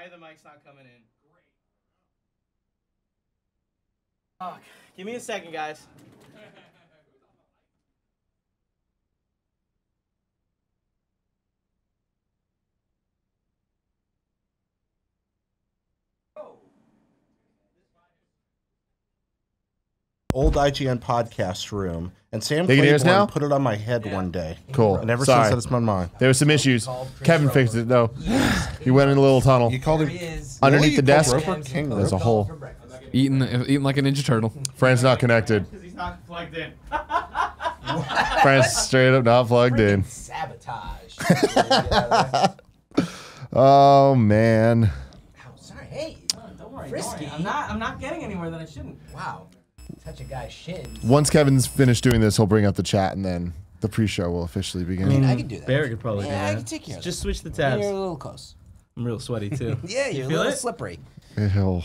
Why the mic's not coming in? Oh, give me a second, guys. Old IGN podcast room, and Sam They can hear us now? put it on my head one day. Cool. And ever Sorry. since that, it's been mine. There were some issues. Kevin fixed it though. He went in a little tunnel. You called him Underneath the desk. King There's a hole. Eating like a Ninja Turtle. Friend's not connected. Because he's not plugged in. Friend's straight up not plugged in. Sabotage. Oh man. Oh, sorry. Hey. Don't worry. Frisky. I'm not getting anywhere that I shouldn't. Wow. Touch a guy's shin. Once Kevin's finished doing this, he'll bring up the chat, and then the pre-show will officially begin. I can do that. Barry could probably do Yeah, I that. can take care of Just that. switch the tabs. You're a little close. I'm real sweaty too. Yeah, you're a feel little it? slippery. Ew.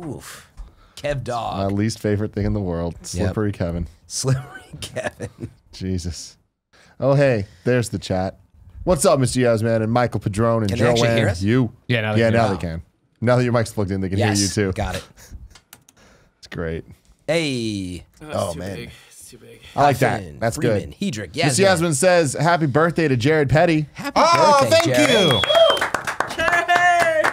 Oof. Kev My dog. least favorite thing in the world. Slippery Kevin. Slippery Kevin. Jesus. Oh hey, there's the chat. What's up, Mr. Yasman and Michael Padron and Can they actually Joanne? hear us? You. Yeah, now they can. now they can. Now that your mic's plugged in, they can hear you too. Got it. It's great. Hey. Oh man. Big. It's too big. I like that. Huffman, That's Freeman, good. Hedrick. Mr. Yasmin. Yasmin says, happy birthday to Jared Petty. Happy Oh, birthday, thank Jared. you. Hey!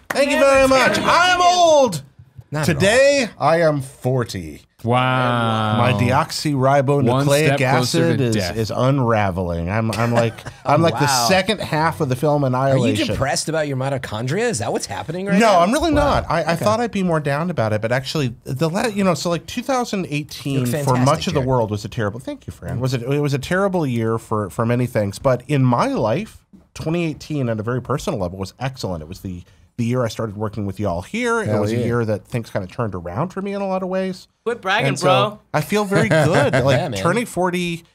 Thank you very much. I am old. Not at all. Today, I am 40. Wow. My deoxyribonucleic step closer acid to is, death. is unraveling. I'm like the wow. second half of the film Are you Annihilation. depressed about your mitochondria? Is that what's happening right No, now? I'm really not. I thought I'd be more down about it, but actually, so like 2018 You look for fantastic, much of the Jared. world was a terrible. Thank you, Fran. It was a terrible year for many things, but in my life, 2018 at a very personal level was excellent. It was the year I started working with y'all here. Hell it was yeah. a year that things kind of turned around for me in a lot of ways. Quit bragging, And so bro. I feel very good. Like Yeah, man. turning 40,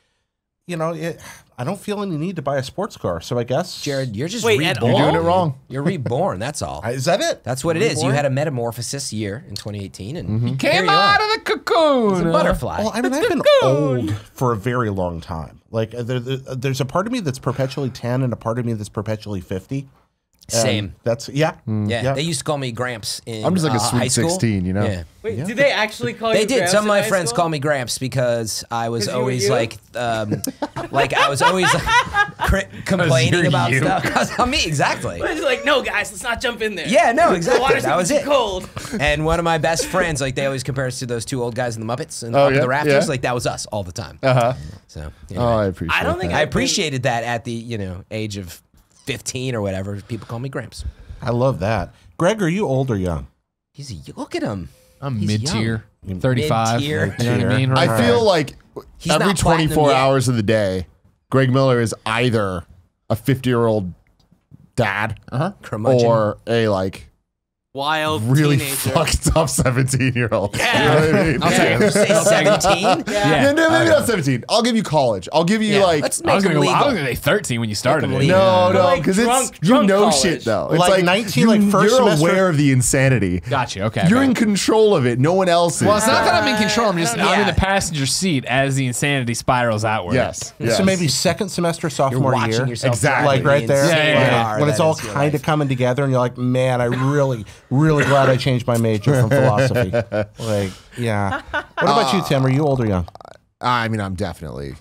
I don't feel any need to buy a sports car. So I guess Jared, you're just Wait, reborn. at all? You're doing it wrong. You're reborn, that's all. Is that it? That's what it is. You Reborn? had a metamorphosis year in 2018, and here Came you out are. of the cocoon. It's a butterfly. Well, I mean, I've been old for a very long time. Like, there's a part of me that's perpetually 10 and a part of me that's perpetually 50. Same. That's Yeah, yeah. they used to call me Gramps in I'm just like a high sweet school. 16, you know? Yeah. Wait, did they actually call you They did. Gramps Some of in my high friends school? call me Gramps because I was you were always you? like I was always complaining you're about you. stuff. Because I'm me, exactly. But it's like, no, guys, let's not jump in there. Yeah, no, The exactly. water's That was too it. cold. And one of my best friends, like they always compare us to those two old guys in the Muppets and Oh, up in yeah, the rafters. yeah. Like that was us all the time. So anyway. Oh, I appreciate I don't think that. I appreciated that at the age of 15 or whatever. People call me Gramps. I love that. Greg, are you old or young? Look at him. I'm He's mid-tier. young. 35. Mid-tier. You know what I mean? I feel like He's every not platinum 24 yet. hours of the day, Greg Miller is either a 50-year-old dad Curmudgeon. or a Wild really teenager. fucked up 17-year-old. Yeah. You know what I mean? I'll take it. Say 17? Yeah, no, maybe not 17. I'll give you college. I'll give you Let's I make was him gonna go. I legal. was gonna say 13 when you started him it. legal. no, like because drunk you know college. shit though. It's Like 19, you, like first you're semester- aware of the insanity. Gotcha. Okay. You're okay. in control of it. No one else is. Well, it's not that I'm in control. I'm just I'm in Yeah. the passenger seat as the insanity spirals outward. Yes. So maybe second semester, You're sophomore watching year. yourself. Exactly. drive Like right the there, insane Yeah, yeah, yeah. car when it's that all is your kind life. of coming together, and you're like, man, I really, really glad I changed my major from philosophy. Like, yeah. What about you, Tim? Are you old or young? I mean, I'm definitely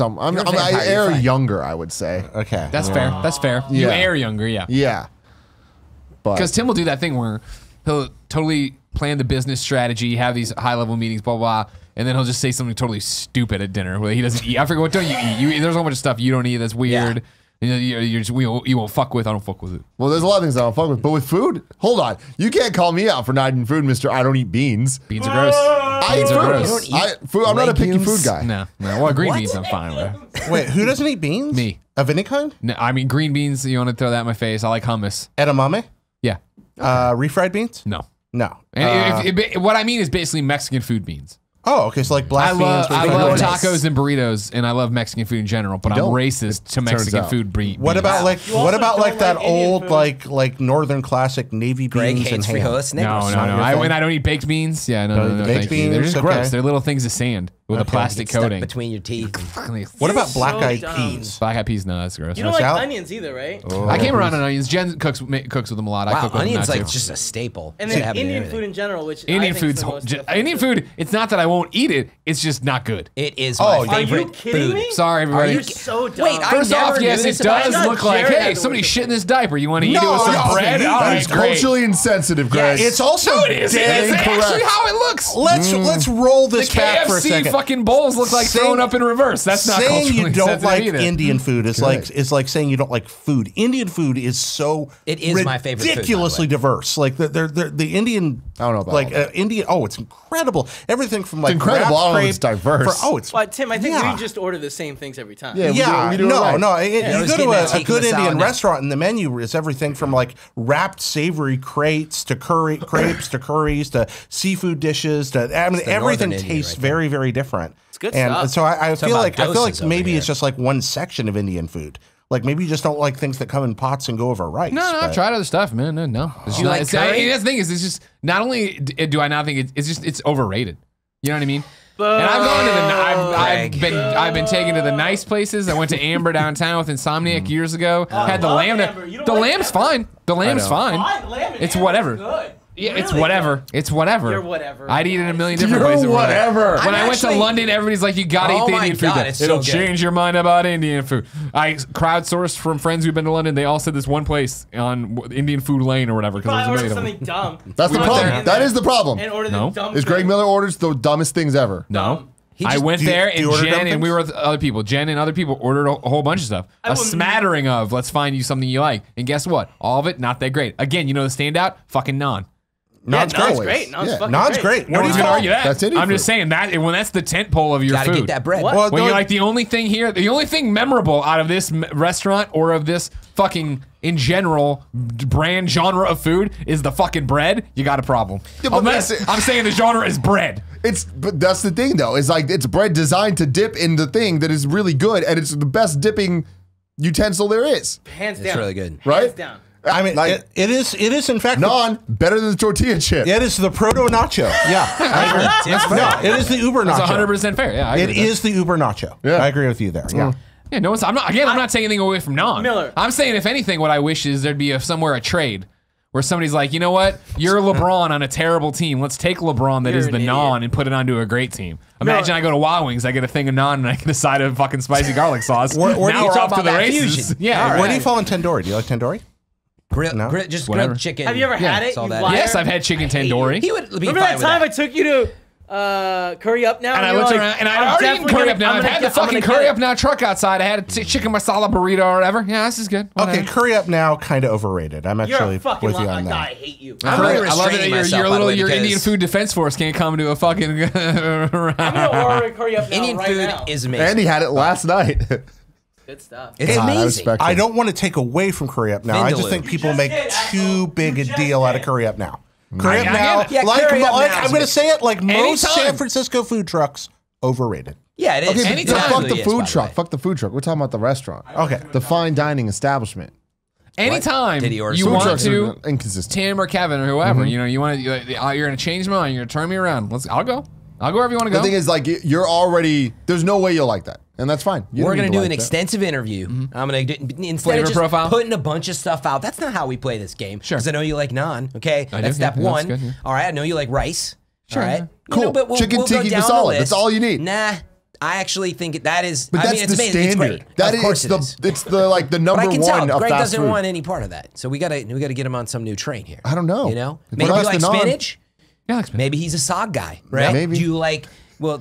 I'm You're a vampire, I you're air fine. younger, I would say. Okay. That's fair. That's fair. You Yeah. air younger, yeah. Yeah. But Because Tim will do that thing where he'll totally plan the business strategy, have these high-level meetings, blah, blah, blah, and then he'll just say something totally stupid at dinner where he doesn't eat. I forget, what don't you eat? There's a whole bunch of stuff you don't eat that's weird. You're just, you won't fuck with. I don't fuck with it. well, there's a lot of things I don't fuck with. But with food, hold on. You can't call me out for not eating food, Mr. I don't eat beans. Beans are gross. I eat Beans are food. gross. You don't eat I'm not a picky legumes? food guy. No. Well, green What? beans I'm fine with. Wait, who doesn't eat beans? Me. Of any kind? No, I mean, green beans, you want to throw that in my face. I like hummus. Edamame? Yeah. Refried beans? No. No. And what I mean is basically Mexican food beans. Oh, okay. So like black beans. I refried love beans. tacos and burritos, and I love Mexican food in general. But I'm don't. racist to turns Mexican out. food. What about like You what also about don't like that like Indian old food. like Northern classic navy Greg beans and hates ham? frijoles No, niggers. no, no. your thing? I don't eat baked beans. Yeah, no, No, no, baked thank you. They're beans, just okay. gross. They're little things of sand. with a plastic Get stuck coating. between your teeth. What about so black-eyed dumb. peas? Black-eyed peas? No, that's gross. You don't That's like out? onions either, right? I came around on onions. Jen cooks with them a lot. I Wow, cook with them onions now, like too. just a staple. And Should then have it in Indian everything. food in general, which Indian I think food's is the most Indian food. It's not that I won't eat it. It's just not good. It is Oh, my are you favorite Are you kidding food. me? Sorry, everybody. You're so dumb. Wait, I First off, never yes, knew it this about does I look thought like, Jared hey, had to somebody work shit in this diaper. You want to eat it with No, some no, bread? no, All That right, is great. culturally insensitive, Greg. It's also No, it isn't. dead It's actually incorrect. how it looks. Let's roll The this back for a KFC second. fucking bowls look like Saying- thrown up in reverse. That's not saying culturally you don't sensitive like either. Indian food is like saying you don't like food. Indian food is so It is my favorite food, by the ridiculously way. diverse. Like the Indian, I don't know about like all that. Indian. Oh, it's incredible. Everything from like incredible. wrap I don't know if crepe it's diverse. it's But Tim, I think yeah. we just order the same things every time. Yeah. yeah, we do it no, right. no. I You was go getting to that a tikka good masala Indian now. restaurant, and the menu is everything from like wrapped savory crepes to crepes to curries to seafood dishes to. I mean, the everything Northern Indian tastes right there. very, very different. It's good and stuff. so I feel about like doses over maybe here. it's just like one section of Indian food. Like maybe you just don't like things that come in pots and go over rice. No, I've but- tried other stuff, man. No. It's you not- like it's- curry? that's the thing is, it's just not only do I not think it's overrated. You know what I mean? And I've gone to I've been taken to the nice places. I went to Amber downtown with Insomniac years ago. Had the love lamb. Amber. You don't The like lamb's Amber? fine. The lamb's fine. Lamb and It's Amber's whatever. Good. Yeah, it's Really whatever. good. It's whatever. You're whatever. I'd eat it in a million different You're places. whatever. When I'm I went to actually- London, everybody's like, "You gotta eat Oh the my Indian food. God, there. it's so It'll good. change your mind about Indian food." I crowdsourced from friends who've been to London. They all said this one place on Indian Food Lane or whatever. Probably Because order there's a million of them. something dumb. That's the We went problem. there. That is the problem. And order No. the dumb. Is Greg thing. Miller orders the dumbest things ever? No. He I just- went do you- there do you and order Jen and we dumplings? were with other people. Jen and other people ordered a whole bunch of stuff. A will- smattering of let's find you something you like. And guess what? All of it not that great. Again, you know the standout? Fucking naan. Yeah, Naan's Naan's great. great. Naan's Yeah. fucking Naan's great. No What do one's you gonna call argue that. That's Indian I'm just food. saying that when that's the tent pole of your Gotta food. get that bread. What? Well, When you're don't- like the only thing here, the only thing memorable out of this restaurant or of this fucking in general brand genre of food is the fucking bread, you got a problem. Yeah, but Unless that's it. I'm saying the genre is bread. But that's the thing though. Is like it's bread designed to dip in the thing that is really good, and it's the best dipping utensil there is. Hands down. It's really good. Right? Hands down. I mean, Like- it is in fact Naan better than the tortilla chip. It is the proto nacho. Yeah, I agree. No, it is the Uber That's nacho. 100% fair. Yeah, I agree It with that. is the Uber nacho. Yeah. I agree with you there. Yeah. Yeah, no, I'm not taking anything away from naan. Miller. I'm saying if anything, what I wish is there'd be somewhere a trade where somebody's like, you know what, you're LeBron on a terrible team. Let's take LeBron that You're is an the idiot. naan and put it onto a great team. Imagine I go to Wild Wings, I get a thing of naan and I get a side of fucking spicy garlic sauce. Where do Now you we're talk off to about the that races. fusion? Yeah. Where do you fall in tandoori? Do you like tandoori? Grill, Whatever. just grilled chicken. Have you ever had it? Saw You that. liar? Yes, I've had chicken tandoori. He would be Remember fine that with time that. I took you to Curry Up Now? And I you're looked like, around, and I'd I'm already eaten definitely Curry Up gonna- Now. I'm I've gonna had the get- I'm fucking gonna Curry get Up Now truck outside. I had a chicken masala burrito or whatever. Yeah, this is good. Okay, Whatever. curry up now, kind of overrated. I'm You're actually a fucking with you liar. on I that. hate you. I'm I really love it that restraining myself, by the way, your because Indian food defense force can't come to a fucking. I'm gonna order Curry Up Now Indian right food now. is amazing. And he had it last night. Good stuff. It's I amazing. respect I him. don't want to take away from curry up now. I just Vindaloo. think people just make did, too big a deal out of curry up now. Curry up I now, get it. Yeah, like curry up now is I'm going to good. say it, like most Anytime. San Francisco food trucks, overrated. Yeah, it is. Okay, but Anytime. fuck Absolutely the is, by food the truck. way. Fuck the food truck. We're talking about the restaurant. Okay. The fine dining establishment. Anytime Did he order you some want Trucks to, are inconsistent. Tim or Kevin or whoever, you know, you want to, you're gonna change my mind. You're gonna turn me around. I'll go. I'll go wherever you want to The go. thing is, like, you're already. There's no way you'll like that, and that's fine. You We're don't gonna need do to an like that. extensive interview. I'm gonna do instead Flavor of just profile? putting a bunch of stuff out. That's not how we play this game. Sure. Because I know you like naan. Okay, I that's do, yeah. step That's one. good, yeah. All right, I know you like rice. Sure, All right, yeah. Cool. but Chicken we'll go tikka down the masala. list. That's all you need. Nah, I actually think that is. But I that's mean, it's the amazing. It's standard. great. That of course is it is. it's the like the But number I can one tell of Greg fast doesn't food. want any part of that. So we gotta get him on some new train here. I don't know. You know, What maybe you else like than naan? spinach. yeah, like spinach. Maybe he's a sog guy, right? Yeah, maybe. Do you like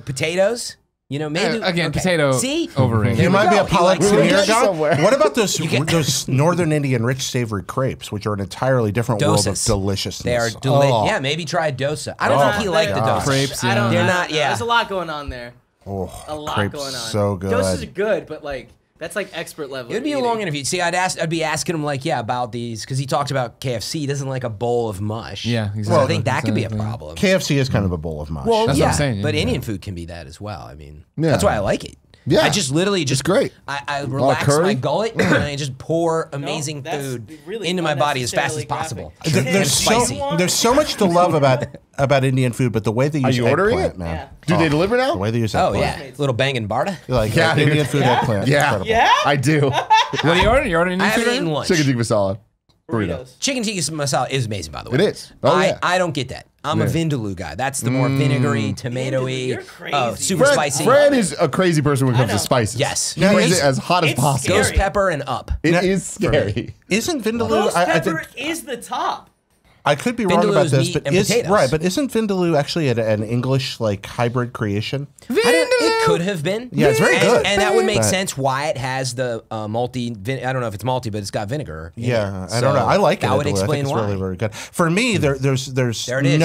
potatoes? You know, maybe Again, okay. potato See, overrated. There You we might be go. a He likes Pollock spinach. somewhere. What about those Northern Indian rich savory crepes, which are an entirely different world of Dosas. deliciousness? They are Oh. Yeah, maybe try dosa. I don't Oh know if he my liked the gosh. dosa. Crepes, I don't. yeah. They're I not- don't know. yeah. There's a lot going on there. Oh, A lot crepes going on. so good. Doses are good, but like that's like expert level. It would be a long interview. See, I'd be asking him like, yeah, about these because he talked about KFC. He doesn't like a bowl of mush. Yeah, So exactly. I think that could be a Exactly. problem. KFC is kind of a bowl of mush. Well, That's yeah, what I'm saying, yeah. but Indian food can be that as well. I mean, Yeah. that's why I like it. Yeah. I just literally just great. I relax curry? my gullet and I just pour amazing that's food really into my body as fast as unnecessarily possible. graphic. There's And spicy. so much to love about about Indian food, but the way they use you ordering eggplant, it? man. Yeah. Do they deliver now? The way they use Oh eggplant. yeah, little banging Barta. Like Yeah, dude. Indian food eggplant. Yeah. Incredible. Yeah? I do. What are you ordering? You're ordering I Indian haven't food? eaten lunch. Chicken tikka masala. Burrito. Burritos. Chicken tikka masala is amazing, by the way. It is. Oh, yeah. I don't get that. I'm a vindaloo guy. That's the more vinegary, tomatoey, You're crazy. super spicy. Fran is a crazy person when it comes know. to spices. Yes. He Yeah, likes it's- it as hot as it's possible. scary. Ghost pepper and up. It Yeah. is scary. Isn't Vindaloo? Ghost I pepper think is the top. I could be wrong Vindaloo about is this, meat but and potatoes. but isn't Vindaloo actually an English like hybrid creation? It could have been. Yeah, it's very good. And that would make But- sense why it has the multi. I don't know if it's multi, but it's got vinegar. in Yeah, it. I don't know. So I like it. That would Vindaloo. explain I think why. it's really, really good. For me, there's There it is.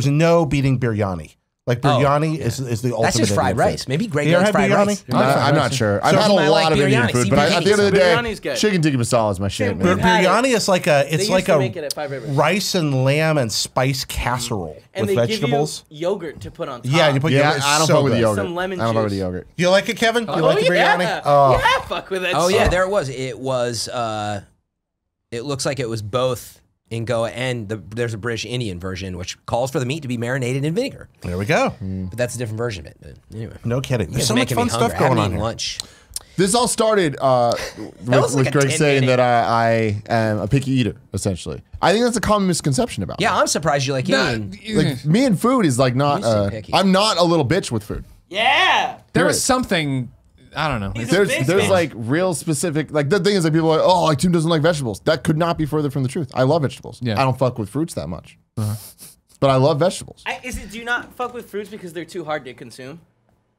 no beating biryani. Like biryani is the ultimate. That's just fried Indian rice. food. Maybe Greg You ever likes had fried biryani? rice. I'm not sure. I've So had you a might lot like of Indian biryani. food, See, but at the end of the day, biryani's good. chicken tikka masala is my shit, Same man. with- had it. Biryani is like a They used to make it at Five Rivers. rice and lamb and spice casserole And with they vegetables. give you yogurt to put on top. Yeah, you put Yeah, yogurt. It's I don't so fuck with the good. yogurt. Some lemon I don't fuck with the juice. yogurt. You like it, Kevin? You Oh, like the biryani? yeah. Oh. Yeah, fuck with that. Oh shit. yeah, there it was. It was. It looks like it was both in Goa and there's a British Indian version which calls for the meat to be marinated in vinegar. There we go. But that's a different version of it. But anyway, No kidding. you There's guys so are much making fun me stuff hungry. I going haven't on eaten here. lunch. This all started was with like a Greg 10 saying minute. that I am a picky eater, essentially. I think that's a common misconception about me. Yeah, I'm surprised you like Indian. Like, me and food is like not, You seem picky. I'm not a little bitch with food. Yeah. There was something, I don't know. He's a There's big there's bitch. like real specific, like the thing is like people are like, oh, like Tim doesn't like vegetables. That could not be further from the truth. I love vegetables. Yeah. I don't fuck with fruits that much. But I love vegetables. Do you not fuck with fruits because they're too hard to consume?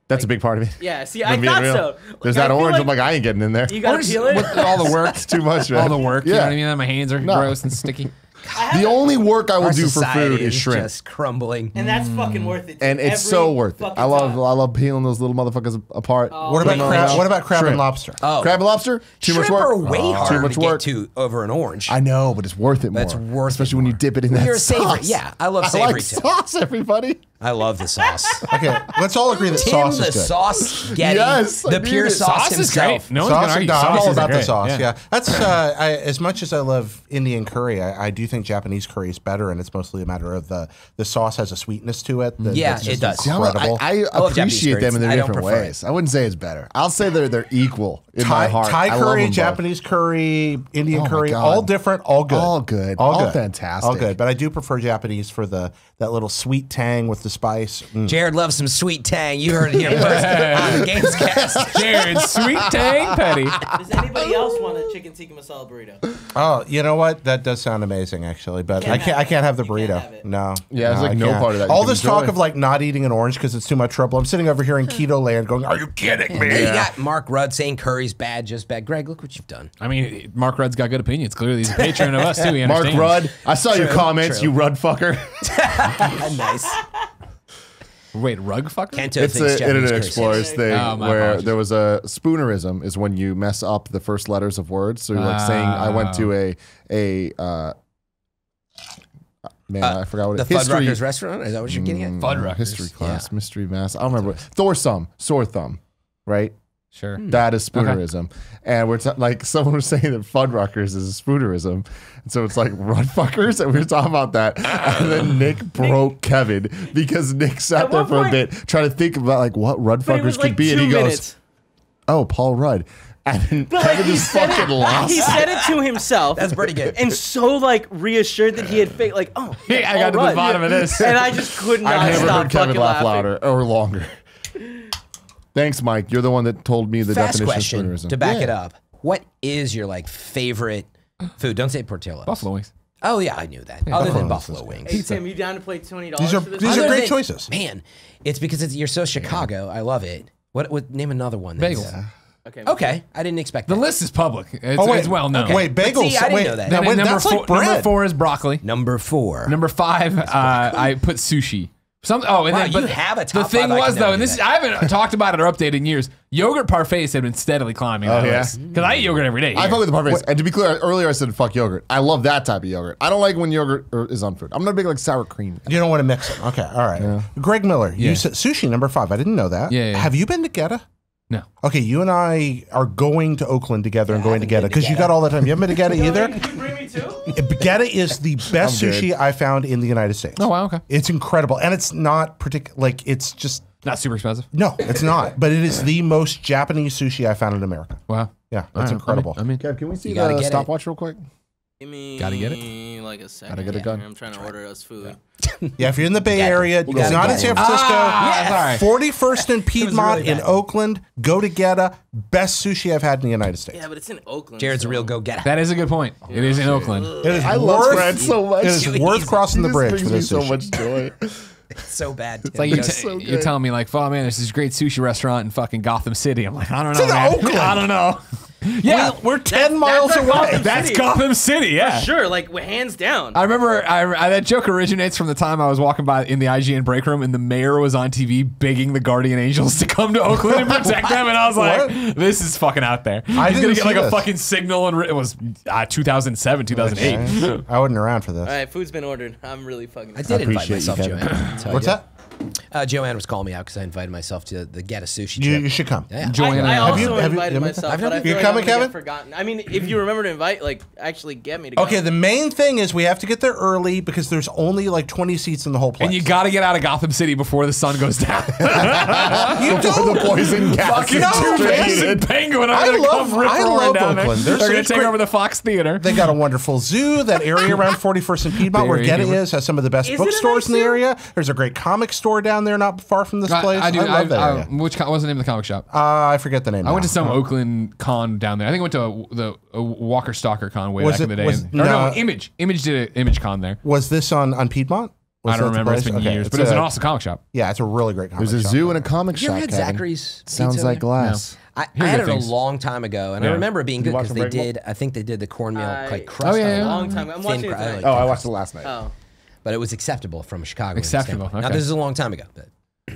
That's a big part of it. Yeah, see, If I I'm being thought real. so. There's Like, I that feel orange. like I'm like, I ain't getting in there. You gotta Orange- peel it? with all the work. It's too much, man. All the work. You know Yeah. what I mean? My hands are No. gross and sticky. The only work I will Our do for society food is shrimp. just crumbling. And that's fucking worth it. And it's every so worth it. fucking I time. love peeling those little motherfuckers apart. What about Putting crab? them What about crab and Shrimp. lobster? Oh, Crab and lobster? Too shrimp much work. are way harder Too much to work. get to over an orange. I know, but it's worth it more. That's worth Especially it when you more. dip it in Well, that you're a savory. sauce. Yeah, I love I savory like too. sauce, everybody. I love the sauce. Okay, let's all agree that Tim, sauce the is good. sauce Getty, Yes, I the need pure it. sauce, Sauce is himself. great. No one's Sauce gonna and argue. I'm all Sauces are about the great. sauce. Yeah, that's as much as I love Indian curry, I do think Japanese curry is better, and it's mostly a matter of the sauce has a sweetness to it. Yeah, that's just it does. See, Incredible. I love Japanese appreciate curry. them in their I don't different prefer ways. I wouldn't say it's better. I'll say they're equal in my heart. Thai I love curry, them both. Japanese curry, Indian Oh my curry, God. all different, all good, All good. All fantastic. all good. But I do prefer Japanese for that little sweet tang with the spice. Jared loves some sweet tang. You heard it here first on the Gamescast. Jared, sweet tang patty. Does anybody else want a chicken tikka masala burrito? Oh, you know what? That does sound amazing, actually. But I can't have the You can't burrito. have it. No. Yeah, there's like I no can't. part of that you All can this talk enjoy. of like not eating an orange because it's too much trouble. I'm sitting over here in keto land, going, "Are you kidding me?" Hey, you got Mark Rudd saying curry's bad, just bad. Greg, look what you've done. I mean, Mark Rudd's got good opinions. Clearly, he's a patron of us, too. He Mark understands. Rudd, I saw your True, comments, true. you Rudd fucker. Nice. Wait, rug fucker? Kento It's thinks an Japanese Internet curry's Explorers thing Oh, my where apologies. there was a spoonerism is when you mess up the first letters of words. So you're like saying, I went to I forgot what The it is. Fuddruckers restaurant? Is that what you're getting at? Fuddruckers. History class, Yeah. mystery mass. I don't remember. Thorthumb, sore thumb, right? Sure. That is spoonerism. And we're like, someone was saying that Fuddruckers is a spoonerism. And so it's like Rudfuckers. And we were talking about that. And then Nick broke Kevin because Nick sat At there one for a point- bit trying to think about like what But it Rudfuckers was could like be. And 2 he goes, minutes. oh, Paul Rudd. And then But, like, Kevin just fucking lost. He said it to himself. That's pretty good. And so like reassured that he had faked like, oh, Hey, I got to Paul the bottom Rudd. of this. And I just could not I've never stop heard Kevin fucking laugh laughing. louder or longer. Thanks, Mike. You're the one that told me the Fast definition question of spoonerism. to back Yeah. it up. What is your like favorite food? Don't say Portillo's. Buffalo wings. Oh yeah, I knew that. Other than Buffalo wings. Hey Tim, you down to play $20 These are for this? these are Other great than- choices. Man, it's because you're so Chicago. I love it. What name another one? that's- Bagels. Okay, I didn't expect that. The list is public. It's, Oh wait, it's well known. Wait, But bagels. see, I didn't wait, know that. now, And wait, then that's like bread. number 4 is broccoli. Number 4. Number 5, I put sushi. And Wow, then, but you have a top The thing 5, I was can though, never and do this that. I haven't talked about it or updated in years. Yogurt parfaits have been steadily climbing. Oh, yeah? Because I eat yogurt every day. I here. fuck with the parfaits. And to be clear, earlier I said fuck yogurt. I love that type of yogurt. I don't like when yogurt is on food. I'm not a big like sour cream. You don't want to mix them. Okay, all right. Greg Miller, Yeah. you said sushi number 5. I didn't know that. Yeah. Have you been to Getta? No. Okay, you and I are going to Oakland together and going to haven't Getta been to because you Getta. got all the time. You haven't been to Getta either? Can you bring me to Getta is the best I'm good. sushi I found in the United States. Oh, wow, okay. It's incredible, and it's not it's just Not super expensive. no, it's not. But it is the most Japanese sushi I found in America. Wow. Yeah, it's incredible. I mean, Kev, can we see gotta the get it. stopwatch real quick? Give me Gotta get it. like a second. Gotta get it done. I'm trying to order us food. Yeah, if you're in the Bay Area, it's gotta not get in San it. Francisco. 41st and Piedmont really in bad. Oakland. Go to Getta. Best sushi I've had in the United States. Yeah, but it's in Oakland. Jared's a so- real go-getter. that is a good point. It is in Oakland. It is I love worth, Fred so much. It is worth crossing the He just bridge brings for me this so sushi. much joy. so bad. It's like you That's so you're good. telling me like, oh man, there's this great sushi restaurant in fucking Gotham City. I'm like, I don't know, in man. Oakland. I don't know. Yeah, We're 10 miles that's away. Gotham that's City. Gotham City. Yeah. Sure, like hands down. I remember that joke originates from the time I was walking by in the IGN break room and the mayor was on TV begging the Guardian Angels to come to Oakland and protect them, and I was like, What? this is fucking out there. He's didn't gonna get like see a this. fucking signal, and it was 2007, 2008. I wasn't around for this. All right, food's been ordered. I'm really fucking. I did invite appreciate you, myself, Kevin. Joanne. So I What's did. that? Joanne was calling me out because I invited myself to the Getta sushi You trip. should come. Yeah. Joanna, I Have also you- have you- invited have you- myself, I've but never- I feel You're like coming, I'm gonna Kevin? get forgotten. I mean, if you remember to invite, like, actually get me to go. Okay, the main thing is we have to get there early because there's only like 20 seats in the whole place. and you got to get out of Gotham City before the sun goes down. You Before the poison gas Fucking is No, distributed. two Penguin are I gonna love- come rip I roaring love down Oakland. there. There's They're gonna some take great- over the Fox Theater. They got a wonderful zoo. That area around 41st and Piedmont where Very Getta humid. is has some of the best Is it a bookstores nice in the zoo? area. There's a great comic store down there not far from this place. I do. I love that area. What's the name of the comic shop? I forget the name. I went now. to some Oakland con down there. I think I went to the Walker Stalker con way Was back it- in the day. was- Or no, no. Image. Image did an Image con there. Was this on Piedmont? Was I don't that the remember. It's place? been Okay, years, it's but it was an a- awesome comic shop. Yeah, it's a really great comic There's a shop. zoo and a comic You ever shop, had Kevin. Zachary's Sounds pizza like there? glass. I Hear had good it things. a long time ago, and Yeah. I remember it being good You watch because them they break them? did. I think they did the cornmeal I- like crust. Oh, yeah, on yeah. it. Long time. I'm Thin watching it cru- I tonight. like Oh, I thin watched it crust. last night. Oh. But it was acceptable from a Chicago. Acceptable, standpoint. Now okay. this is a long time ago. But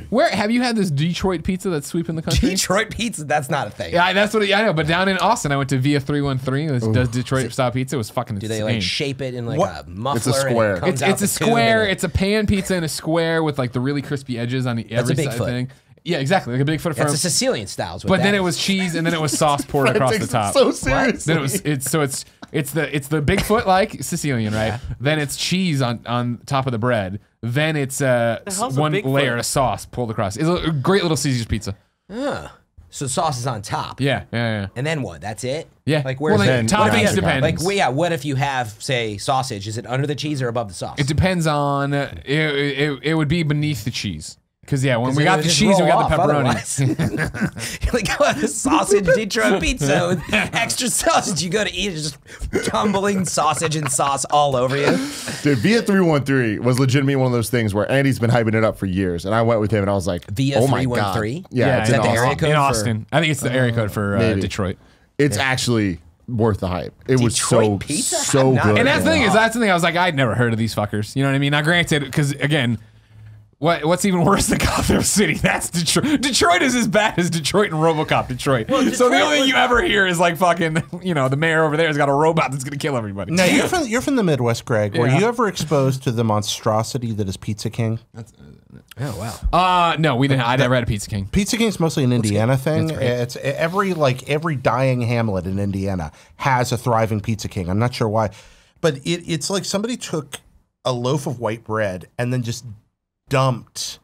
Where have you had this Detroit pizza that's sweeping the country? Detroit pizza, that's not a thing. Yeah, that's what. I know. But down in Austin, I went to Via 313. This does Detroit style pizza. It was fucking Do insane. they like shape it in like What? a muffler? It's a square. And it comes out It's a the tube square. and It's a pan pizza in a square with like the really crispy edges on the every a side Bigfoot. thing. Yeah, exactly, like a Bigfoot It's firm. a Sicilian styles. But then it was cheese, and then it was sauce poured across the Takes it top. so seriously. Then it's the Bigfoot like Sicilian, right? Then it's cheese on top of the bread. Then it's hell's a one Bigfoot? layer of sauce pulled across. It's a great little Caesar's pizza. So sauce is on top. Yeah. And then what? That's it? Yeah. Like Well, where's then the toppings what if- depends. Like well, yeah, what if you have say sausage? Is it under the cheese or above the sauce? It depends on it would be beneath the cheese. Because yeah, when we It got would the just cheese, we roll got the off pepperoni. otherwise. You're like, oh, the sausage Detroit pizza with extra sausage. You go to eat it, just tumbling sausage and sauce all over you. Dude, Via 313 was legitimately one of those things where Andy's been hyping it up for years, and I went with him, and I was like, Via "Oh my god!" 313? Yeah, it's Is in that the Austin. area code in for- Austin. I think it's the area code for Maybe. Detroit. It's actually worth the hype. It was Detroit so pizza? so I'm not- good. And that's the thing Yeah. is that's the thing. I was like, I'd never heard of these fuckers. You know what I mean? Now, granted, because again, what's even worse than Gotham City? That's Detroit. Detroit is as bad as Detroit and RoboCop Detroit. so the Detroit only thing was- you ever hear is like fucking, the mayor over there has got a robot that's gonna kill everybody. Now you're from the Midwest, Greg. Were Yeah. you ever exposed to the monstrosity that is Pizza King? Oh wow. No, we didn't. I never had a Pizza King. Pizza King's mostly an Indiana thing. It's every dying hamlet in Indiana has a thriving Pizza King. I'm not sure why, but it's like somebody took a loaf of white bread and then just dumped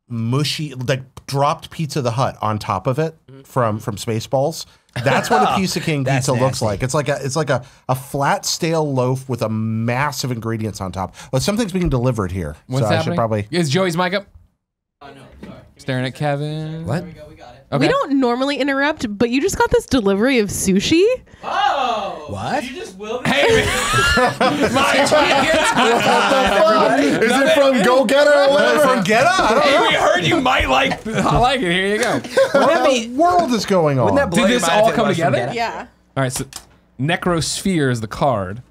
mushy, like dropped Pizza the Hut on top of it from Spaceballs. That's what a Pizza King That's pizza looks nasty. like. It's like a flat stale loaf with a massive ingredients on top. Well, something's being delivered here. What's so I happening? should probably. Is Joey's mic up? Oh, no, sorry. Staring at Kevin. What? We got it. Okay. We don't normally interrupt, but you just got this delivery of sushi. Oh! What? Did you just will Hey, man. Is it from Go Getter or whatever? From Getta? I don't know. Hey, we heard you might like. I like it. Here you go. What in the world is going on? Wouldn't that blow Did your this mind all if it come was from together? Getta? Yeah. All right, so Necrosphere is the card.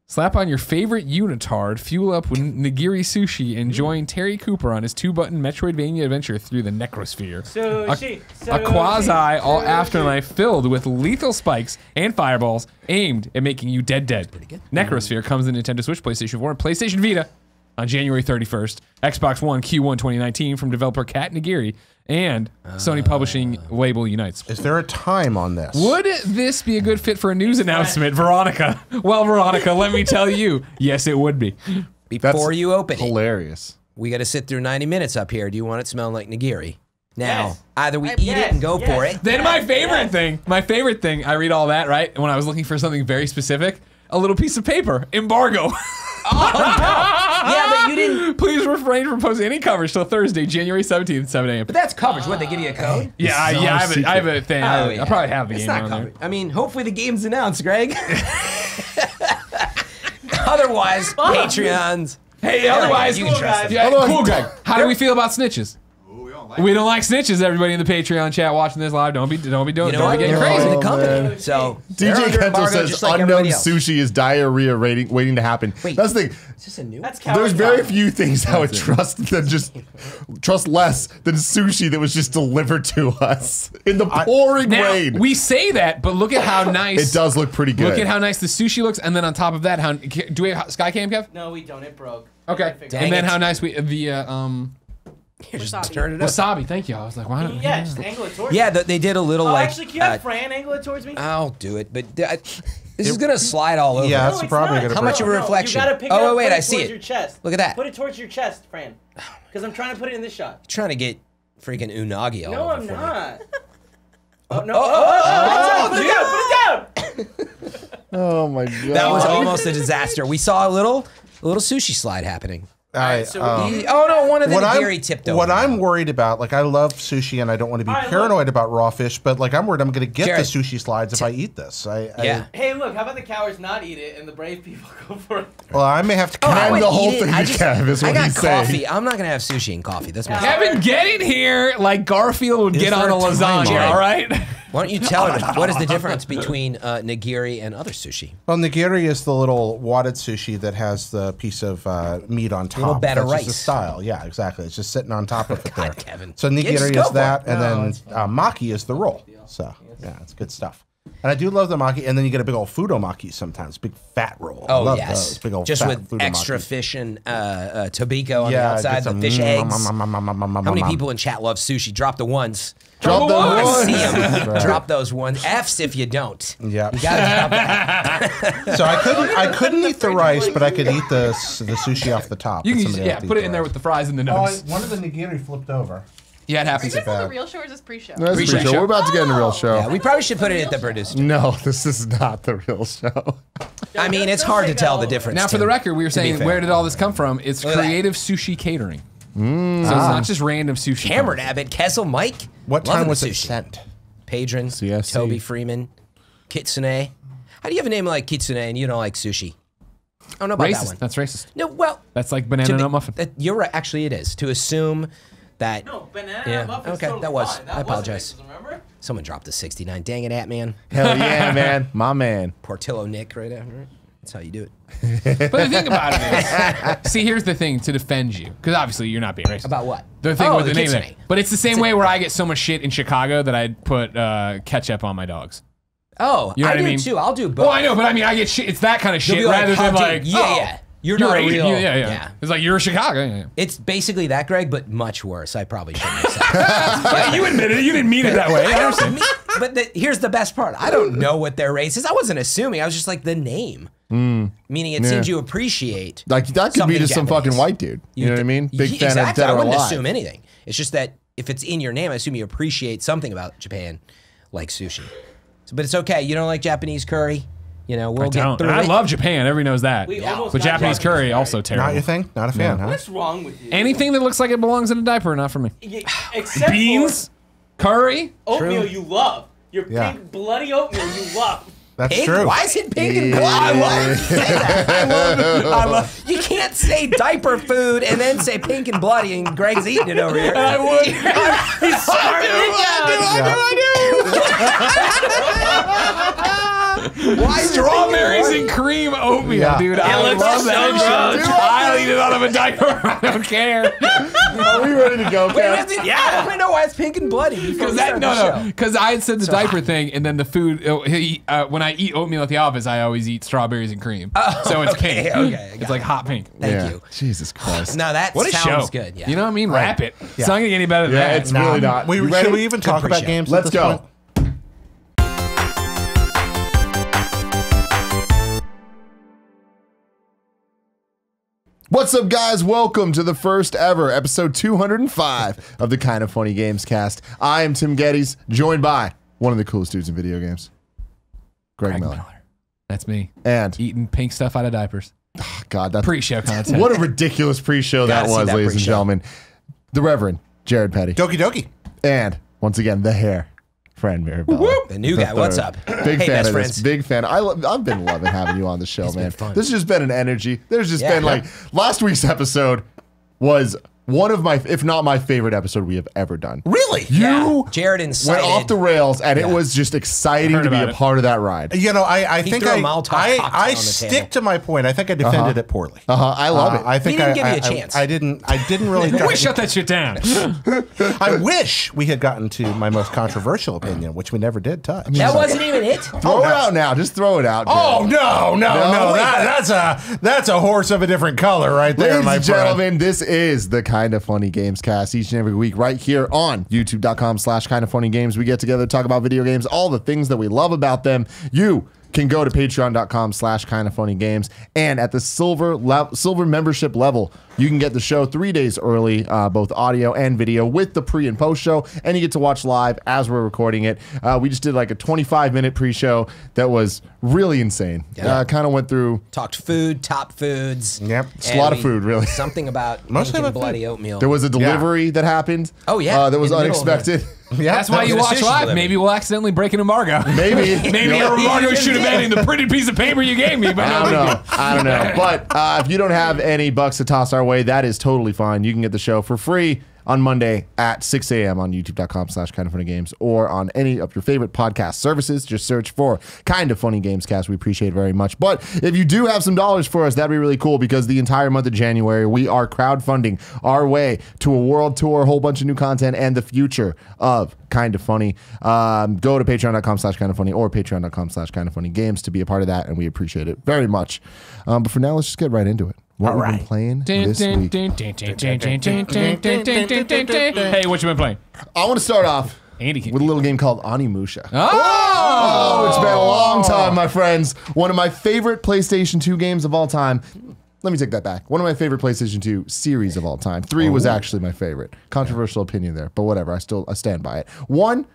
Slap on your favorite unitard, fuel up with nigiri sushi, and join Terry Cooper on his 2-button Metroidvania adventure through the Necrosphere. A quasi all afterlife filled with lethal spikes and fireballs aimed at making you dead. Necrosphere comes in Nintendo Switch, PlayStation 4, and PlayStation Vita on January 31st. Xbox One Q1 2019 from developer Kat Nagiri and Sony Publishing label Unites. Is there a time on this? Would this be a good fit for a news announcement, Veronica? Well, Veronica, let me tell you, yes, it would be. Before you open it, Hilarious. we got to sit through 90 minutes up here. Do you want it smelling like nigiri? Now, Yes. either we eat it and go for it. Then my favorite thing, I read all that, right? When I was looking for something very specific, a little piece of paper, embargo. Yeah, but you didn't. Please refrain from posting any coverage till Thursday, January 17th, 7 a.m. But that's coverage. What, they give you a code? Yeah, I have a thing. Oh, yeah. I probably have the It's game not on there. coverage. I mean, hopefully the game's announced, Greg. Otherwise, Patreons. Hey, otherwise, you can trust them. yeah, cool, Greg. How do we feel about snitches? We don't like snitches. Everybody in the Patreon chat watching this live, don't be doing, You know don't what? be getting They're crazy. in the company. man. So they're DJ under Kento embargo says just like unknown everybody else. sushi is diarrhea waiting to happen. Wait. That's the thing. Is this a new? That's There's coward very talk. few things I would trust less than sushi that was just delivered to us in the pouring Now, rain. we say that, but look at how nice. It does look pretty good. Look at how nice the sushi looks, and then on top of that, how do we have Skycam, Kev? No, we don't. It broke. Okay, Dang and then it. how nice we Here, just Wasabi. turn it up. wasabi. Thank you. I was like, why don't? Yeah, just angle it towards Yeah, me. they did a little Oh, like. actually, can you have Fran angle it towards me? I'll do it, but this is gonna slide all over. Yeah, No, that's it's probably not. gonna How break much of it. a reflection? You gotta pick Oh, it up, wait, put I it see towards it. your chest. Look at that. Put it towards your chest, Fran. Because I'm trying to put it in this shot. Trying to get freaking unagi all No, over I'm for me. not. Oh, no. Put it down. Put it down. Oh my god. That was almost a disaster. We saw a little sushi slide happening. so we- Oh no, one of the What nigiri tipped over. what I'm worried about, like I love sushi and I don't want to be All right, paranoid about raw fish, but like I'm worried I'm going to get Jared. the sushi slides if I eat this. Yeah. Hey, look, how about the cowards not eat it and the brave people go for it? Well, I may have to. I Hand would the whole eat it. thing I to Kev is I what got he's saying. coffee. I'm not gonna have sushi and coffee. That's my. Kevin, get in here like Garfield would get there on a a time lasagna. limit? All right. Why don't you tell us what is the difference between nigiri and other sushi? Well, nigiri is the little wadded sushi that has the piece of meat on top. Little bed of That's just rice. the style. Yeah, exactly. It's just sitting on top of it there. Kevin. So Yeah, just nigiri go is for that, it. and then maki is the roll. So yeah, it's good stuff. And I do love the maki, and then you get a big old fudomaki sometimes, big fat roll. I Oh love yes, those, big old just fat with fudomaki. extra fish and tobiko on the Yeah, outside, get the some fish eggs. How How many people in chat love sushi? Drop the ones. Drop the I one. see 'em. Right. Drop those ones. F's if you don't. Yeah. You gotta drop that. So I couldn't eat the rice, but I could eat the sushi off the top. You but can somebody yeah, else put eat it in the there rice. with the fries and the Oh, nugs. one of the nigiri flipped over. Yeah, it Are happens. you guys on the bad. real show or is this pre-show? That's Pre-show. pretty show. We're about to get into real show. Yeah, we probably should put it at the producer. No, this is not the real show. I mean, it's hard to tell the difference. Now, for the Tim, record, we were to be saying, fair. where did all this come from? It's Look at that. creative sushi catering. So it's not just random sushi. Cameron Abbott, Kessel, Mike. What Loving time was the it sushi. sent? Padron, CSC. Toby Freeman, Kitsune. How do you have a name like Kitsune and you don't like sushi? I don't know about that Racist. one. That's racist. No, well, That's like banana nut muffin. you're right. Actually, it is. To assume that No, banana Yeah, muffin's okay, totally that was- fine. I That apologize. wasn't racist, remember? someone dropped a 69. Dang it, Atman. Hell yeah, man. My man. Portillo Nick right after it. That's how you do it. But the thing about it is, see, here's the thing to defend you, because obviously you're not being racist. About what? The thing Oh, with the name of Kitsune. it. But it's the same way where I get so much shit in Chicago that I'd put ketchup on my dogs. Oh, You know I what I do mean? too. I'll do both. Well, I know, but I mean, I get shit. It's that kind of You'll shit be like, rather than how dare- like, yeah, oh, yeah. You're not Asian. real. Yeah. It's like, you're Chicago. Yeah. It's basically that, Greg, but much worse. I probably shouldn't have said that. Yeah, you admitted it. You didn't mean it that way. I understand. But here's the best part. I don't know what their race is. I wasn't assuming. I was just like the name. Meaning it seems you appreciate. Like that could be something just some Japanese. fucking white dude. You know what I mean? Big fan of Exactly. Dead I or wouldn't Alive. assume anything. It's just that if it's in your name, I assume you appreciate something about Japan, like sushi. So, but it's okay. You don't like Japanese curry. You know, we'll I get don't. through I it. love Japan. Everybody knows that. We Yeah. almost But got Japanese curry also terrible. Not your thing? Not a fan, huh? What's wrong with you? Anything that looks like it belongs in a diaper, not for me. Except Beans, curry. for oatmeal you love. Your Yeah. pink bloody oatmeal you love. That's Pink? true. Why is it pink and black? I love say that. I love. You can't say diaper food and then say pink and bloody, and Greg's eating it over here. I would. He's smart. Yeah. Why Strawberries and cream oatmeal, Yeah. dude. It I looks love so that shit. gross. I'll eat it out of a diaper. I don't care. Are we ready to go, Kev? Yeah. I want to know why it's pink and bloody. Because because I had said the diaper thing, and then the food. When I eat oatmeal at the office, I always eat strawberries and cream. So it's okay, pink. okay, It's like hot pink. Thank you. Jesus Christ. No, that What a sounds show! good. Yeah. You know what I mean? Wrap it. It's not gonna get any better than Yeah, that. it's really not. You ready? Should we even talk about pre-show. games? Let's at this go. point? What's up, guys? Welcome to the first ever episode 205 of the Kind of Funny Gamescast. I am Tim Gettys, joined by one of the coolest dudes in video games, Greg Miller. That's me. And Eating pink stuff out of diapers. God, that's Pre-show content. what a ridiculous pre-show that Gotta see was, that ladies and pre-show. gentlemen. The Reverend Jared Petty, Doki Doki. and once again the hair friend Mirabella. The new guy. What's third. up? Big Hey, fan best of friends. this. Big fan. I've been loving having you on the show, man. been fun. This has just been an energy. There's just Yeah. been like last week's episode was one of my, if not my favorite episode we have ever done. Really? You Jared incited. went off the rails, and it Yeah. was just exciting Heard to be about a it. part of that ride. You know, I He think threw a Molotov cocktail I on the stick table. to my point. I think I defended it poorly. I love it. I think didn't I give you a I- chance. I didn't really. We shut that shit down. I wish we had gotten to my most controversial opinion, which we never did touch. That wasn't even it. Throw it out now. Just throw it out. Oh Jared. no! wait, That's a horse of a different color right there, Ladies my and friend. gentlemen, this is the Kind of Funny Gamescast each and every week right here on youtube.com/kindoffunnygames. We get together to talk about video games, all the things that we love about them. You can go to patreon.com/kindoffunnygames, and at the silver membership level, you can get the show 3 days early, both audio and video, with the pre and post show, and you get to watch live as we're recording it. We just did like a 25-minute pre-show that was really insane. Yeah. Kind of went through Talked food, top foods. Yep. It's a lot of food, really. Something about Mostly pink and about bloody oatmeal. There was a delivery that happened. Oh, yeah. That was In the middle of unexpected. Yeah, That's why was you a watch sushi live. delivery. Maybe we'll accidentally break an embargo. Maybe. Maybe your embargo should have been in the printed piece of paper you gave me. But I don't know. I don't know. But if you don't have any bucks to toss our way, that is totally fine. You can get the show for free on Monday at 6 a.m. on youtube.com/kindoffunnygames or on any of your favorite podcast services. Just search for Kind of Funny Gamescast. We appreciate it very much. But if you do have some dollars for us, that'd be really cool, because the entire month of January, we are crowdfunding our way to a world tour, a whole bunch of new content, and the future of Kind of Funny. Go to patreon.com/kindoffunny or patreon.com/kindoffunnygames to be a part of that, and we appreciate it very much. But for now, let's just get right into it. What we've been playing this week. Hey, what you been playing? I want to start off Andy can. with a little game called Onimusha. Oh! It's been a long time, my friends. One of my favorite PlayStation 2 games of all time. Let me take that back. One of my favorite PlayStation 2 series of all time. 3 was actually my favorite. Controversial opinion there, but whatever. I stand by it. One,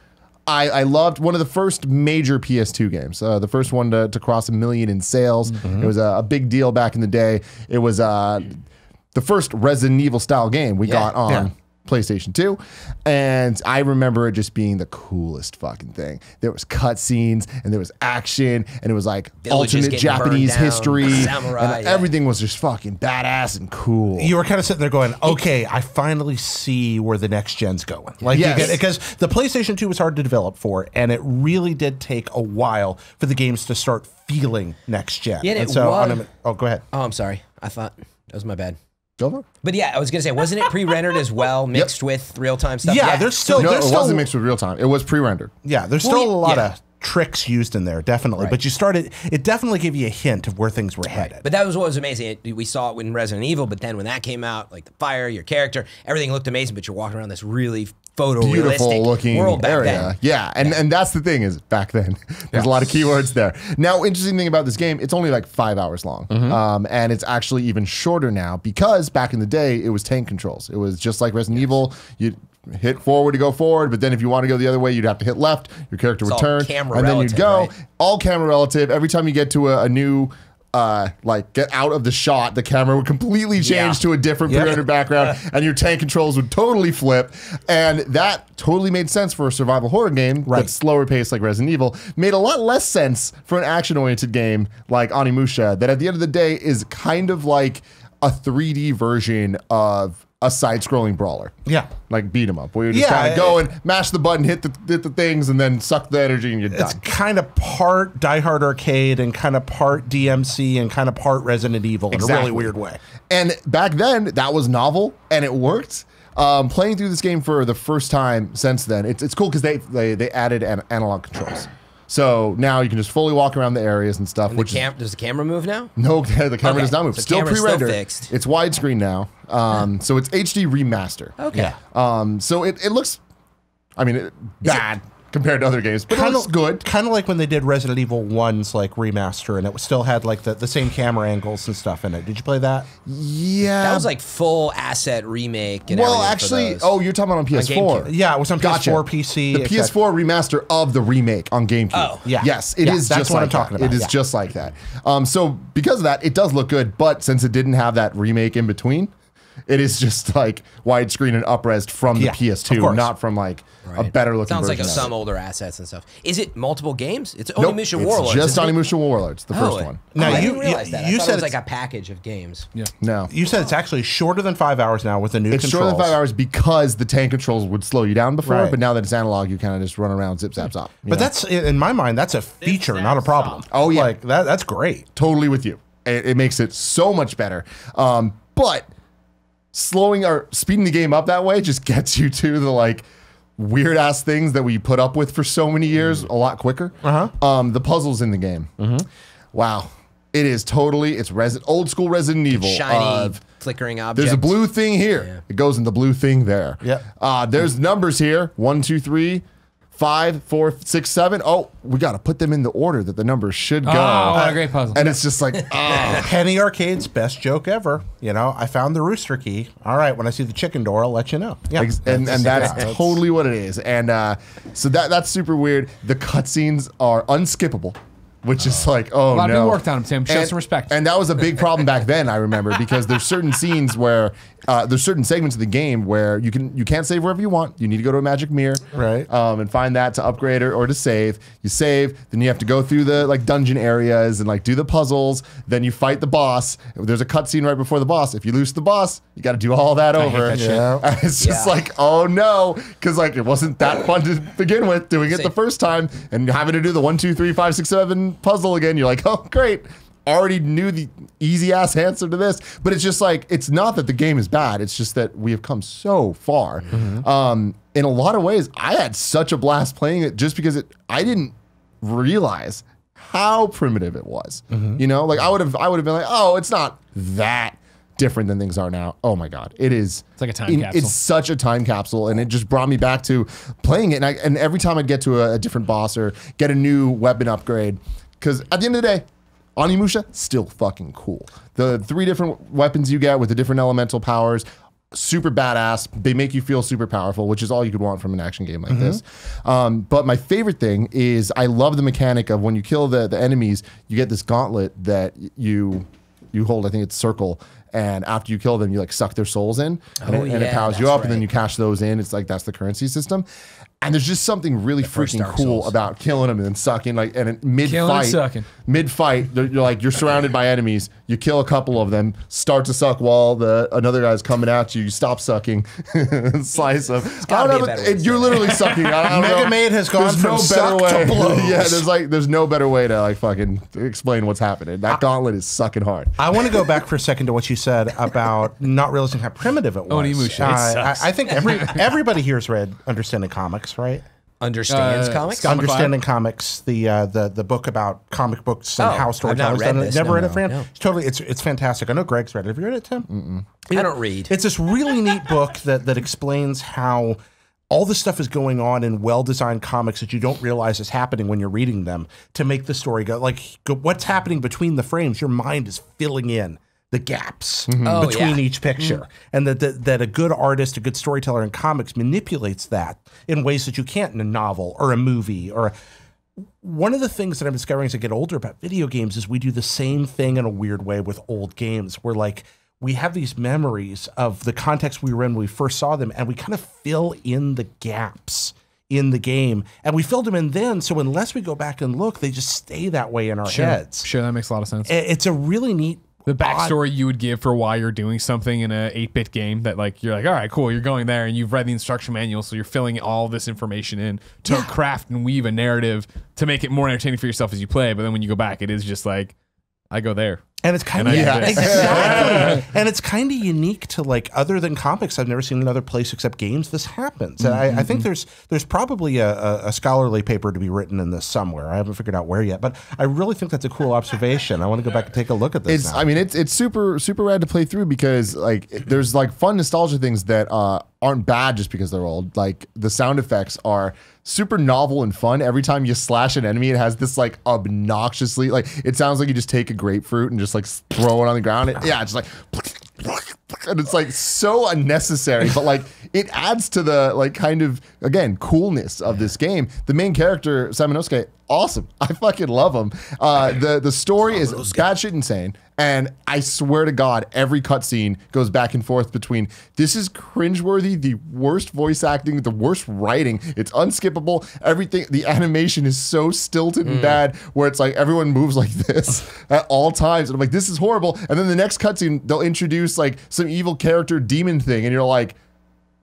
I loved one of the first major PS2 games. The first one to cross 1 million in sales. It was a big deal back in the day. It was the first Resident Evil style game we got on PlayStation 2, and I remember it just being the coolest fucking thing. There was cutscenes and there was action, and it was like Villages alternate getting burned Japanese down, history, samurai, and everything was just fucking badass and cool. You were kind of sitting there going, okay, I finally see where the next gen's going. Like, Yes. because the PlayStation 2 was hard to develop for, and it really did take a while for the games to start feeling next gen. Yeah, and it so was. go ahead. Oh, I'm sorry. I thought that was my bad. Go on. But yeah, I was gonna say, wasn't it pre-rendered as well, mixed with real-time stuff? Yeah, there's still No, there's it still wasn't mixed with real time. It was pre-rendered. yeah, there's still a lot yeah. of tricks used in there, definitely. Right. But it definitely gave you a hint of where things were headed. But that was what was amazing. We saw it in Resident Evil, but then when that came out, like the fire, your character, everything looked amazing. But you're walking around this really photorealistic Beautiful looking world back area. then. Yeah, and that's the thing is back then there's a lot of keywords there. Now, interesting thing about this game, it's only like 5 hours long, and it's actually even shorter now because back in the day it was tank controls. It was just like Resident Evil. You hit forward to go forward, but then if you want to go the other way, you'd have to hit left. Your character would all turn, camera and then you'd relative, go right? all camera relative. Every time you get to a new like get out of the shot, the camera would completely change Yeah. to a different pre-rendered background, and your tank controls would totally flip. And that totally made sense for a survival horror game that's slower paced like Resident Evil. Made a lot less sense for an action-oriented game like Onimusha, that at the end of the day is kind of like a 3D version of a side-scrolling brawler. Yeah. Like beat 'em up, where you just kind of go and mash the button, hit the things, and then suck the energy, and you're It's done. kind of part Die Hard Arcade and kind of part DMC and kind of part Resident Evil in a really weird way. And back then, that was novel, and it worked. Playing through this game for the first time since then, it's cool because they added analog controls. So now you can just fully walk around the areas and stuff. Does the camera move now? No, the camera does not move. So Still camera's pre-rendered. still fixed. It's widescreen now. So it's HD remaster. Okay. So it looks, I mean, bad compared to other games, but it looks good. Kind of like when they did Resident Evil 1's like remaster, and it still had like the same camera angles and stuff in it. Did you play that? Yeah. That was like full asset remake. And well, everything for actually, those. you're talking about on PS4. GameCube. Yeah, it was on Gotcha. PS4, PC. The PS4 remaster of the remake on GameCube. Oh. Yeah. Yes, it is that's just what like I'm talking that. about. It is Yeah. just like that. So because of that, it does look good, but since it didn't have that remake in between, it is just like widescreen and up-resed from the Yeah, of PS2, course. not from like a better looking Sounds like version. some older assets and stuff. Is it multiple games? It's Nope, Onimusha it's Warlords. just isn't it? Onimusha Warlords, the first one. Now, I you- didn't realize that. I you thought said it was like it's- a package of games. Yeah. No. You said it's actually shorter than 5 hours now with the new It's controls. shorter than 5 hours because the tank controls would slow you down before, Right. but now that it's analog, you kind of just run around, zip, zap, zop. you But know? that's, in my mind, that's a feature, not a problem. Oh, yeah. Like, that's great. Totally with you. It makes it so much better. But slowing or speeding the game up that way just gets you to the like weird ass things that we put up with for so many years a lot quicker. The puzzles in the game. Wow. It is totally, it's old school Resident Evil. Shiny, flickering object. There's a blue thing here. Yeah. It goes in the blue thing there. Yep. There's numbers here. 1, 2, 3, 5, 4, 6, 7. Oh, we got to put them in the order that the numbers should go. Oh, what a great puzzle. And it's just like, Penny Arcade's best joke ever. You know, I found the rooster key. All right, when I see the chicken door, I'll let you know. Yeah. and that's totally what it is. And so that's super weird. The cutscenes are unskippable, which is like, oh no. A lot of people worked on them, Tim. Show And- some respect. And that was a big problem back then, I remember, because there's certain scenes where there's certain segments of the game where you can't save wherever you want. You need to go to a magic mirror, Right. and find that to upgrade or to save. You save, then you have to go through the like dungeon areas and like do the puzzles. Then you fight the boss. There's a cutscene right before the boss. If you lose the boss, you got to do all that over. that shit. Yeah. And it's just like, oh no, because like it wasn't that fun to begin with doing it the first time and having to do the 1, 2, 3, 5, 6, 7 puzzle again. You're like, oh great, already knew the easy ass answer to this. But it's just like, it's not that the game is bad. It's just that we have come so far. In a lot of ways, I had such a blast playing it just because I didn't realize how primitive it was. You know, like I would have been like, oh, it's not that different than things are now. Oh my God. It is. It's like a time capsule. It's such a time capsule. And it just brought me back to playing it. And every time I'd get to a different boss or get a new weapon upgrade, because at the end of the day, Onimusha, still fucking cool. The 3 different weapons you get with the different elemental powers, super badass. They make you feel super powerful, which is all you could want from an action game like this. But my favorite thing is I love the mechanic of when you kill the enemies, you get this gauntlet that you hold. I think it's circle. And after you kill them, you like suck their souls in, and it powers you that's up, and then right. you cash those in. It's like that's the currency system. And there's just something really first freaking Dark cool Souls. about killing them and then sucking, like, and Killing and sucking. mid fight, you're surrounded by enemies. You kill a couple of them, start to suck while another guy's coming at you. You stop sucking, and slice them. gotta be a better way to You're say literally sucking. I don't Mega know. Maid has gone There's from no suck better way. to blows. Yeah, there's no better way to like fucking explain what's happening. That gauntlet is sucking hard. I want to go back for a second to what you said about not realizing how primitive it was. Onimusha, it sucks. I think everybody here has read Understanding Comics, right? Understands comics? Scott- Understanding Comics, the book about comic books and Oh, how I've storytellers not read done it. this. Never No, read it, no, Fran? no. It's totally, it's fantastic. I know Greg's read it. Have you read it, Tim? I don't read. It's this really neat book that explains how all this stuff is going on in well-designed comics that you don't realize is happening when you're reading them to make the story go what's happening between the frames. Your mind is filling in the gaps Oh, between yeah. each picture, and that a good artist, a good storyteller in comics manipulates that in ways that you can't in a novel or a movie. One of the things that I'm discovering as I get older about video games is we do the same thing in a weird way with old games. Where like we have these memories of the context we were in when we first saw them, and we kind of fill in the gaps in the game, and we filled them in then. So unless we go back and look, they just stay that way in our heads. Sure, that makes a lot of sense. It's a really neat The backstory you would give for why you're doing something in a 8-bit game that like you're like, all right, cool, you're going there and you've read the instruction manual, so you're filling all this information in to craft and weave a narrative to make it more entertaining for yourself as you play. But then when you go back, it is just like, I go there. And it's kind of exactly, and it's kind of unique to like other than comics. I've never seen another place except games. This happens, and I think there's probably a scholarly paper to be written in this somewhere. I haven't figured out where yet, but I really think that's a cool observation. I want to go back and take a look at this. I mean, it's super rad to play through because like there's like fun nostalgia things that aren't bad just because they're old. Like the sound effects are super novel and fun. Every time you slash an enemy, it has this like obnoxiously like it sounds like you just take a grapefruit and just like throw it on the ground. It's like and it's like so unnecessary, but like it adds to the like kind of again coolness of this game. The main character Samanosuke, awesome. I fucking love him. The story is batshit insane. And I swear to God, every cutscene goes back and forth between this is cringeworthy, the worst voice acting, the worst writing. It's unskippable. Everything, the animation is so stilted and bad, where it's like everyone moves like this at all times. And I'm like, this is horrible. And then the next cutscene, they'll introduce like some evil character demon thing, and you're like,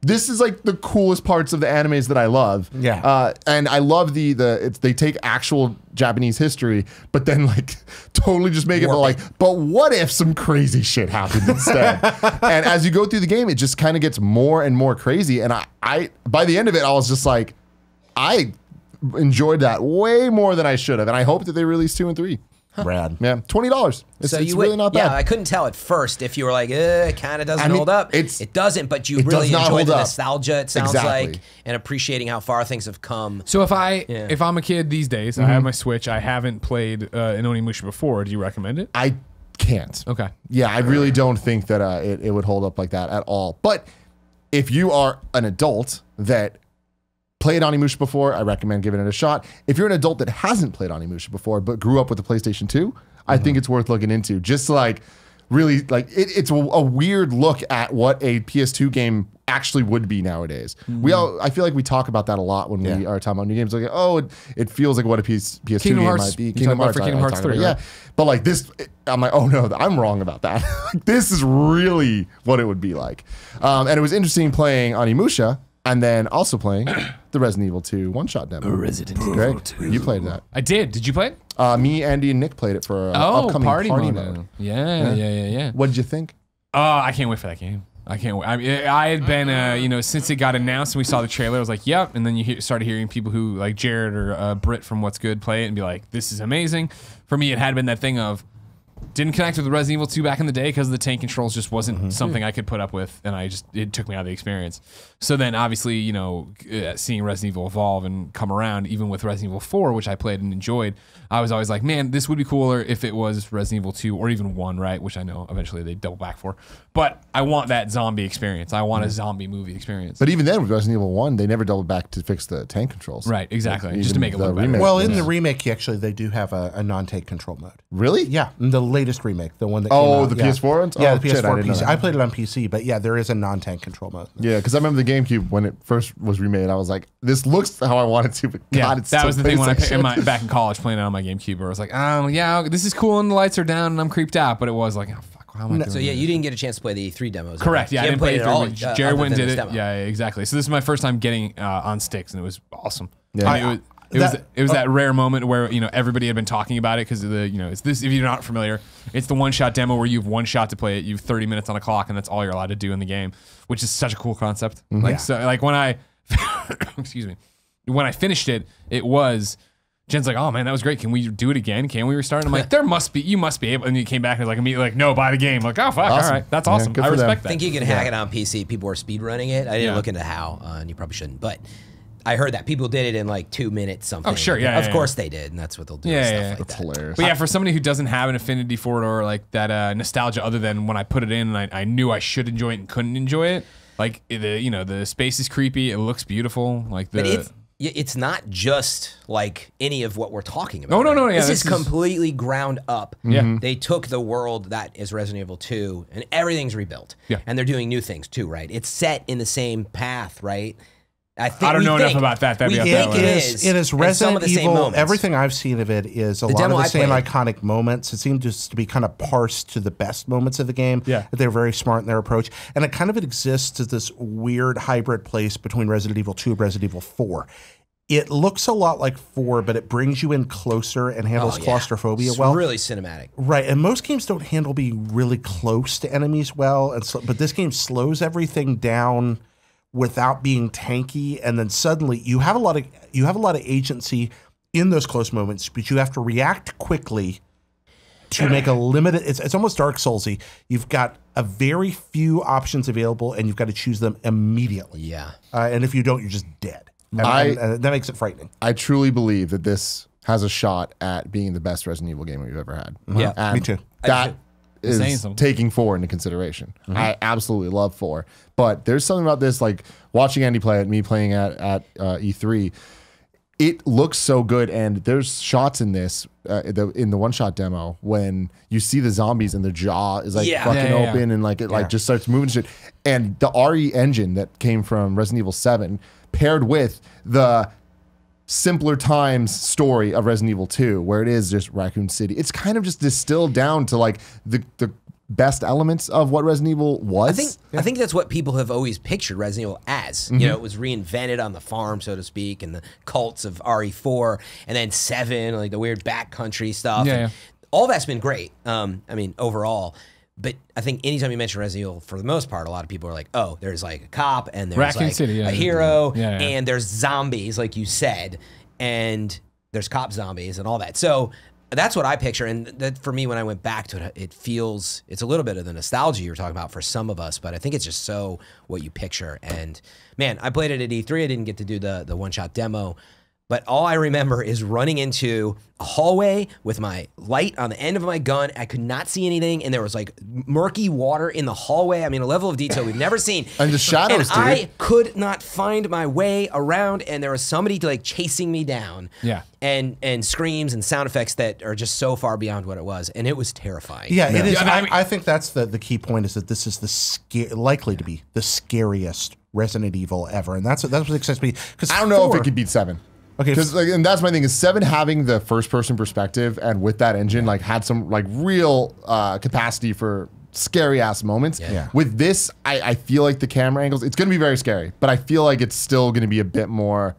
this is like the coolest parts of the animes that I love. Yeah. And I love they take actual Japanese history, but then like totally just make it like, but what if some crazy shit happened instead? And as you go through the game, it just kind of gets more and more crazy. And I by the end of it, I was just like, I enjoyed that way more than I should have. And I hope that they release 2 and 3. Rad. Yeah, $20. It's really not bad. Yeah, I couldn't tell at first if you were like, it kind of doesn't hold up. It doesn't, but you really enjoy the nostalgia, it sounds like, and appreciating how far things have come. So if I'm a kid these days, I have my Switch, I haven't played an Onimusha before, do you recommend it? I can't. Okay. Yeah, I really don't think that it would hold up like that at all. But if you are an adult that played Onimusha before, I recommend giving it a shot. If you're an adult that hasn't played Onimusha before but grew up with the PlayStation 2, I think it's worth looking into. Just like really like it's a weird look at what a PS2 game actually would be nowadays. I feel like we talk about that a lot when we are talking about new games. Like, oh, it feels like what a PS2 game might be. Kingdom Hearts 3, yeah. But like this, I'm like, oh no, I'm wrong about that. This is really what it would be like. And it was interesting playing Onimusha and then also playing the Resident Evil 2 one-shot demo. Resident Evil 2. You played that. I did. Did you play it? Me, Andy, and Nick played it for upcoming party mode. Yeah. What did you think? I can't wait for that game. I can't wait. I had been, since it got announced and we saw the trailer, I was like, yep. And then you started hearing people who, like Jared or Britt from What's Good, play it and be like, this is amazing. For me, it had been that thing of, didn't connect with Resident Evil 2 back in the day because the tank controls just wasn't something I could put up with, and it took me out of the experience. So then, obviously, seeing Resident Evil evolve and come around, even with Resident Evil 4, which I played and enjoyed, I was always like, man, this would be cooler if it was Resident Evil 2 or even 1, right? Which I know eventually they double back for. But I want that zombie experience. I want a zombie movie experience. But even then, with Resident Evil 1, they never doubled back to fix the tank controls. Right, exactly. Like, just to make it look better. Well, in the remake, actually, they do have a non-tank control mode. Really? Yeah, in the latest remake, the one that came out. The PS4 ones? Yeah, Oh, the shit, I PS4 didn't know PC. that. I played it on PC, but yeah, there is a non-tank control mode. Yeah, because I remember the GameCube when it first was remade. I was like, this looks how I want it to, but God, it's that so was the thing when I PlayStation. back in college playing it on my GameCube, where I was like, this is cool and the lights are down and I'm creeped out, but it was like, oh fuck, how am I doing So yeah, this? you didn't get a chance to play the 3 demos. Correct. Yeah, I didn't play it at all. Jared went and did it. Yeah, exactly. So this is my first time getting on sticks, and it was awesome. Yeah. It was that rare moment where everybody had been talking about it because of the it's this. If you're not familiar, it's the one-shot demo where you have one shot to play it. You have 30 minutes on a clock, and that's all you're allowed to do in the game, which is such a cool concept. Like when I excuse me, when I finished it, it was. Jen's like, oh man, that was great. Can we do it again? Can we restart? And I'm like, you must be able. And you came back and like immediately like, no, buy the game. I'm like, oh fuck, Awesome. all right, that's awesome. good I for them. respect that. I think you can hack it on PC. People were speed running it. I didn't look into how, and you probably shouldn't. But I heard that people did it in like 2 minutes something. Oh sure, yeah. Of course they did, and that's what they'll do. Yeah, stuff yeah, like That's that. hilarious. But yeah, for somebody who doesn't have an affinity for it or like that nostalgia, other than when I put it in and I knew I should enjoy it and couldn't enjoy it. Like the space is creepy. It looks beautiful. Like But it's not just like any of what we're talking about. No. Yeah, this is completely ground up. Yeah. They took the world that is Resident Evil 2 and everything's rebuilt. Yeah. And they're doing new things too, right? It's set in the same path, right? I don't know enough about that. We think it is. It is and Resident some of the same Evil. moments. Everything I've seen of it is a lot demo of the I same played. iconic moments. It seemed just to be kind of parsed to the best moments of the game. Yeah. They're very smart in their approach. And it kind of exists as this weird hybrid place between Resident Evil 2 and Resident Evil 4. It looks a lot like 4, but it brings you in closer and handles claustrophobia It's well. really cinematic. Right, and most games don't handle being really close to enemies well, and but this game slows everything down without being tanky, and then suddenly you have a lot of agency in those close moments, but you have to react quickly to make a limited. It's almost Dark Soulsy. You've got a very few options available, and you've got to choose them immediately. Yeah. And if you don't, you're just dead. And that makes it frightening. I truly believe that this has a shot at being the best Resident Evil game we've ever had. Yeah. And Me too. That Saying is something. taking 4 into consideration. I absolutely love 4, but there's something about this, like watching Andy play it, me playing at E3. It looks so good, and there's shots in this in the one-shot demo when you see the zombies and their jaw is like fucking open and like it like just starts moving shit. And the RE engine that came from Resident Evil 7 paired with the simpler times story of Resident Evil 2, where it is just Raccoon City. It's kind of just distilled down to like the best elements of what Resident Evil was. I think that's what people have always pictured Resident Evil as. You know, it was reinvented on the farm, so to speak, and the cults of RE4, and then 7, like the weird backcountry stuff. Yeah, and all that's been great. I mean, overall. But I think anytime you mention Resident Evil, for the most part, a lot of people are like, oh, there's like a cop, and there's Raccoon like City, a hero, Yeah. and there's zombies, like you said, and there's cop zombies and all that. So that's what I picture, and that for me, when I went back to it, it's a little bit of the nostalgia you were talking about for some of us, but I think it's just so what you picture. And man, I played it at E3. I didn't get to do the one-shot demo, but all I remember is running into a hallway with my light on the end of my gun. I could not see anything, and there was like murky water in the hallway. I mean, a level of detail we've never seen. And the shadows, and I could not find my way around, and there was somebody like chasing me down. Yeah. And screams and sound effects that are just so far beyond what it was, and it was terrifying. Yeah, it is. Yeah, I mean- I think that's the key point, is that this is likely to be the scariest Resident Evil ever, and that's what excites me. Because I don't know if it could beat 7. Okay, Because like, and that's my thing, is 7 having the first person perspective and with that engine like had some like real capacity for scary ass moments. Yeah. With this, I feel like the camera angles, it's gonna be very scary, but I feel like it's still gonna be a bit more.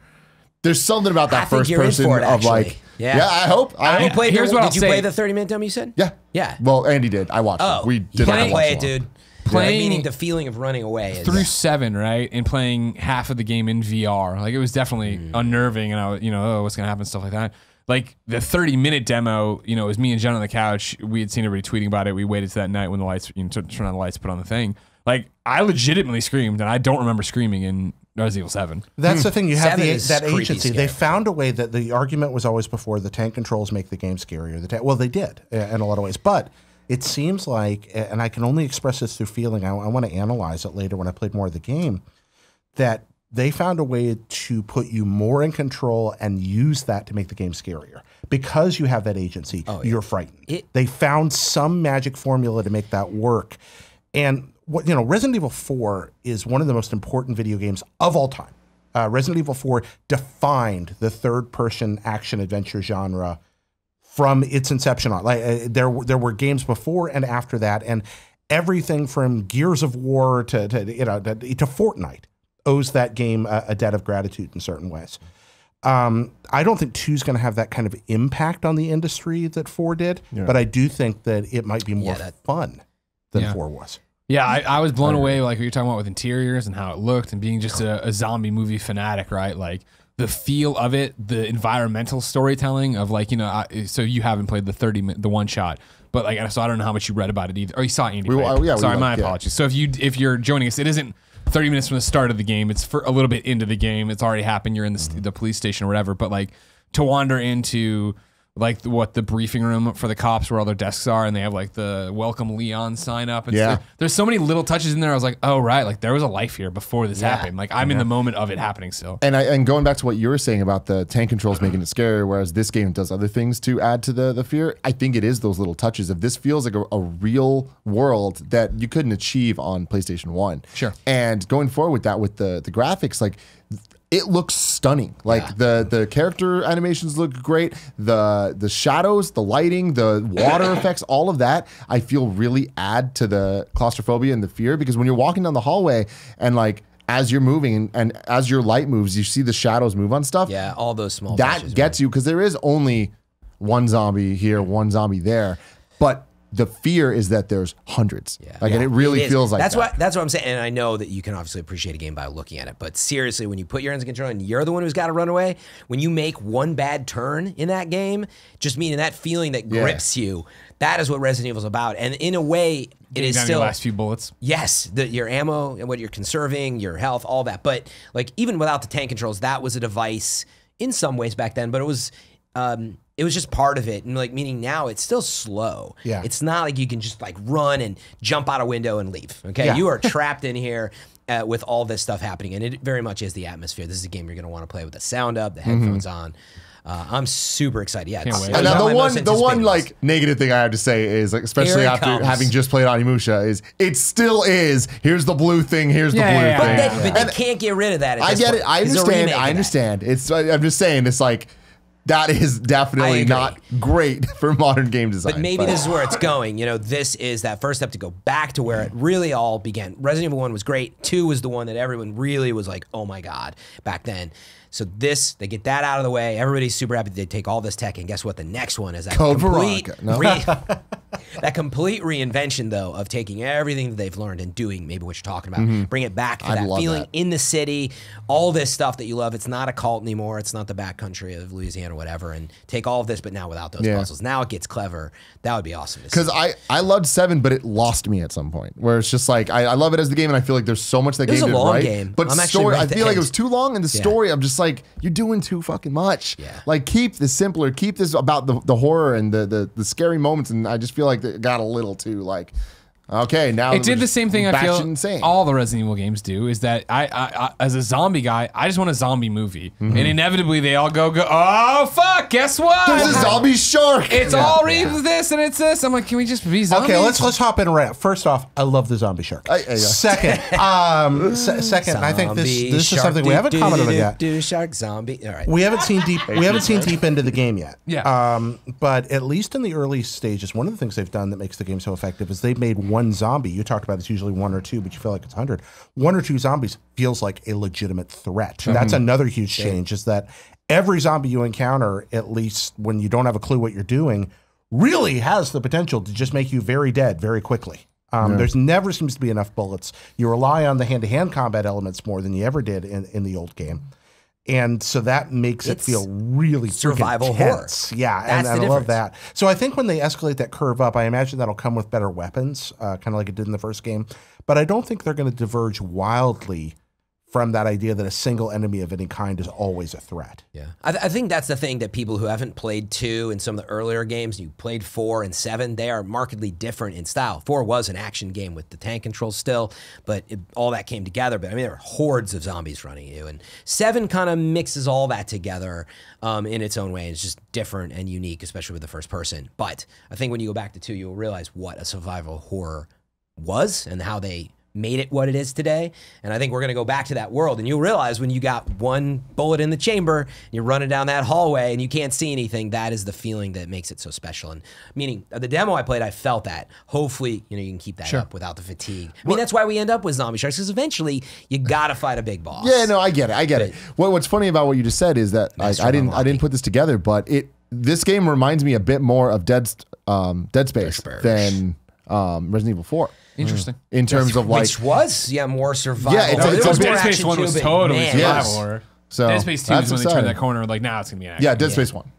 There's something about that I think first you're in person for it, of like, actually. Yeah. I hope. You played, Here's what I'll did you say. play the 30-minute demo you said? Yeah. Yeah. Well, Andy did. I watched Oh, it. We you did gotta not play watch it, along. dude. Playing- Meaning the feeling of running away. Is, through 7, right, and playing half of the game in VR, like it was definitely unnerving, and I was, oh, what's gonna happen, stuff like that. Like the 30-minute demo, it was me and Jen on the couch. We had seen everybody tweeting about it. We waited to that night when the lights, turn on the lights, put on the thing. Like I legitimately screamed, and I don't remember screaming in Resident Evil 7. That's the thing. You have 7 is that creepy agency. scary. They found a way that the argument was always before the tank controls make the game scarier. Well, they did in a lot of ways, but it seems like, and I can only express this through feeling, I want to analyze it later when I played more of the game, that they found a way to put you more in control and use that to make the game scarier. Because you have that agency, you're frightened. They found some magic formula to make that work. And Resident Evil 4 is one of the most important video games of all time. Resident Evil 4 defined the third-person action-adventure genre from its inception on. Like there were games before and after that, and everything from Gears of War to Fortnite owes that game a debt of gratitude in certain ways. I don't think 2 is going to have that kind of impact on the industry that 4 did, but I do think that it might be more fun than 4 was. Yeah, I was blown away, like what you're talking about with interiors and how it looked, and being just a zombie movie fanatic, right? Like the feel of it, the environmental storytelling of like, so you haven't played the one shot, but like, so I don't know how much you read about it either. Or you saw Andy play it. Sorry, my apologies. So if you're joining us, it isn't 30 minutes from the start of the game. It's for a little bit into the game. It's already happened. You're in the police station or whatever, but like to wander into like the briefing room for the cops where all their desks are, and they have like the welcome Leon sign up. And there's so many little touches in there. I was like, oh right, like there was a life here before this happened. Like I'm in the moment of it happening still. And going back to what you were saying about the tank controls making it scarier, whereas this game does other things to add to the fear. I think it is those little touches of this feels like a real world that you couldn't achieve on PlayStation 1. Sure. And going forward with that, with the graphics, like it looks stunning. Like the character animations look great. The shadows, the lighting, the water effects, all of that, I feel really add to the claustrophobia and the fear, because when you're walking down the hallway and like as you're moving and as your light moves, you see the shadows move on stuff. Yeah, all those small that touches, gets you, because there is only one zombie here, one zombie there, but the fear is that there's hundreds. And it really feels like that's what I'm saying. And I know that you can obviously appreciate a game by looking at it, but seriously, when you put your hands in control and you're the one who's got to run away, when you make one bad turn in that game, just meaning that feeling that grips you, that is what Resident Evil is about. And in a way, it is still your last few bullets. Yes, your ammo and what you're conserving, your health, all that. But like even without the tank controls, that was a device in some ways back then. But it was just part of it, and like meaning now it's still slow. Yeah, it's not like you can just like run and jump out a window and leave. Okay, you are trapped in here with all this stuff happening, and it very much is the atmosphere. This is a game you're going to want to play with the sound up, the headphones on. I'm super excited. Yeah, Can't wait. And now the one like negative thing I have to say is, like, especially after having just played Onimusha, is it still is. Here's the blue thing. Here's the blue thing. But they can't get rid of that. I get it. I understand. I understand. It's. I'm just saying. It's like. That is definitely not great for modern game design. But maybe this is where it's going. You know, this is that first step to go back to where it really all began. Resident Evil 1 was great. 2 was the one that everyone really was like, oh my God, back then. So they get that out of the way. Everybody's super happy they take all this tech, and guess what? The next one is that that complete reinvention, though, of taking everything that they've learned and doing maybe what you're talking about, bring it back to that feeling in the city, all this stuff that you love. It's not a cult anymore. It's not the backcountry of Louisiana or whatever, and take all of this, but now without those puzzles. Now it gets clever. That would be awesome to see. Because I loved 7, but it lost me at some point, where it's just like, I love it as the game, and I feel like there's so much that game did right. It was a long game. But story, I feel like it was too long, and the story, I'm just like, you're doing too fucking much. Like, keep this simpler, keep this about the horror and the scary moments, and I just feel like it got a little too like, okay, now it did the same thing. I feel insane. All the Resident Evil games do is that I as a zombie guy, I just want a zombie movie, and inevitably they all go. Oh fuck! Guess what? There's a zombie shark. It's all this and it's this. I'm like, can we just be zombies? Okay, let's hop in right. First off, I love the zombie shark. Second, second, I think this is something we haven't commented on yet. Shark zombie. All right. We haven't seen deep. We haven't seen deep into the game yet. Yeah. But at least in the early stages, one of the things they've done that makes the game so effective is they've made one zombie. You talked about it's usually 1 or 2, but you feel like it's 100. 1 or 2 zombies feels like a legitimate threat. That's another huge change, is that every zombie you encounter, at least when you don't have a clue what you're doing, really has the potential to just make you very dead very quickly. There's never seems to be enough bullets. You rely on the hand-to-hand combat elements more than you ever did in the old game. And so that makes it feel really survival horror. Yeah, and I love that. So I think when they escalate that curve up, I imagine that'll come with better weapons, kind of like it did in the first game. But I don't think they're going to diverge wildly from that idea that a single enemy of any kind is always a threat. Yeah, I think that's the thing that people who haven't played 2 and some of the earlier games, you played 4 and 7, they are markedly different in style. 4 was an action game with the tank controls still, but all that came together. But I mean, there were hordes of zombies running at you, and 7 kind of mixes all that together in its own way. It's just different and unique, especially with the first person. But I think when you go back to 2, you'll realize what a survival horror was and how they made it what it is today. And I think we're going to go back to that world, and you'll realize when you got one bullet in the chamber and you're running down that hallway and you can't see anything, that is the feeling that makes it so special. And meaning the demo I played, I felt that. Hopefully, you can keep that up without the fatigue. I mean, that's why we end up with zombie sharks, because eventually you got to fight a big boss. Yeah, no, I get it. What's funny about what you just said is that I didn't put this together, but this game reminds me a bit more of Dead Space than Resident Evil 4. Interesting. In terms of like, which was more survival. Yeah, Dead Space 1 was totally survival horror. So Dead Space 2 is when they turn that corner, like, now it's gonna be an action. Yeah, Dead Space 1.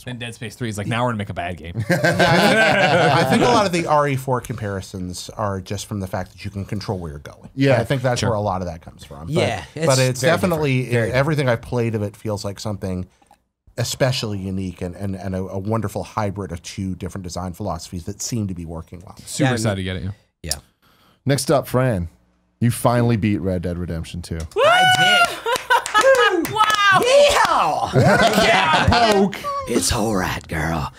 And Dead Space 3 is like, now we're gonna make a bad game. I think a lot of the RE4 comparisons are just from the fact that you can control where you're going. Yeah, I think that's where a lot of that comes from. Yeah, but it's definitely everything I've played of it feels like something especially unique and a wonderful hybrid of 2 different design philosophies that seem to be working well. Super excited to get it. Yeah. Next up, Fran, you finally beat Red Dead Redemption 2. I did. Wow. Yeehaw! Yeah, poke. It's all right, girl.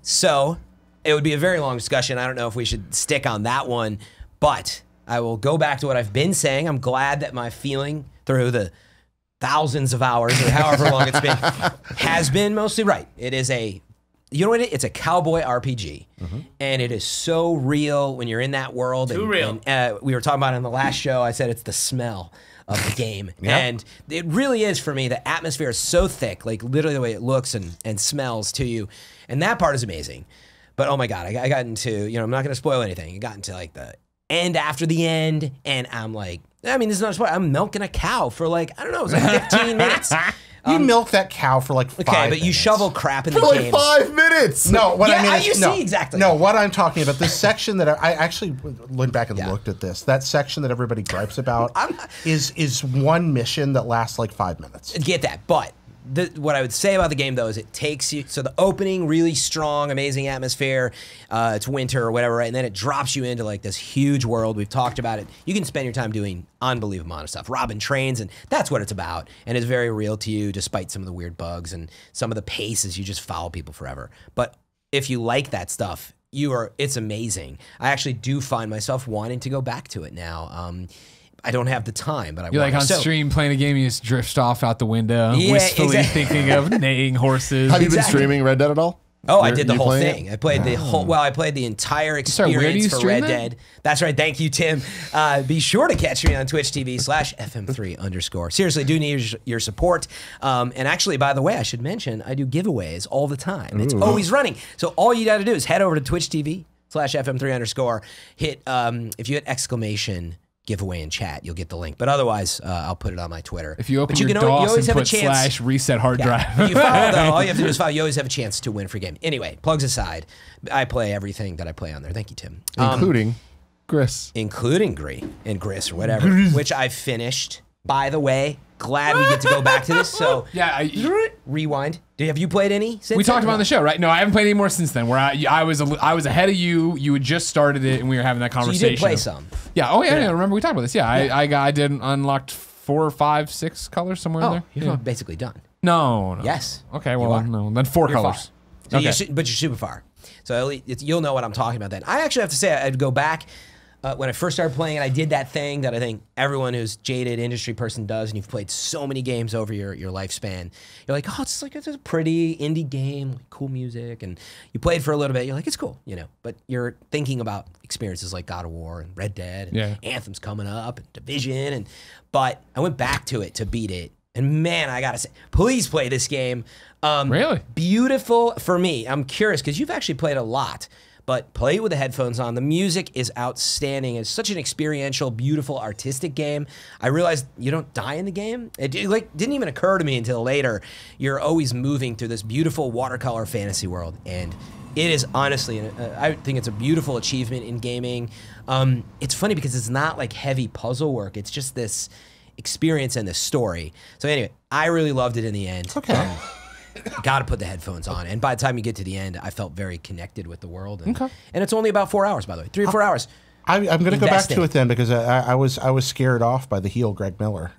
So it would be a very long discussion. I don't know if we should stick on that one, but I will go back to what I've been saying. I'm glad that my feeling through the thousands of hours or however long it's been, has been mostly right. It is a, you know what it's a cowboy RPG. And it is so real when you're in that world. Too real. And, we were talking about it in the last show. I said it's the smell of the game. And it really is for me. The atmosphere is so thick, like literally the way it looks and smells to you. And that part is amazing. But oh my God, I got into, you know, I'm not going to spoil anything. I got into like the end after the end. And I'm like, I mean, this is not a spoiler. I'm milking a cow for like, I don't know, it was like 15 minutes. You milk that cow for like 5 Okay, but minutes. you shovel crap in For the like game. 5 minutes. No, what I mean is, you no, see exactly. No, what I'm talking about, this section that I actually went back and looked at this. That section that everybody gripes about is one mission that lasts like 5 minutes. Get that, but what I would say about the game though is it takes you, so the opening really strong, amazing atmosphere, it's winter or whatever, right? And then it drops you into like this huge world. We've talked about it. You can spend your time doing unbelievable amount of stuff, robbing trains, and that's what it's about. And it's very real to you, despite some of the weird bugs and some of the paces. You just follow people forever. But if you like that stuff, it's amazing. I actually do find myself wanting to go back to it now. I don't have the time, but I You're want like on to. stream playing a game, you just drift off out the window, Yeah, wistfully exactly. thinking of neighing horses. Have you been Exactly. streaming Red Dead at all? Oh, I did the You whole playing thing. it? I played the whole. Well, I played the entire Sorry, where do you experience for stream Red that? Dead. That's right. Thank you, Tim. Be sure to catch me on Twitch TV/FM3_. Seriously, do need your support. And actually, by the way, I should mention I do giveaways all the time. It's always running. So all you got to do is head over to Twitch TV/FM3_. Hit if you hit exclamation giveaway in chat, you'll get the link. But otherwise, I'll put it on my Twitter. If you open but your you DOS always and have a put chance. /reset hard drive. You follow though. All you have to do is follow. You always have a chance to win free game. Anyway, plugs aside, I play everything that I play on there. Thank you, Tim. Including Gris. Including Gris or whatever, which I finished. By the way, glad we get to go back to this. So Yeah, rewind. Have you played any since we talked then? about it on the show, right? No, I haven't played any more since then. Where I was ahead of you. You had just started it, and we were having that So you conversation. did play some. Yeah. Oh yeah. Remember we talked about this? Yeah. I did unlocked 4 or 5, 6 colors somewhere in Oh, there. you're Yeah. basically done. No. Yes. Okay. You Well, are. no. Then 4 You're colors. far. So Okay. but you're super far. So at least you'll know what I'm talking about then. I actually have to say I'd go back. When I first started playing it, I did that thing that I think everyone who's jaded industry person does, and you've played so many games over your lifespan. You're like, oh, it's a pretty indie game, like cool music, and you played for a little bit. You're like, it's cool, you know. But you're thinking about experiences like God of War and Red Dead, and Anthem's coming up, and Division, but I went back to it to beat it, and man, I gotta say, please play this game. Really? Beautiful for me. I'm curious because you've actually played a lot. But play it with the headphones on. The music is outstanding. It's such an experiential, beautiful, artistic game. I realized you don't die in the game. It didn't even occur to me until later. You're always moving through this beautiful watercolor fantasy world, and it is honestly, I think it's a beautiful achievement in gaming. It's funny because it's not like heavy puzzle work. It's just this experience and this story. So anyway, I really loved it in the end. Okay. Got to put the headphones on, and by the time you get to the end, I felt very connected with the world. And, and it's only about 4 hours, by the way, 3 or 4 hours. I'm going to go back Investing. to it then because I was scared off by the heel Greg Miller,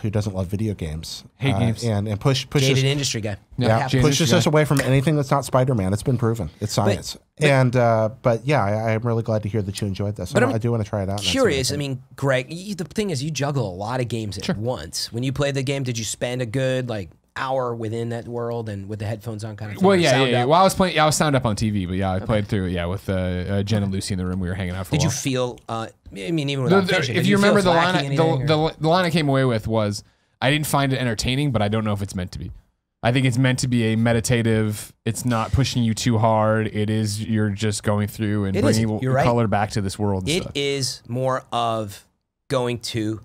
who doesn't love video games, Hate games. and pushes Jaded industry guy. yeah, jaded pushes industry us away from anything that's not Spider-Man. It's been proven. It's science. But yeah, I'm really glad to hear that you enjoyed this. But I'm I do want to try it out. and see what I Curious. I think. mean, Greg, the thing is, you juggle a lot of games at once. When you played the game, did you spend a good hour within that world and with the headphones on, kind of thing? Well, or sound yeah. up? Well, I was playing. Yeah, I was sound up on TV, but yeah, I played through it. Yeah, with Jen and Lucy in the room. We were hanging out for a Did while. you feel? I mean, even without finishing, if did you feel remember it's the line, lacking anything, or- the line I came away with was, I didn't find it entertaining, but I don't know if it's meant to be. I think it's meant to be a meditative. It's not pushing you too hard. It is, you're just going through and It is. bringing You're right. color back to this world. And It stuff. is more of going to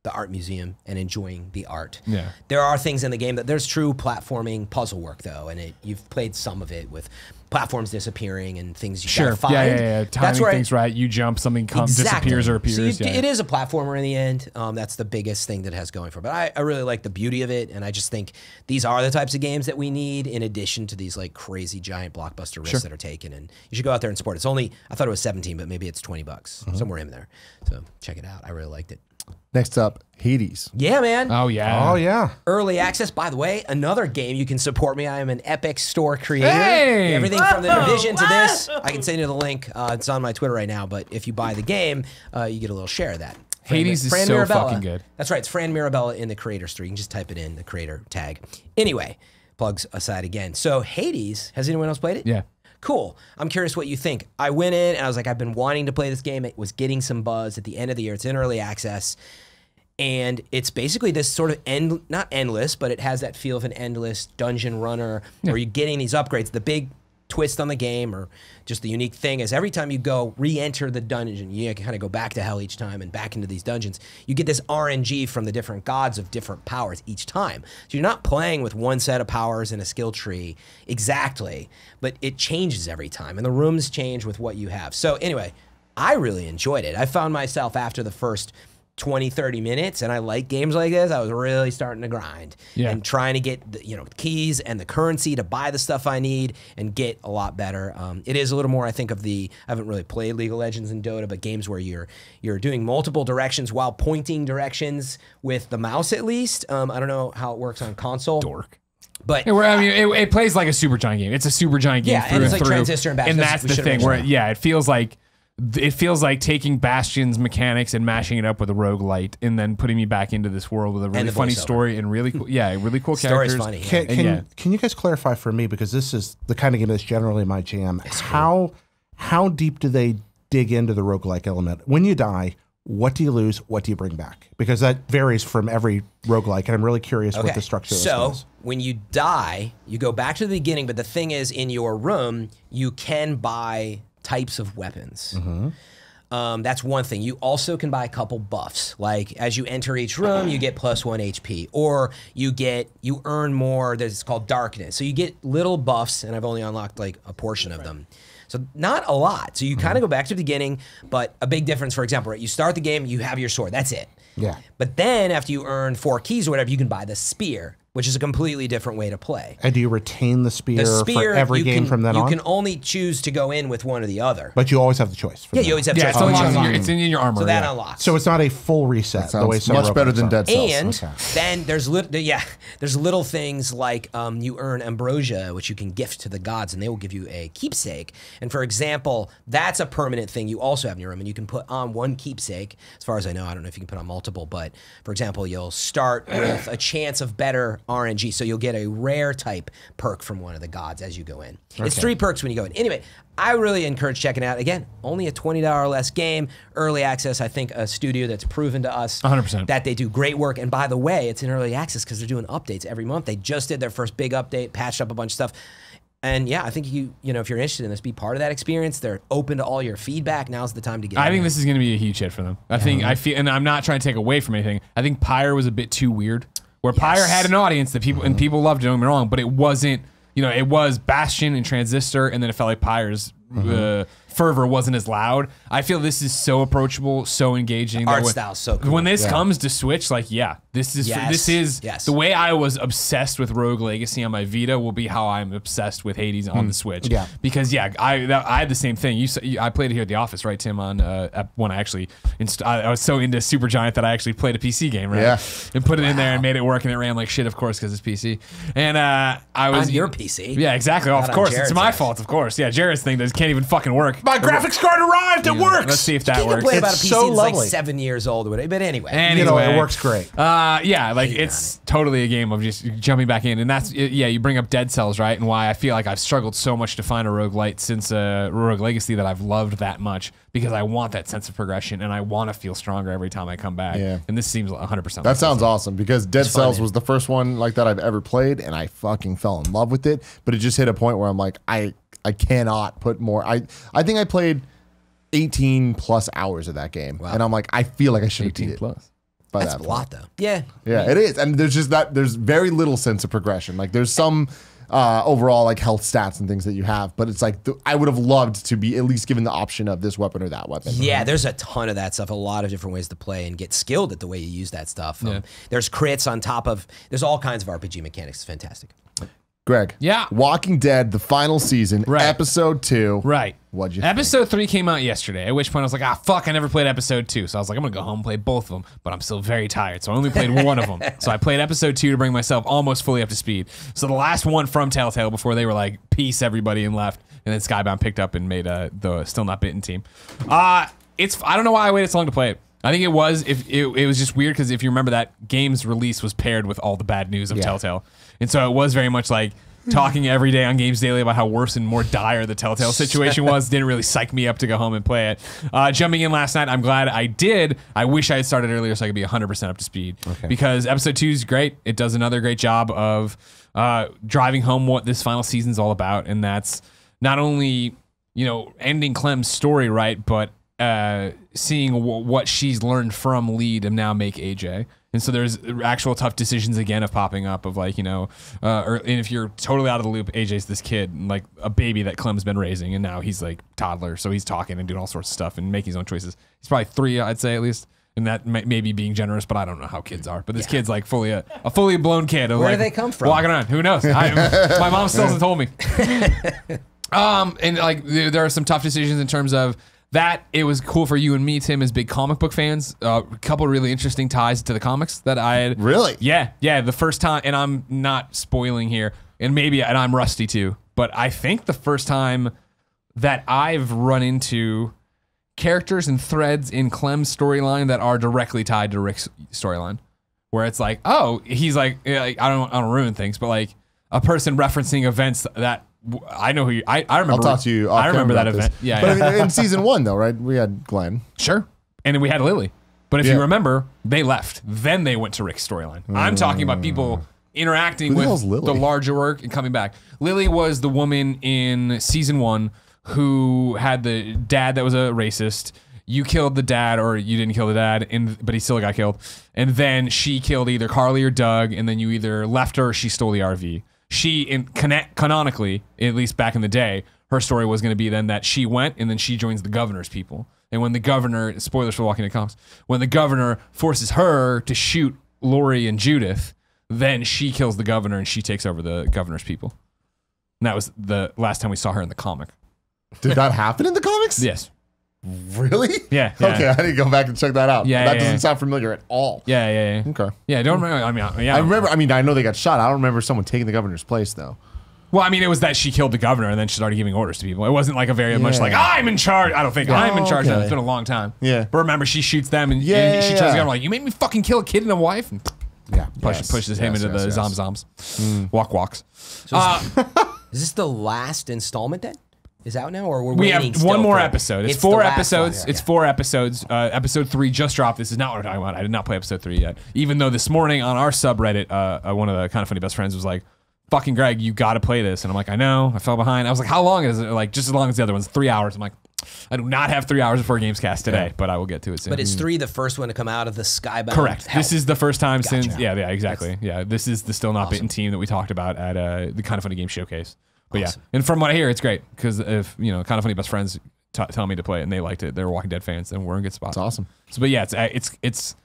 the art museum and enjoying the art. Yeah. There are things in the game that there's true platforming puzzle work though, and you've played some of it with platforms disappearing and things you gotta find. Yeah. Timing things right. You jump, something comes, disappears or appears. So it is a platformer in the end. That's the biggest thing that it has going for it. But I really like the beauty of it, and I just think these are the types of games that we need in addition to these like crazy giant blockbuster risks that are taken. And you should go out there and support it. It's only, I thought it was 17, but maybe it's $20, somewhere in there. So check it out. I really liked it. Next up, Hades. Yeah, man. Oh yeah. Oh yeah. Early access. By the way, another game you can support me. I am an Epic Store creator. Hey! Everything from the Division to this. I can send you the link. It's on my Twitter right now. But if you buy the game, you get a little share of that. Hades is Fran so Mirabella. fucking good. That's right. It's Fran Mirabella in the creator story. You can just type it in, the creator tag. Anyway, plugs aside again. So Hades, has anyone else played it? Yeah. Cool. I'm curious what you think. I went in and I was like, I've been wanting to play this game. It was getting some buzz at the end of the year. It's in early access. And it's basically this sort of not endless, but it has that feel of an endless dungeon runner where you're getting these upgrades. The big twist on the game, or just the unique thing, is every time you go re-enter the dungeon, you kind of go back to hell each time and back into these dungeons, you get this RNG from the different gods of different powers each time. So you're not playing with one set of powers and a skill tree exactly, but it changes every time, and the rooms change with what you have. So anyway, I really enjoyed it. I found myself after the first 20, 30 minutes, and I like games like this, I was really starting to grind and trying to get the, keys and the currency to buy the stuff I need and get a lot better. It is a little more, I think, of the, I haven't really played League of Legends and Dota, but games where you're doing multiple directions while pointing directions with the mouse at least. I don't know how it works on console. Dork. But I mean, it plays like a super giant game. It's a super giant game through and it's and like through. Transistor and Bastion. And that's the thing where, it feels like taking Bastion's mechanics and mashing it up with a roguelite and then putting me back into this world with a really funny story and really cool, really cool characters. Story's funny. Can you guys clarify for me, because this is the kind of game that's generally my jam, how deep do they dig into the roguelike element? When you die, what do you lose? What do you bring back? Because that varies from every roguelike, and I'm really curious what the structure is. So when you die, you go back to the beginning, but the thing is, in your room, you can buy types of weapons. That's one thing. You also can buy a couple buffs. Like as you enter each room, you get +1 HP, or you earn more. It's called darkness. So you get little buffs, and I've only unlocked like a portion of them. So not a lot. So you kind of go back to the beginning, but a big difference, for example, right? You start the game, you have your sword. That's it. Yeah. But then after you earn 4 keys or whatever, you can buy the spear, which is a completely different way to play. And do you retain the spear for every game from then on? You can only choose to go in with one or the other. But you always have the choice. Yeah, you always have choice. It's in your armor. So that unlocks. So it's not a full reset. The way some much better than Dead Cells. And then there's little things like you earn ambrosia, which you can gift to the gods, and they will give you a keepsake. And for example, that's a permanent thing you also have in your room, and you can put on one keepsake. As far as I know, I don't know if you can put on multiple, but for example, you'll start with a chance of better RNG, so you'll get a rare type perk from one of the gods as you go in. It's 3 perks when you go in. Anyway, I really encourage checking it out. Again, only a $20 less game, early access. I think a studio that's proven to us 100% that they do great work. And by the way, it's in early access because they're doing updates every month. They just did their first big update, patched up a bunch of stuff. And yeah, I think if you're interested in this, be part of that experience. They're open to all your feedback. Now's the time to get in. I think this is going to be a huge hit for them. I feel, and I'm not trying to take away from anything. I think Pyre was a bit too weird. Where Pyre had an audience that people loved it, don't get me wrong, but it wasn't, it was Bastion and Transistor, and then it felt like Pyre's fervor wasn't as loud. I feel this is so approachable, so engaging. Art style's so cool. When this comes to Switch, this is the way I was obsessed with Rogue Legacy on my Vita will be how I'm obsessed with Hades on the Switch. Yeah, because I had the same thing. I played it here at the office, right, Tim? On when I actually I was so into Supergiant that I actually played a PC game, right? Yeah, and put it in there and made it work, and it ran like shit, of course, because it's PC. And I was on your PC. Yeah, exactly. Of course, it's my fault. Of course, yeah. Jared's thing can't even fucking work. My graphics card arrived. It works. Let's see if that You can works. play about a It's PC so that's lovely. like 7 years old or whatever. But anyway. It works great. It's totally a game of just jumping back in, and that's you bring up Dead Cells, right? And why I feel like I've struggled so much to find a roguelite since Rogue Legacy that I've loved that much, because I want that sense of progression and I want to feel stronger every time I come back. Yeah. And this seems 100%. That sounds awesome, because Dead Cells was the first one like that I've ever played, and I fucking fell in love with it. But it just hit a point where I'm like, I cannot put more. I think I played 18 plus hours of that game, and I'm like, I feel like I should have beat 18 it. plus. That's a lot, though. Yeah. Yeah, it is. And there's just there's very little sense of progression. Like there's some overall like health stats and things that you have, but it's like I would have loved to be at least given the option of this weapon or that weapon. Yeah, there's a ton of that stuff, a lot of different ways to play and get skilled at the way you use that stuff. There's crits on top of, there's all kinds of RPG mechanics. It's fantastic. Greg. Yeah. Walking Dead, the final season, episode 2. Right. What'd you think? Episode 3 came out yesterday, at which point I was like, fuck, I never played episode 2. So I was like, I'm gonna go home and play both of them, but I'm still very tired. So I only played one of them. So I played episode 2 to bring myself almost fully up to speed. So the last one from Telltale before they were like, peace everybody, and left. And then Skybound picked up and made the Still Not Bitten team. I don't know why I waited so long to play it. I think it was it was just weird because if you remember that game's release was paired with all the bad news of Telltale, and so it was very much like talking every day on Games Daily about how worse and more dire the Telltale situation was. Didn't really psych me up to go home and play it. Jumping in last night, I'm glad I did. I wish I had started earlier so I could be 100% up to speed because episode 2 is great. It does another great job of driving home what this final season's all about, and that's not only ending Clem's story right, but seeing what she's learned from Lee to now make AJ. And so there's actual tough decisions again of popping up of like, and if you're totally out of the loop, AJ's this kid, like a baby that Clem's been raising, and now he's like toddler. So he's talking and doing all sorts of stuff and making his own choices. He's probably 3, I'd say at least. And that may be being generous, but I don't know how kids are. But this kid's like a fully blown kid. Where do they come from? Walking around. Who knows? My mom still hasn't told me. And like there are some tough decisions in terms of that. It was cool for you and me, Tim, as big comic book fans. A couple really interesting ties to the comics that I had. Really? Yeah. The first time, and I'm not spoiling here, and I'm rusty too, but I think the first time that I've run into characters and threads in Clem's storyline that are directly tied to Rick's storyline, where it's like, oh, he's like I don't ruin things, but like a person referencing events that I know who you, I remember. I'll talk to you. I remember that event. Yeah. But in season 1 though, right? We had Glenn. Sure. And then we had Lily. But if you remember, they left. Then they went to Rick's storyline. I'm talking about people interacting with the larger work and coming back. Lily was the woman in season 1 who had the dad that was a racist. You killed the dad, or you didn't kill the dad, but he still got killed. And then she killed either Carly or Doug, and then you either left her or she stole the RV. Canonically, at least back in the day, her story was going to be then that she went and then she joins the governor's people. And when the governor, spoilers for Walking Dead comics, when the governor forces her to shoot Lori and Judith, then she kills the governor and she takes over the governor's people. And that was the last time we saw her in the comic. Did that happen in the comics? Yes. Really? Yeah. Okay, I need to go back and check that out. Yeah, that doesn't sound familiar at all. Yeah. Okay. Yeah, I don't remember. I remember. I mean, I know they got shot. I don't remember someone taking the governor's place though. Well, I mean, it was that she killed the governor and then she started giving orders to people. It wasn't like a very much like, I'm in charge. I don't think I'm in charge. It's been a long time. Yeah. But remember, she shoots them and she tells the governor, like, you made me fucking kill a kid and a wife. And pushes him into the zoms. Walks. So is this the last installment then? Is out now, or we have one more episode? It's 4 episodes. It's 4 episodes. Episode 3 just dropped. This is not what we're talking about. I did not play episode 3 yet. Even though this morning on our subreddit, one of the Kind of Funny best friends was like, "Fucking Greg, you got to play this." And I'm like, "I know." I fell behind. I was like, "How long is it?" Like, just as long as the other one's 3 hours. I'm like, I do not have 3 hours before Gamescast today, but I will get to it soon. But is 3 the first one to come out of the Skybound? Correct. Hell. This is the first time since. Yeah, exactly. Yeah, this is the Still Not Bitten team that we talked about at the Kind of Funny Game Showcase. But yeah, and from what I hear, it's great because if Kind of Funny best friends tell me to play it and they liked it, they're Walking Dead fans, and we're in a good spot. It's awesome. So, but yeah, it's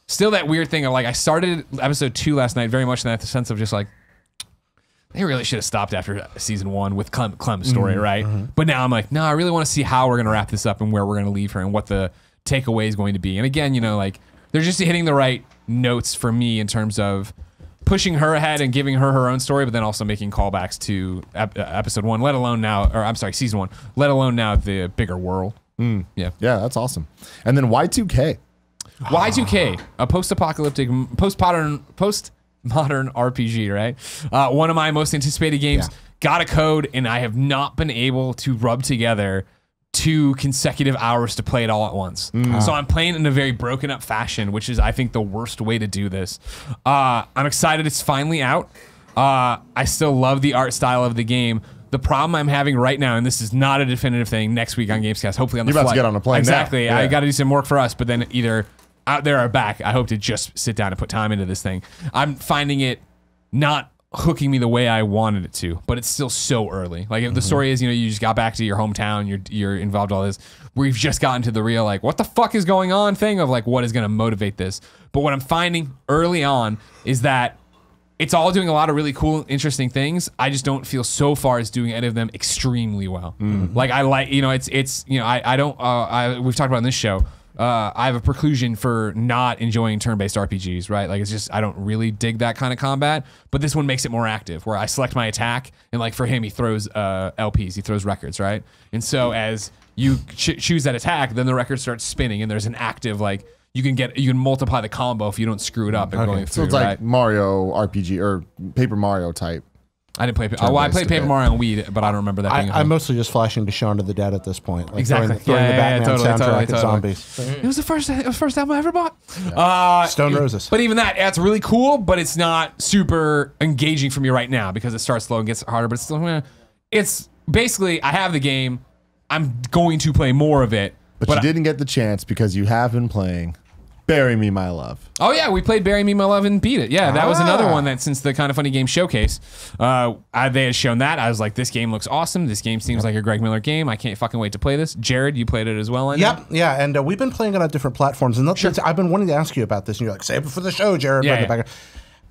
still that weird thing of like I started episode 2 last night, very much in that sense of just like they really should have stopped after season 1 with Clem's story, right? But now I'm like, no, I really want to see how we're gonna wrap this up and where we're gonna leave her and what the takeaway is going to be. And again, like they're just hitting the right notes for me in terms of pushing her ahead and giving her own story, but then also making callbacks to episode 1, let alone now, or I'm sorry, season 1, let alone now the bigger world. Yeah, that's awesome. And then Y2K. Y2K, a post-apocalyptic, post-modern RPG, right? One of my most anticipated games. Got a code, and I have not been able to rub together 2 consecutive hours to play it all at once. So I'm playing in a very broken up fashion, which is, I think, the worst way to do this. I'm excited it's finally out. I still love the art style of the game. The problem I'm having right now, and this is not a definitive thing, next week on Gamescast, hopefully on the You're about flight. to get on a plane Exactly. now. Yeah. I got to do some work for us, but then either out there or back, I hope to just sit down and put time into this thing. I'm finding it not hooking me the way I wanted it to, but it's still so early. Like if the story is, you just got back to your hometown, you're involved in all this, we've just gotten to the real, like, what the fuck is going on thing of like, what is going to motivate this? But what I'm finding early on is that it's all doing a lot of really cool, interesting things. I just don't feel so far as doing any of them extremely well. Like I like, I don't, we've talked about on this show, I have a preclusion for not enjoying turn-based RPGs, right? Like it's just, I don't really dig that kind of combat, but this one makes it more active where I select my attack and like for him, he throws LPs, he throws records, right? And so as you choose that attack, then the record starts spinning and there's an active like you can multiply the combo if you don't screw it up and going through. So it's like right? Mario RPG or Paper Mario type. I didn't play. I played Paper Mario on Wii, but I don't remember that being. I'm mostly just flashing to Shaun of the Dead at this point. Like Exactly. Throwing the Batman soundtrack at totally. zombies. It was the first album I ever bought. Stone Roses. But even that's really cool, but it's not super engaging for me right now because it starts slow and gets harder. But it's still, it's basically I have the game. I'm going to play more of it. But you didn't get the chance because you have been playing Bury Me, My Love. Oh yeah, we played Bury Me, My Love and beat it. Yeah, that was another one that since the Kind of Funny Game showcase, they had shown that. I was like, this game looks awesome. This game seems like a Greg Miller game. I can't fucking wait to play this. Jared, you played it as well, I know? Yep, yeah, and we've been playing it on different platforms. And I've been wanting to ask you about this, and you're like, save it for the show, Jared. Yeah.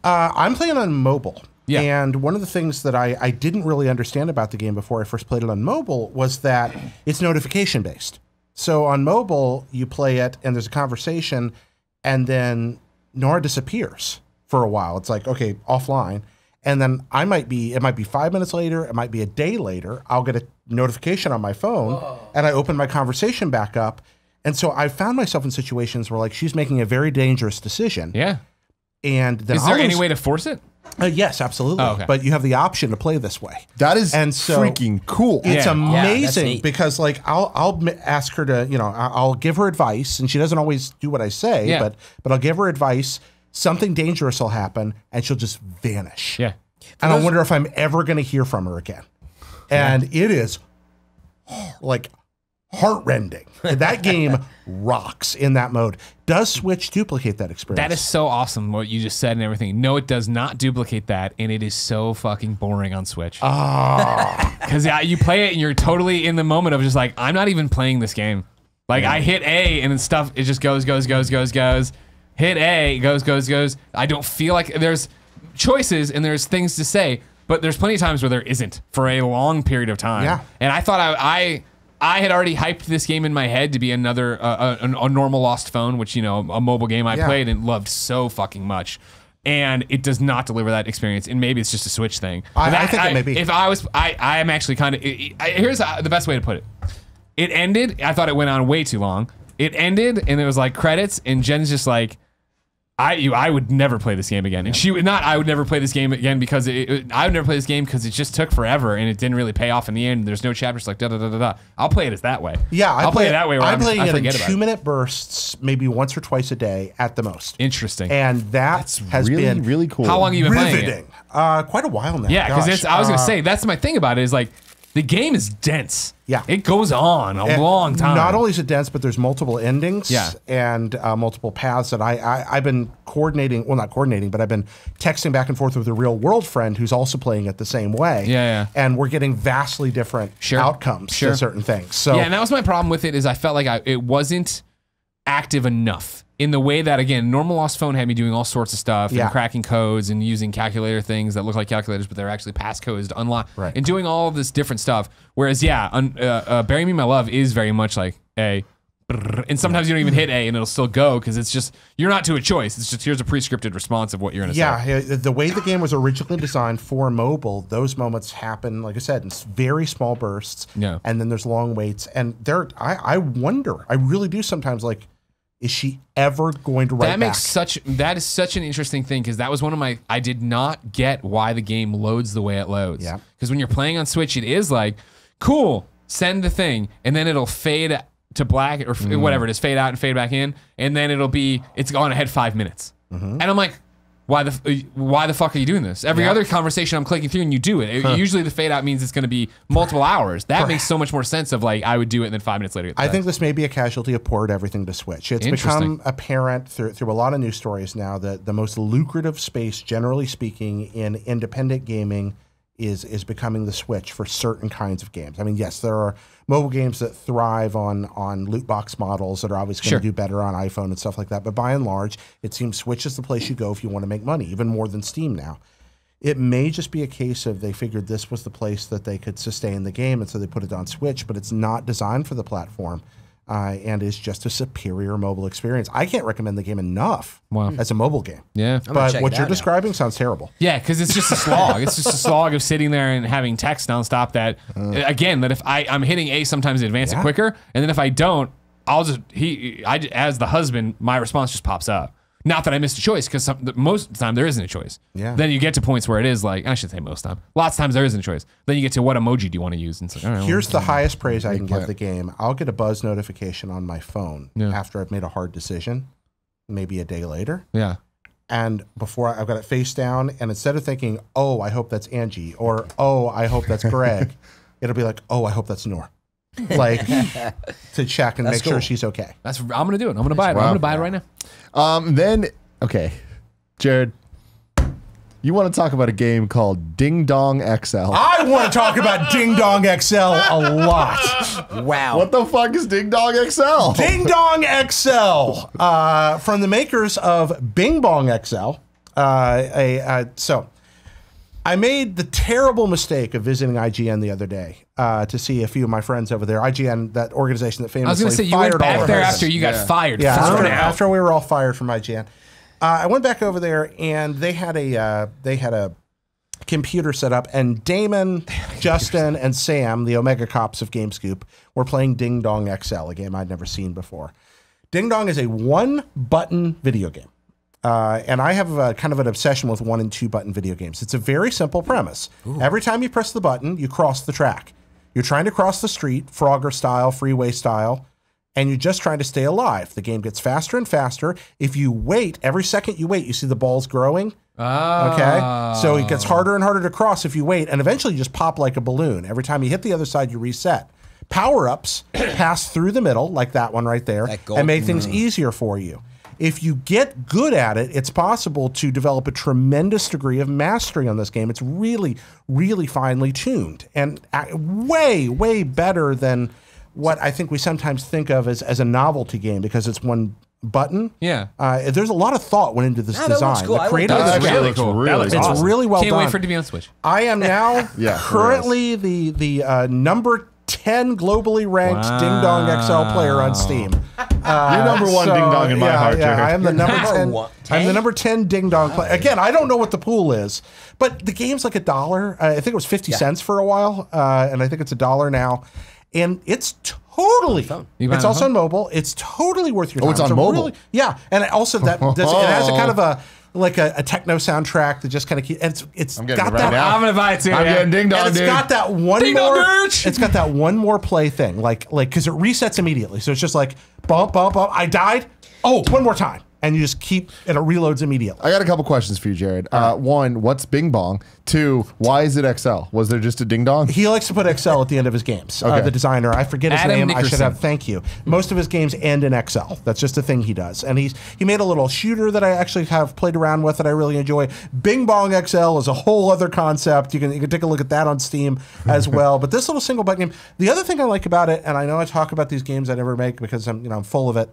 I'm playing on mobile. Yeah. And one of the things that I didn't really understand about the game before I first played it on mobile was that it's notification based. So on mobile, you play it, and there's a conversation, and then Nora disappears for a while. It's like, okay, offline. And then it might be 5 minutes later, it might be a day later, I'll get a notification on my phone and I open my conversation back up. And so I found myself in situations where like she's making a very dangerous decision. Yeah. And then Is there any way to force it? Yes, absolutely. Oh, okay. But you have the option to play this way. That is so freaking cool. It's Yeah. amazing neat. because like I'll ask her to, I'll give her advice, and she doesn't always do what I say, Yeah. but I'll give her advice. Something dangerous will happen, and she'll just vanish. Yeah. And I wonder if I'm ever going to hear from her again. And it is like heartrending. That game rocks in that mode. Does Switch duplicate that experience? That is so awesome what you just said and everything. No, it does not duplicate that, and it is so fucking boring on Switch. Because you play it and you're totally in the moment of just like, I'm not even playing this game. Like I hit A and then stuff, it just goes. Hit A, goes. I don't feel like there's choices and there's things to say, but there's plenty of times where there isn't for a long period of time. Yeah. And I thought I had already hyped this game in my head to be another a normal Lost Phone, which a mobile game I played and loved so fucking much, and it does not deliver that experience. And maybe it's just a Switch thing. I think it may be. If I am actually kind of. Here's the best way to put it. It ended. I thought it went on way too long. It ended, and it was like credits, and Jen's just like, I would never play this game again. And she would not, I would never play this game again because I would never play this game because it just took forever and it didn't really pay off in the end. There's no chapters like da. I'll play it as that way. Yeah, I'll play it that way. Where I'm playing I it in forget about 2-minute bursts, maybe once or twice a day at the most. Interesting. And that has really, been really cool. How long have you been playing it? riveting. Quite a while now. Yeah, because Gosh. I was going to say, that's my thing about it is like, the game is dense. Yeah. It goes on a And long time. Not only is it dense, but there's multiple endings Yeah. and multiple paths that I've been coordinating. Well, not coordinating, but I've been texting back and forth with a real world friend who's also playing it the same way. Yeah. And we're getting vastly different outcomes to certain things. So yeah, and that was my problem with it is I felt like it wasn't active enough in the way that, again, normal Lost Phone had me doing all sorts of stuff and cracking codes and using calculator things that look like calculators, but they're actually passcodes to unlock and doing all of this different stuff. Whereas, Bury Me, My Love is very much like A, and sometimes you don't even hit A and it'll still go because it's just, you're not to a choice. It's just, here's a pre-scripted response of what you're going to say. Yeah, the way the game was originally designed for mobile, those moments happen, like I said, in very small bursts. Yeah. And then there's long waits. And I wonder, I really do sometimes, like, is she ever going to write back? That is such an interesting thing because that was one of my, I did not get why the game loads the way it loads. Yeah. Because when you're playing on Switch, it is like, cool, send the thing, and then it'll fade to black or whatever it is, fade out and fade back in, and then it's gone ahead 5 minutes. And I'm like, why the fuck are you doing this? Every other conversation I'm clicking through and you do it. Usually the fade out means it's going to be multiple hours. That makes so much more sense of like, I would do it and then 5 minutes later. I think this may be a casualty of port everything to Switch. It's become apparent through a lot of news stories now that the most lucrative space, generally speaking, in independent gaming is becoming the Switch for certain kinds of games. I mean, yes, there are mobile games that thrive on loot box models that are always going to do better on iPhone and stuff like that. But by and large, it seems Switch is the place you go if you want to make money, even more than Steam now. It may just be a case of they figured this was the place that they could sustain the game, and so they put it on Switch, but it's not designed for the platform. And is just a superior mobile experience. I can't recommend the game enough as a mobile game. Yeah. But what you're describing sounds terrible. Yeah, because it's just a slog. It's just a slog of sitting there and having text nonstop that, again, that if I'm hitting A sometimes in advance it quicker, and then if I don't, as the husband, my response just pops up. Not that I missed a choice, because most of the time there isn't a choice. Yeah. Then you get to points where it is like, I should say most time. Lots of times there isn't a choice. Then you get to what emoji do you want to use? And it's like, all right, Here's the highest praise I can give the game. I'll get a buzz notification on my phone after I've made a hard decision, maybe a day later. Yeah. And before I've got it face down, and instead of thinking, oh, I hope that's Angie, or oh, I hope that's Greg, it'll be like, oh, I hope that's Noor. Like to check and make sure she's okay. I'm gonna do it. I'm gonna buy it. I'm gonna buy it right now. Then, okay, Jared, you want to talk about a game called Ding Dong XL? I want to talk about Ding Dong XL a lot. Wow. What the fuck is Ding Dong XL? Ding Dong XL, from the makers of Bing Bong XL. So I made the terrible mistake of visiting IGN the other day to see a few of my friends over there. IGN, that organization that famously I was going to say, you fired went all back of there us. after you got fired. Yeah, thrown out. after we were all fired from IGN. I went back over there, and they had a computer set up, and Damon, Justin, and Sam, the Omega Cops of GameScoop, were playing Ding Dong XL, a game I'd never seen before. Ding Dong is a one-button video game. And I have kind of an obsession with 1 and 2 button video games. It's a very simple premise. Ooh. Every time you press the button, you cross the track. You're trying to cross the street, Frogger style, freeway style, and you're just trying to stay alive. The game gets faster and faster. If you wait, every second you wait, you see the balls growing. Oh. Okay? So it gets harder and harder to cross if you wait, and eventually you just pop like a balloon. Every time you hit the other side, you reset. Power-ups pass through the middle, like that one right there, and make things easier for you. If you get good at it, it's possible to develop a tremendous degree of mastery on this game. It's really, really finely tuned and way, way better than what I think we sometimes think of as a novelty game because it's one button. Yeah. There's a lot of thought went into this design. Cool. The creative That's design. really cool. Really It's awesome. really well Can't done. wait for it to be on Switch. I am now Yeah, currently the number 10 globally ranked Ding Dong XL player on Steam. You're number one Ding Dong in my heart, Jared. I am the number 10. Number 10? I'm the number 10 Ding Dong player. Again, I don't know what the pool is, but the game's like $1. I think it was 50 cents for a while, and I think it's $1 now. And it's totally. It's also on mobile. It's totally worth your time. Oh, it's on mobile. Yeah, and it also it has a kind of a techno soundtrack that just kind of keeps. It's I'm got getting it right that. now. I'm gonna buy it too. I'm getting Ding Dong, And it's dude. got that one Ding dong, more. bitch! It's got that one more play thing, like because it resets immediately. So it's just like bump, bump, bump. I died. Oh, one more time, and you just keep and it reloads immediately. I got a couple questions for you, Jared. One, what's Bing Bong? Two, why is it XL? Was there just a Ding Dong? He likes to put XL at the end of his games. Okay. The designer, I forget his Adam name. I should Nickerson. have. Thank you. Most of his games end in XL. That's just a thing he does. And he made a little shooter that I actually have played around with that I really enjoy. Bing Bong XL is a whole other concept. You can take a look at that on Steam as well. But this little single button game. The other thing I like about it, and I know I talk about these games I never make because I'm full of it.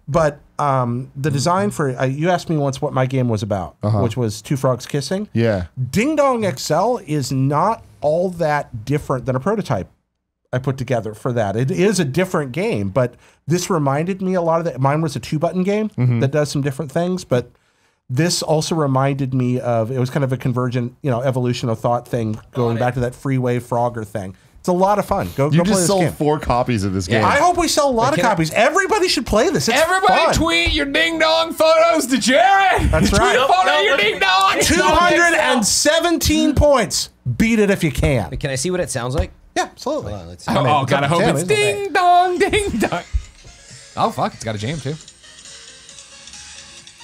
But the design for you asked me once what my game was about, which was Two Frogs Kissing. Yeah. Ding Dong XL is not all that different than a prototype I put together for that. It is a different game, but this reminded me a lot of that. Mine was a 2-button game that does some different things, but this also reminded me of, it was kind of a convergent, evolution of thought thing, going back to that freeway Frogger thing. It's a lot of fun. Go play just this sold game. 4 copies of this game. I hope we sell a lot of copies. Everybody should play this. It's Everybody fun. tweet your ding dong photos to Jared. That's right. Tweet a photo of your ding dong. 217 points. Beat it if you can. Can I see what it sounds like? Yeah, absolutely. Hold on, let's see. Oh, gotta hope Damn, it's isn't it? ding dong, ding dong. Oh fuck, it's got a jam too.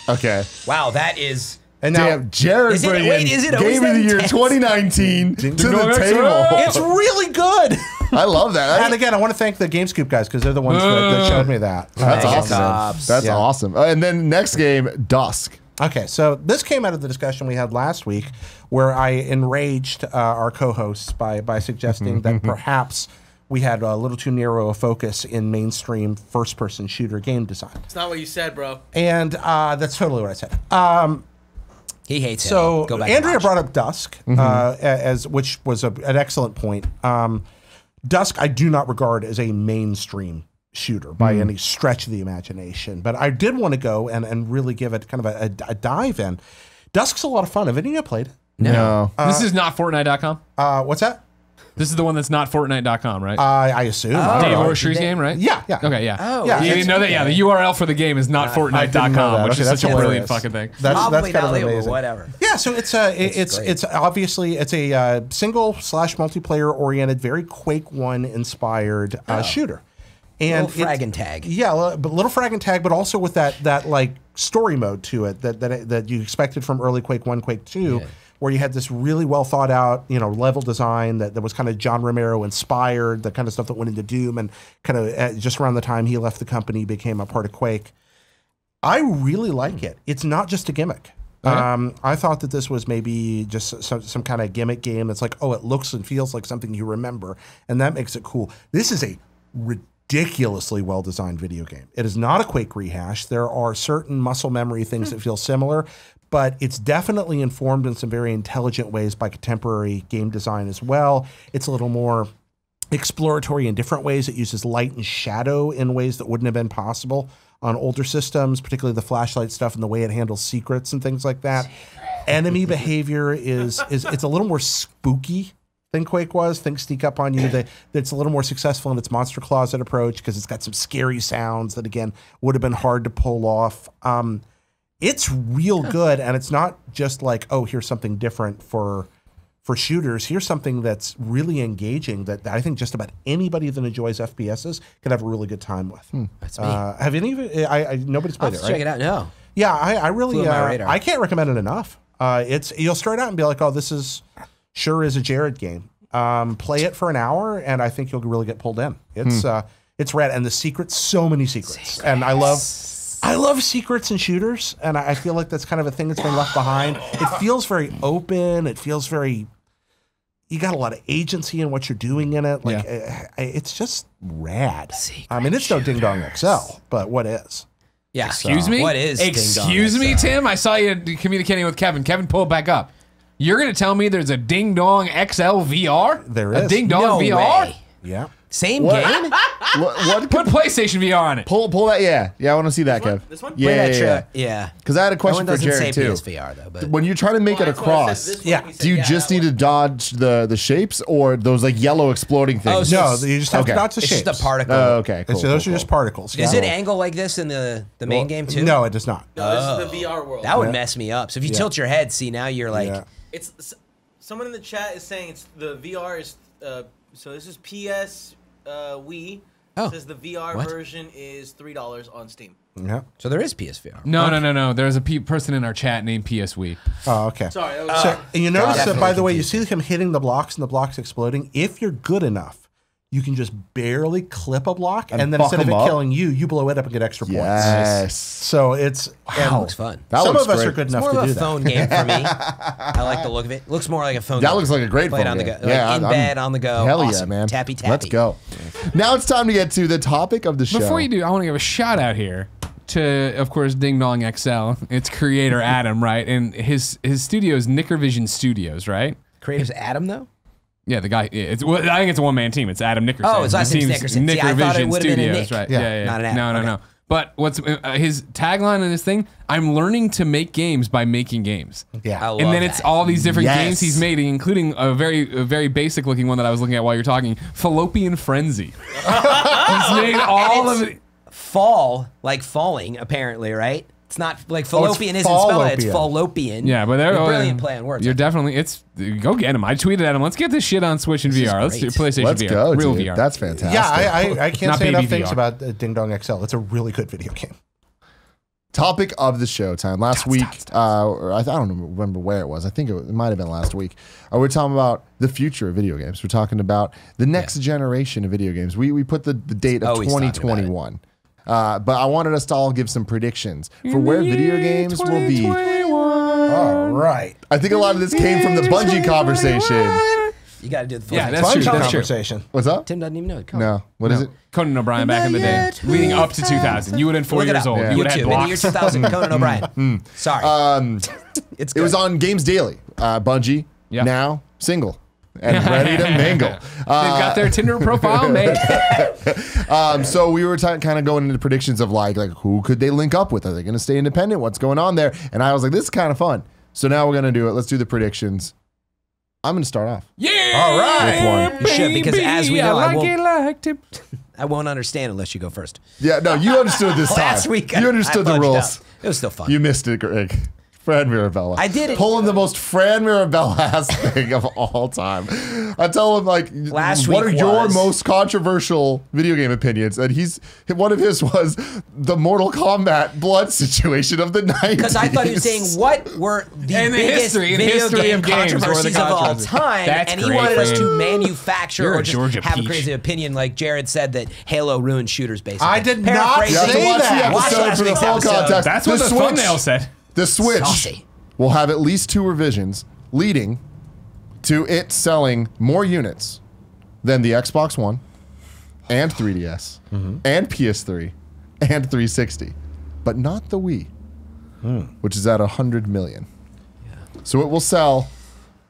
Okay. Wow, that is. And now Damn, Jared Is it- bringing wait, is it always Game of that the Year intense? 2019 to the Dong table. it's really good. I love that. And again, I want to thank the GameScoop guys because they're the ones that showed me that. That's Mega awesome. Cops. That's Yeah. awesome. And then next game, Dusk. Okay, so this came out of the discussion we had last week where I enraged our co-hosts by suggesting that perhaps we had a little too narrow a focus in mainstream first-person shooter game design. It's not what you said, bro. And that's totally what I said. He hates it. So Go back and Andrea watch. brought up Dusk, which was an excellent point. Dusk, I do not regard as a mainstream shooter by any stretch of the imagination, but I did want to go and really give it kind of a dive in. Dusk's a lot of fun. Have any of you played it? No. This is not Fortnite.com. What's that? This is the one that's not Fortnite.com, right? I assume. I don't Dave know. Orshrie's game, right? Yeah, yeah. Okay, yeah. Oh, Yeah, You didn't know that? Yeah, the URL for the game is not I didn't know Fortnite.com, that. which Okay, is that's such a brilliant hilarious. fucking thing. That's Probably kind not of legal, but amazing. whatever. Yeah, so it's great. obviously it's a single / multiplayer oriented, very Quake 1 inspired shooter. And Little frag and tag. Yeah, but little frag and tag, but also with that like story mode to it that you expected from early Quake 1, Quake 2. Where you had this really well thought out, level design that was kind of John Romero inspired, the kind of stuff that went into Doom, and kind of just around the time he left the company, became a part of Quake. I really like it. It's not just a gimmick. I thought that this was maybe just some kind of gimmick game that's like, oh, it looks and feels like something you remember, and that makes it cool. This is a ridiculously well-designed video game. It is not a Quake rehash. There are certain muscle memory things that feel similar, but it's definitely informed in some very intelligent ways by contemporary game design as well. It's a little more exploratory in different ways. It uses light and shadow in ways that wouldn't have been possible on older systems, particularly the flashlight stuff and the way it handles secrets and things like that. Enemy behavior is it's a little more spooky than Quake was. Things sneak up on you. That's a little more successful in its monster closet approach because it's got some scary sounds that, again, would have been hard to pull off. It's real good, and it's not just like, oh, here's something different for shooters. Here's something that's really engaging that I think just about anybody that enjoys FPSs could have a really good time with. That's me. Have any of it? Nobody's played it, right? Check it out. No. Yeah, I really Flew on my radar. I can't recommend it enough. You'll start out and be like, oh, this is sure is a Jared game. Play it for an hour, and I think you'll really get pulled in. It's rad, and the secrets, so many secrets. And I love secrets and shooters, and I feel like that's kind of a thing that's been left behind. It feels very open. It feels very, you got a lot of agency in what you're doing in it. Like it's just rad. I mean, it's no Ding Dong XL, but what is? Yeah. Excuse me? What is Excuse me, Tim? I saw you communicating with Kevin. Kevin, pull it back up. You're going to tell me there's a Ding Dong XL VR? There is. A Ding Dong No VR? way. Yeah. Same What? game? What? Put PlayStation VR on it. Pull that. Yeah, I want to see that, Kev. This one? Yeah, Play that yeah, trip. yeah. Yeah. Because I had a That question one for doesn't say Jared too. PSVR though, but When you're trying to make it That's why I said across, this one. Yeah. He said, do you yeah, just that need one. to dodge the shapes or those like yellow exploding things? so No, it's- you just have to okay. dodge the it's shapes. just a particle. Oh, okay. Cool, Those cool, are just cool. particles. Is yeah. it angle like this in the main game too? No, it does not. No, this is the VR world. That would mess me up. So if you tilt your head, see now you're like, Yeah. It's someone in the chat is saying it's the VR is so this is PS Wii. Oh. It says the VR What? version is $3 on Steam. Yeah. so there is PSVR. No. There's a person in our chat named PS Wii. Oh, okay. Sorry, that was So, and you notice that, definitely by the way, you confusing. see him hitting the blocks and the blocks exploding. If you're good enough, you can just barely clip a block, and then fuck instead of it 'em up? killing you, you blow it up and get extra points. Yes. So it's That looks fun. That some looks of us great. are good It's enough more to of do a that. phone game for me. I like the look of it. Looks more like a phone That game. looks like a great Play it phone on the game. go. Like in bed, on the go. Hell Awesome. yeah, man. Tappy, tappy. Let's go. Now it's time to get to the topic of the show. Before you do, I want to give a shout out here to, of course, Ding Dong XL. Its creator, Adam, right? And his studio is Nickervision Studios, right? Creators Adam though. Yeah, the guy. I think it's a one-man team. It's Adam Nickerson. Oh, his last name's His Nickerson. team's See, I thought it Nickervision would've been a Studios, Nick. right? Yeah. Yeah. Not an Adam. No. But what's his tagline in this thing? I'm learning to make games by making games. Yeah. I love And then it's that. all these different Yes. games he's made, including a very basic looking one that I was looking at while you're talking, Fallopian Frenzy. He's made all of it. fall, like falling, apparently, right? It's not like fallopian isn't spelled. It's fallopian. Yeah, but they're brilliant play on words. You're definitely go get him. I tweeted at him. Let's get this shit on Switch and VR. Let's do great. PlayStation Let's VR. go, Real dude. VR. That's fantastic. Yeah, I can't Not say enough baby things VR. about Ding Dong XL. It's a really good video game. Topic of the show time. Last week, or I don't remember where it was. I think it might have been last week. We're talking about the future of video games. We're talking about the next generation of video games. We put the date of Always talking about it. 2021. But I wanted us to all give some predictions for where video games will be. All right. I think a lot of this came from the Bungie conversation. You got to do the full Yeah, thing. that's true. Bunch of That's true. conversation. What's up? Tim doesn't even know it. No. What is it? Conan O'Brien back in the day, leading up to 2000. You would have been 4 Look it years up. old. Yeah. You would have had YouTube in the year blocks. 2000. Conan O'Brien. Sorry. It's It good. was on Games Daily. Bungie, Yeah. now single and ready to mingle. They've got their Tinder profile made. So we were kind of going into predictions of like who could they link up with? Are they going to stay independent? What's going on there? And I was like, this is kind of fun. So now we're going to do it. Let's do the predictions. I'm going to start off. Yeah. All right. With one. You should, because as we I know, like I won't understand unless you go first. Yeah, no, you understood this time. Last week, you understood I the fudged rules. up. It was still fun. You missed it, Greg. Fran Mirabella. I did it. Pulling the most Fran Mirabella-ass thing of all time. I tell him, like, Last what are week your was- most controversial video game opinions? And one of his was the Mortal Kombat blood situation of the 90s. Because I thought he was saying what were the And the biggest history video game of games, what were the controversies of all controversies? time, That's and he great, wanted us Fran. to manufacture You're or a just Georgia have a peach. crazy opinion, like Jared said that Halo ruined shooters. Basically, I did not Paraphrasing. You have to say watch that. the Watch episode last for the week's full episode. context. That's what the thumbnail said. The Switch Saucy. will have at least 2 revisions leading to it selling more units than the Xbox One and 3DS and PS3 and 360, but not the Wii, which is at 100 million. So it will sell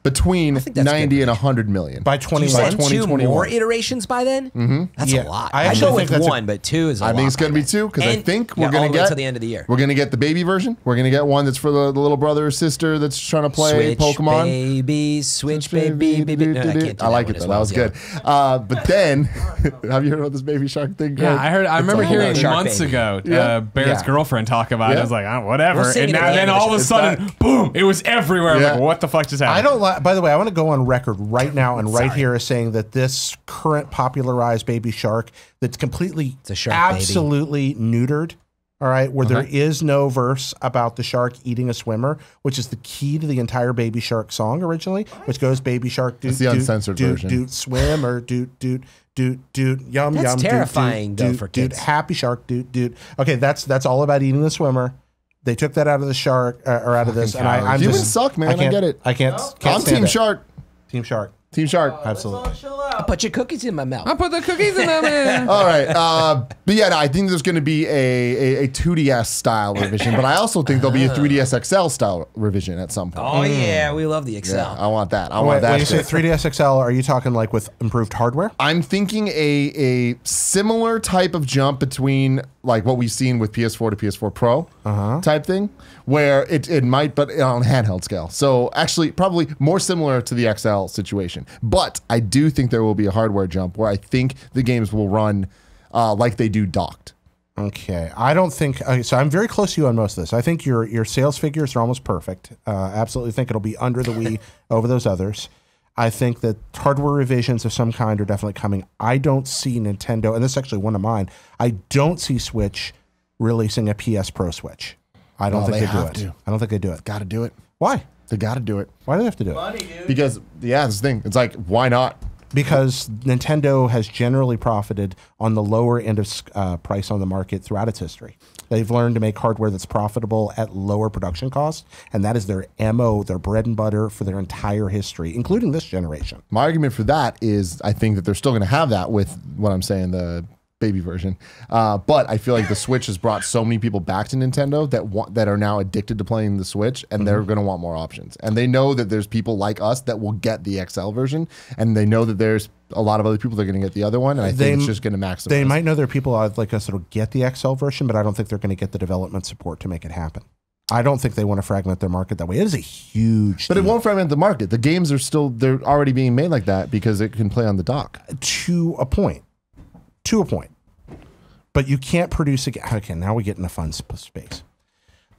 between think that's 90 good. and 100 million. By You 21. said 2 2021. more iterations by then? Mm-hmm. That's Yeah. a lot. I I actually go think with that's a- 1, but 2 is a lot. I think it's going to by be 2 because I And- think yeah, we're going all to the way get till the end of the year. We're going to get the baby version. We're going to get one that's for the little brother or sister that's trying to play Switch Pokemon. baby, switch baby, baby. No, I can't do I like that it one though. as That well was as good. But then, have you heard about this baby shark thing? Yeah, Greg? I heard. I remember a whole hearing nother shark months baby. ago Yeah. Barrett's Yeah. girlfriend talk about it. Yeah. I was like, whatever. We'll sing And it at now the then end of all of the a show. sudden, boom! It was everywhere. I'm Yeah. like, what the fuck just happened? I don't like, by the way, I want to go on record right now and right here as saying that this current popularized baby shark that's completely, a shark baby. absolutely neutered, all right, where there is no verse about the shark eating a swimmer, which is the key to the entire Baby Shark song originally, which goes baby shark, doot, It's the doot, uncensored doot, version. doot, swim, or doot, doot, doot, doot, yum, That's yum, doot, terrifying, doot, though, doot, for doot, kids. happy shark, doot, doot. Okay, that's all about eating the swimmer. They took that out of the shark, or out of this, and I'm Humans just suck, man. I can't- get it. I can't I'm stand Team it. Shark. Team Shark. Team Shark. Absolutely. I put your cookies in my mouth. I put the cookies in them. Man. All right. But yeah, no, I think there's going to be a 2DS style revision, but I also think there'll be a 3DS XL style revision at some point. Oh yeah, we love the Excel. Yeah, I want that. I Wait, want that. when you say shit. 3DS XL, are you talking like with improved hardware? I'm thinking a similar type of jump between like what we've seen with PS4 to PS4 Pro type thing, where it might, but on handheld scale. So actually, probably more similar to the XL situation. But I do think there will be a hardware jump where I think the games will run like they do docked. Okay, I don't think so. I'm very close to you on most of this. I think your sales figures are almost perfect. Absolutely think it'll be under the Wii over those others. I think that hardware revisions of some kind are definitely coming. I don't see Nintendo, and this is actually one of mine. I don't see Switch releasing a PS Pro Switch. I don't think they they do have it. to. I don't think they do it. Got to do it. Why? They got to do it Why do they have to do it? because yeah, this thing. It's like why not? Because Nintendo has generally profited on the lower end of price on the market throughout its history. They've learned to make hardware that's profitable at lower production costs, and that is their MO, their bread and butter for their entire history, including this generation. My argument for that is I think that they're still going to have that with what I'm saying, the baby version. But I feel like the Switch has brought so many people back to Nintendo that are now addicted to playing the Switch, and they're going to want more options. And they know that there's people like us that will get the XL version, and they know that there's a lot of other people that are going to get the other one, and I think it's just going to maximize. They might know there are people like us that'll get the XL version, but I don't think they're going to get the development support to make it happen. I don't think they want to fragment their market that way. It is a huge But it deal. won't fragment the market. The games are still, they're already being made like that because it can play on the dock. To a point. But you can't produce a game. Okay, now we get in a fun space.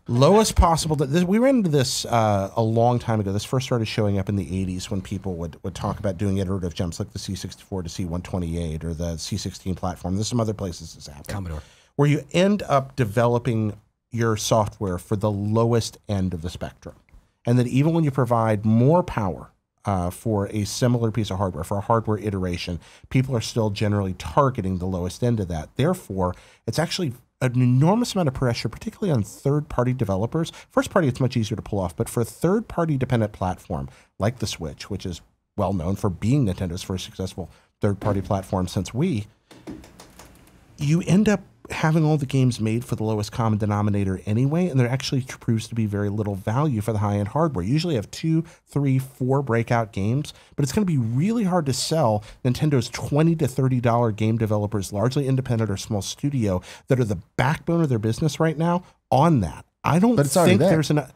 Lowest possible. We ran into this a long time ago. This first started showing up in the 80s when people would talk about doing iterative jumps like the C64 to C128 or the C16 platform. There's some other places this happens. Commodore. Where you end up developing your software for the lowest end of the spectrum. And that even when you provide more power for a similar piece of hardware, for a hardware iteration, people are still generally targeting the lowest end of that. Therefore, it's actually an enormous amount of pressure, particularly on third-party developers. First-party, it's much easier to pull off, but for a third-party dependent platform like the Switch, which is well known for being Nintendo's first successful third-party platform since Wii, you end up having all the games made for the lowest common denominator anyway, and there actually proves to be very little value for the high-end hardware. You usually have 2, 3, 4 breakout games, but it's going to be really hard to sell Nintendo's $20 to $30 game developers, largely independent or small studio, that are the backbone of their business right now on that. I don't But it's already think there. there's enough.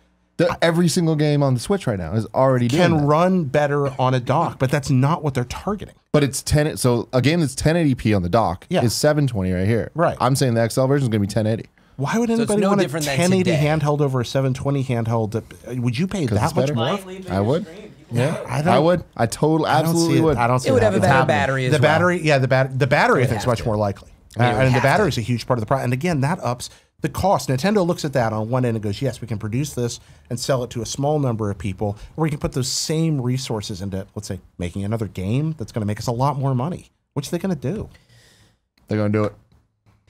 Every single game on the Switch right now is already doing Can that. run better on a dock, but that's not what they're targeting. But it's 10. So a game that's 1080p on the dock Yeah. is 720 right here. Right. I'm saying the XL version is going to be 1080. Why would it's anybody no want a different than 1080 today. handheld over a 720 handheld? Would you pay that it's much better. more? I would. Yeah, I would. I totally, absolutely would. I don't see It would have a It's better happening. battery as the well. battery, yeah, the battery I think is have much to. more likely. I mean, it would And the have battery to. is a huge part of the price. And again, that ups the cost. Nintendo looks at that on one end and goes, yes, we can produce this and sell it to a small number of people, or we can put those same resources into, let's say, making another game that's going to make us a lot more money. Which are they going to do? They're going to do it.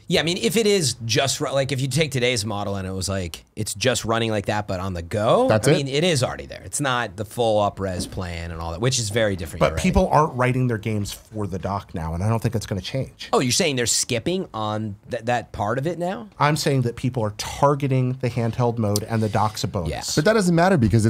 Yeah, I mean, if it is just like if you take today's model and it was like it's just running like that, but on the go, That's I it. mean, it is already there. It's not the full up-res plan and all that, which is very different. But you're right. people aren't writing their games for the dock now, and I don't think it's going to change. Oh, you're saying they're skipping on that part of it now? I'm saying that people are targeting the handheld mode and the dock's a bonus. Yeah. But that doesn't matter because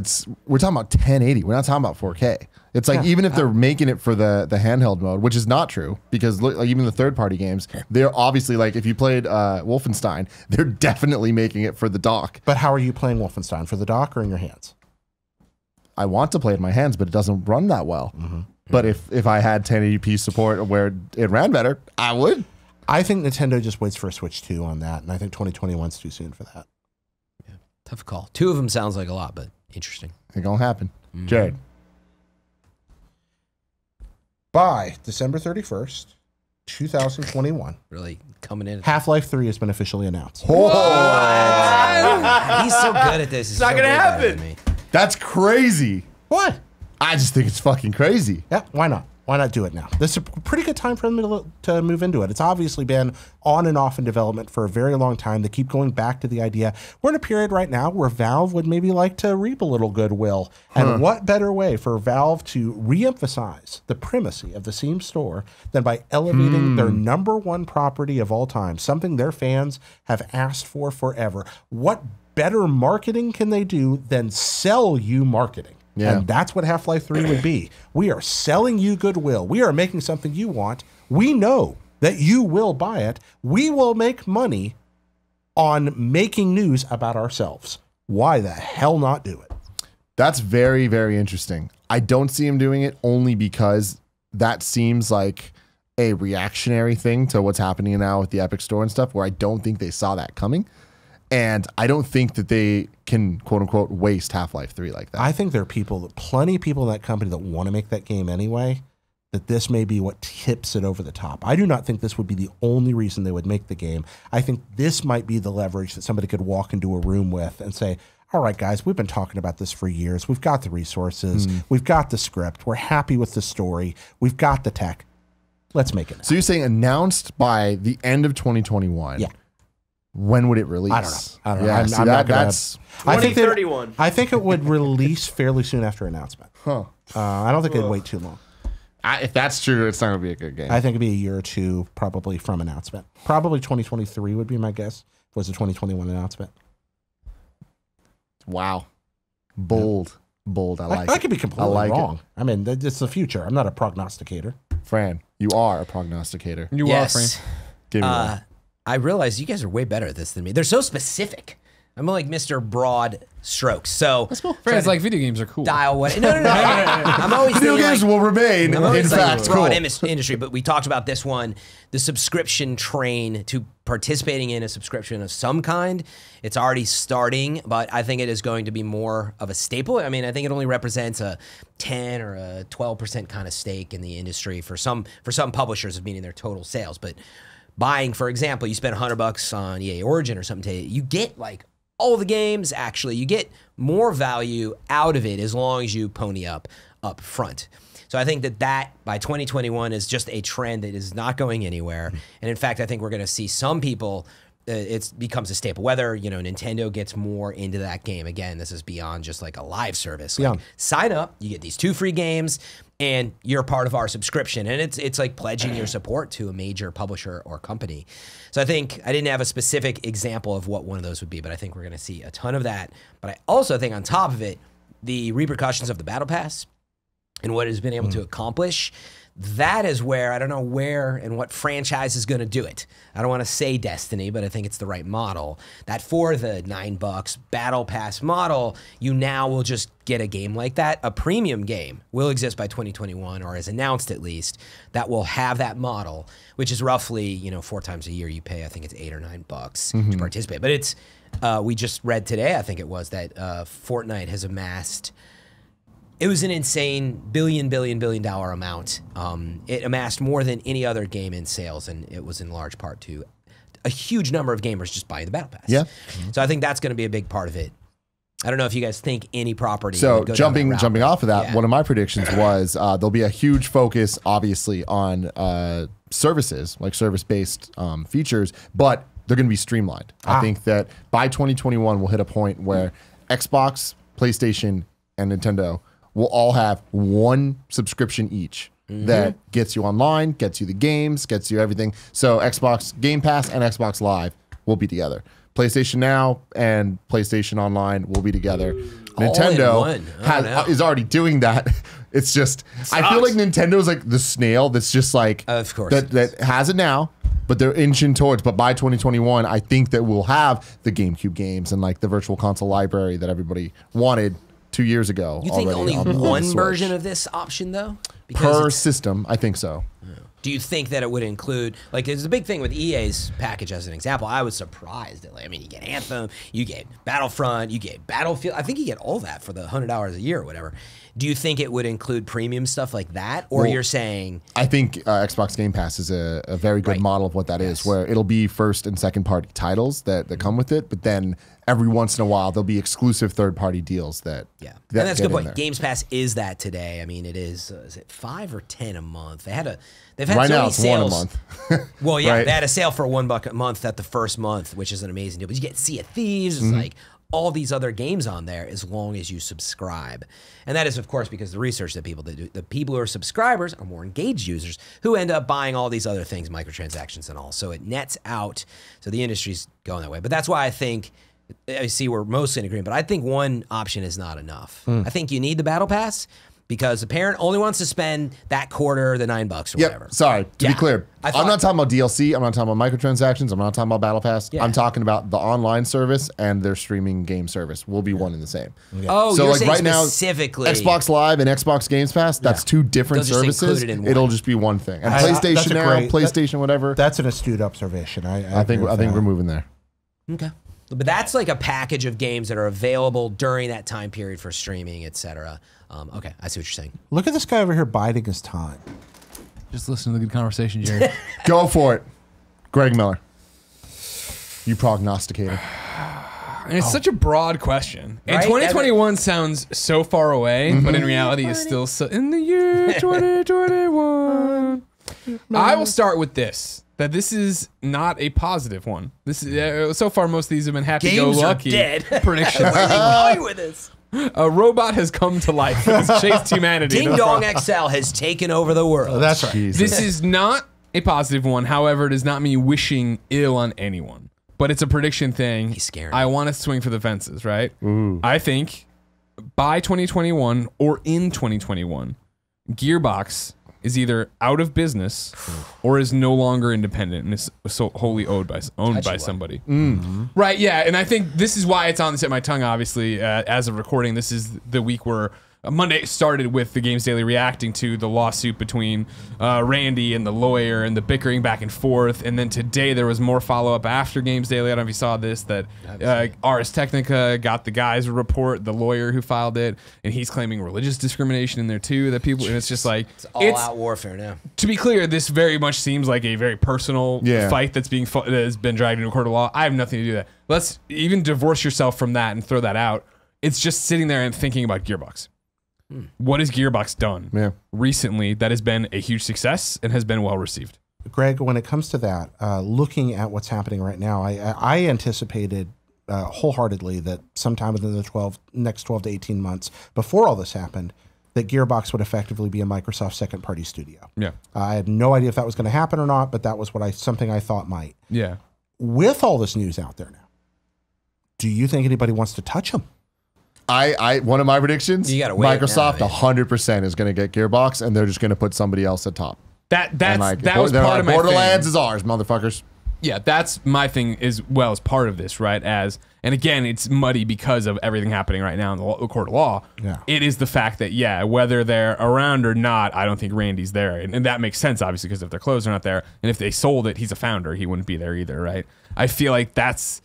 we're talking about 1080. We're not talking about 4K. It's like even if they're making it for the handheld mode, which is not true because look, like even the third party games, they're obviously like if you played Wolfenstein, they're definitely making it for the dock. But how are you playing Wolfenstein? For the dock or in your hands? I want to play it in my hands, but it doesn't run that well. But if I had 1080p support where it ran better, I would. I think Nintendo just waits for a Switch 2 on that, and I think 2021 is too soon for that. Tough call. Two of them sounds like a lot, but interesting. It gonna happen. Jared. By December 31st, 2021, Really coming in. Half-Life 3 has been officially announced. He's so good at this. It's not gonna happen. That's crazy. What? I just think it's fucking crazy. Yeah, why not? Why not do it now? This is a pretty good time for them to move into it. It's obviously been on and off in development for a very long time. They keep going back to the idea. We're in a period right now where Valve would maybe like to reap a little goodwill. And what better way for Valve to reemphasize the primacy of the Steam store than by elevating their number one property of all time, something their fans have asked for forever. What better marketing can they do than sell you marketing? Yeah. And that's what Half-Life 3 would be. We are selling you goodwill. We are making something you want. We know that you will buy it. We will make money on making news about ourselves. Why the hell not do it? That's very, very interesting. I don't see him doing it only because that seems like a reactionary thing to what's happening now with the Epic Store and stuff, where I don't think they saw that coming. And I don't think that they can, quote unquote, waste Half-Life 3 like that. I think there are plenty of people in that company that want to make that game anyway, that this may be what tips it over the top. I do not think this would be the only reason they would make the game. I think this might be the leverage that somebody could walk into a room with and say, all right, guys, we've been talking about this for years. We've got the resources. We've got the script. We're happy with the story. We've got the tech. Let's make it now. So you're saying announced by the end of 2021? Yeah. When would it release? I don't know. Yeah, I'm see, not gonna- that's I think 2031. I think it would release fairly soon after announcement. huh. I don't think they'd wait too long. If that's true, it's not gonna be a good game. I think it'd be a year or two probably from announcement. Probably 2023 would be my guess. Was a 2021 announcement. Wow, bold. I like. I it. could be completely like it. wrong. I mean, it's the future. I'm not a prognosticator. Fran, you are a prognosticator. You are, Frank. Give me one. I realize you guys are way better at this than me. They're so specific. I'm like Mr. Broad Strokes. So Fran's like video games are cool. dial what? No. I'm always Video thinking games like, will remain, I'm in always fact, broad cool. industry, but we talked about this one, the subscription train to participating in a subscription of some kind. It's already starting, but I think it is going to be more of a staple. I mean, I think it only represents a 10 or a 12% kind of stake in the industry for some publishers, meaning their total sales. But buying, for example, you spend $100 on EA Origin or something, you get like all the games. Actually, you get more value out of it as long as you pony up front. So I think that by 2021 is just a trend that is not going anywhere. And in fact, I think we're going to see some people, it becomes a staple. Whether, Nintendo gets more into that game. Again, this is beyond just like a live service. Like, sign up, you get these 2 free games, and you're part of our subscription. And it's like pledging your support to a major publisher or company. So I think I didn't have a specific example of what one of those would be, but I think we're going to see a ton of that. But I also think on top of it, the repercussions of the Battle Pass and what it has been able to accomplish, that is where I don't know where and what franchise is going to do it. I don't want to say Destiny, but I think it's the right model. That for the $9 Battle Pass model, you now will just get a game like that. A premium game will exist by 2021, or is announced at least, that will have that model, which is roughly 4 times a year you pay. I think it's $8 or $9 to participate. But it's we just read today, I think it was, that Fortnite has amassed. It was an insane billion dollar amount. It amassed more than any other game in sales, and it was in large part to a huge number of gamers just buying the Battle Pass. Yeah. So I think that's going to be a big part of it. I don't know if you guys think any property. So would go down that route. jumping off of that, Yeah. one of my predictions was there'll be a huge focus, obviously, on services, like service-based features, but they're going to be streamlined. I think that by 2021, we'll hit a point where Xbox, PlayStation, and Nintendo will all have one subscription each that gets you online, gets you the games, gets you everything. So Xbox Game Pass and Xbox Live will be together. PlayStation Now and PlayStation Online will be together. Nintendo is already doing that. It's just, I feel like Nintendo's like the snail that's just like, of course, that has it now, but they're inching towards. But by 2021, I think that we'll have the GameCube games and like the virtual console library that everybody wanted 2 years ago. You think only on one the version of this option, though? Per system, I think so. Do you think that it would include, like, there's a big thing with EA's package as an example. I was surprised. I mean, you get Anthem, you get Battlefront, you get Battlefield. I think you get all that for the $100 a year or whatever. Do you think it would include premium stuff like that? Or you're saying... I think Xbox Game Pass is a very good model of what that is, where it'll be first and second party titles that come with it, but then every once in a while there'll be exclusive third party deals that and that's a good point. Games Pass is that today. I mean, it is it 5 or 10 a month? They've had right so now many it's sales. 1 a month. Well, yeah, Right. they had a sale for $1 a month at the first month, which is an amazing deal. But you get Sea of Thieves, it's like all these other games on there as long as you subscribe. And that is, of course, because the research that people do, the people who are subscribers are more engaged users who end up buying all these other things, microtransactions and all. So it nets out. So the industry's going that way. But that's why I think, I see we're mostly in agreement, but I think one option is not enough. I think you need the Battle Pass because the parent only wants to spend that quarter, the $9 or whatever. Sorry, to be clear, I'm not talking about DLC. I'm not talking about microtransactions. I'm not talking about Battle Pass. Yeah. I'm talking about the online service and their streaming game service will be one and the same. Oh, So you're like saying right now, specifically Xbox Live and Xbox Games Pass, that's two different They'll just services. include it in It'll one. just be one thing. And That's PlayStation a now, great- PlayStation, whatever. That's an astute observation. I think we're moving there. Okay. But that's like a package of games that are available during that time period for streaming, etc. Okay, I see what you're saying. Look at this guy over here biding his time. Just listen to the good conversation, Jared. Go for it, Greg Miller. You prognosticator. And it's such a broad question. And Right? 2021 sounds so far away, but in reality is still so in the year 2021. I will start with this. That this is not a positive one. This is so far most of these have been happy-go-lucky predictions. Where are they going with this? A robot has come to life and has chased humanity. Ding Dong XL has taken over the world. That's right. Jesus. This is not a positive one. However, it is not me wishing ill on anyone. But it's a prediction thing. He's scary. I want to swing for the fences, right? I think by 2021 or in 2021, Gearbox is either out of business or is no longer independent and is so wholly owned by somebody. Right, yeah. And I think this is why it's on the tip of my tongue, obviously, as of recording. This is the week where Monday started with the Games Daily reacting to the lawsuit between Randy and the lawyer and the bickering back and forth. And then today there was more follow-up after Games Daily. I don't know if you saw this, that Ars Technica got the guy's report, the lawyer who filed it, and he's claiming religious discrimination in there too. That people, and it's just like It's all-out warfare now. to be clear, this very much seems like a very personal fight that's being that has been dragged into a court of law. I have nothing to do with that. Let's even divorce yourself from that and throw that out. It's just sitting there and thinking about Gearbox. What has Gearbox done recently that has been a huge success and has been well received? Greg, when it comes to that, looking at what's happening right now, I anticipated wholeheartedly that sometime within the next 12 to 18 months, before all this happened, that Gearbox would effectively be a Microsoft second-party studio. Yeah. I had no idea if that was going to happen or not, but that was something I thought might. Yeah. With all this news out there now, do you think anybody wants to touch them? One of my predictions, You gotta wait Microsoft now, 100% is going to get Gearbox, and they're just going to put somebody else at top. That And was part of my Borderlands thing. is ours, motherfuckers. Yeah, that's my thing as well as part of this, right? And again, it's muddy because of everything happening right now in the court of law. Yeah. It is the fact that, whether they're around or not, I don't think Randy's there. And that makes sense, obviously, because if their clothes are not there, and if they sold it, he's a founder, he wouldn't be there either, right? I feel like that's,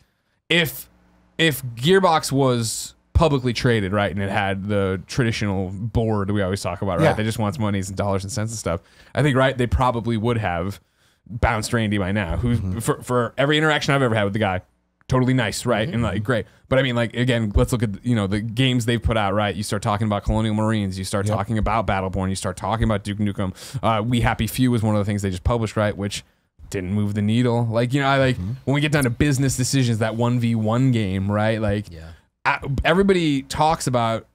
if Gearbox was publicly traded, right, and it had the traditional board we always talk about, right, Yeah. that just wants monies and dollars and cents and stuff, I think, right, they probably would have bounced Randy by now, who for every interaction I've ever had with the guy, totally nice, right? And like great. But I mean, like, again, let's look at the games they've put out, right? You start talking about Colonial Marines, you start talking about Battleborn, you start talking about Duke Nukem. We Happy Few was one of the things they just published, right? Which didn't move the needle. Like, I like when we get down to business decisions, that 1v1 game, right? Like everybody talks about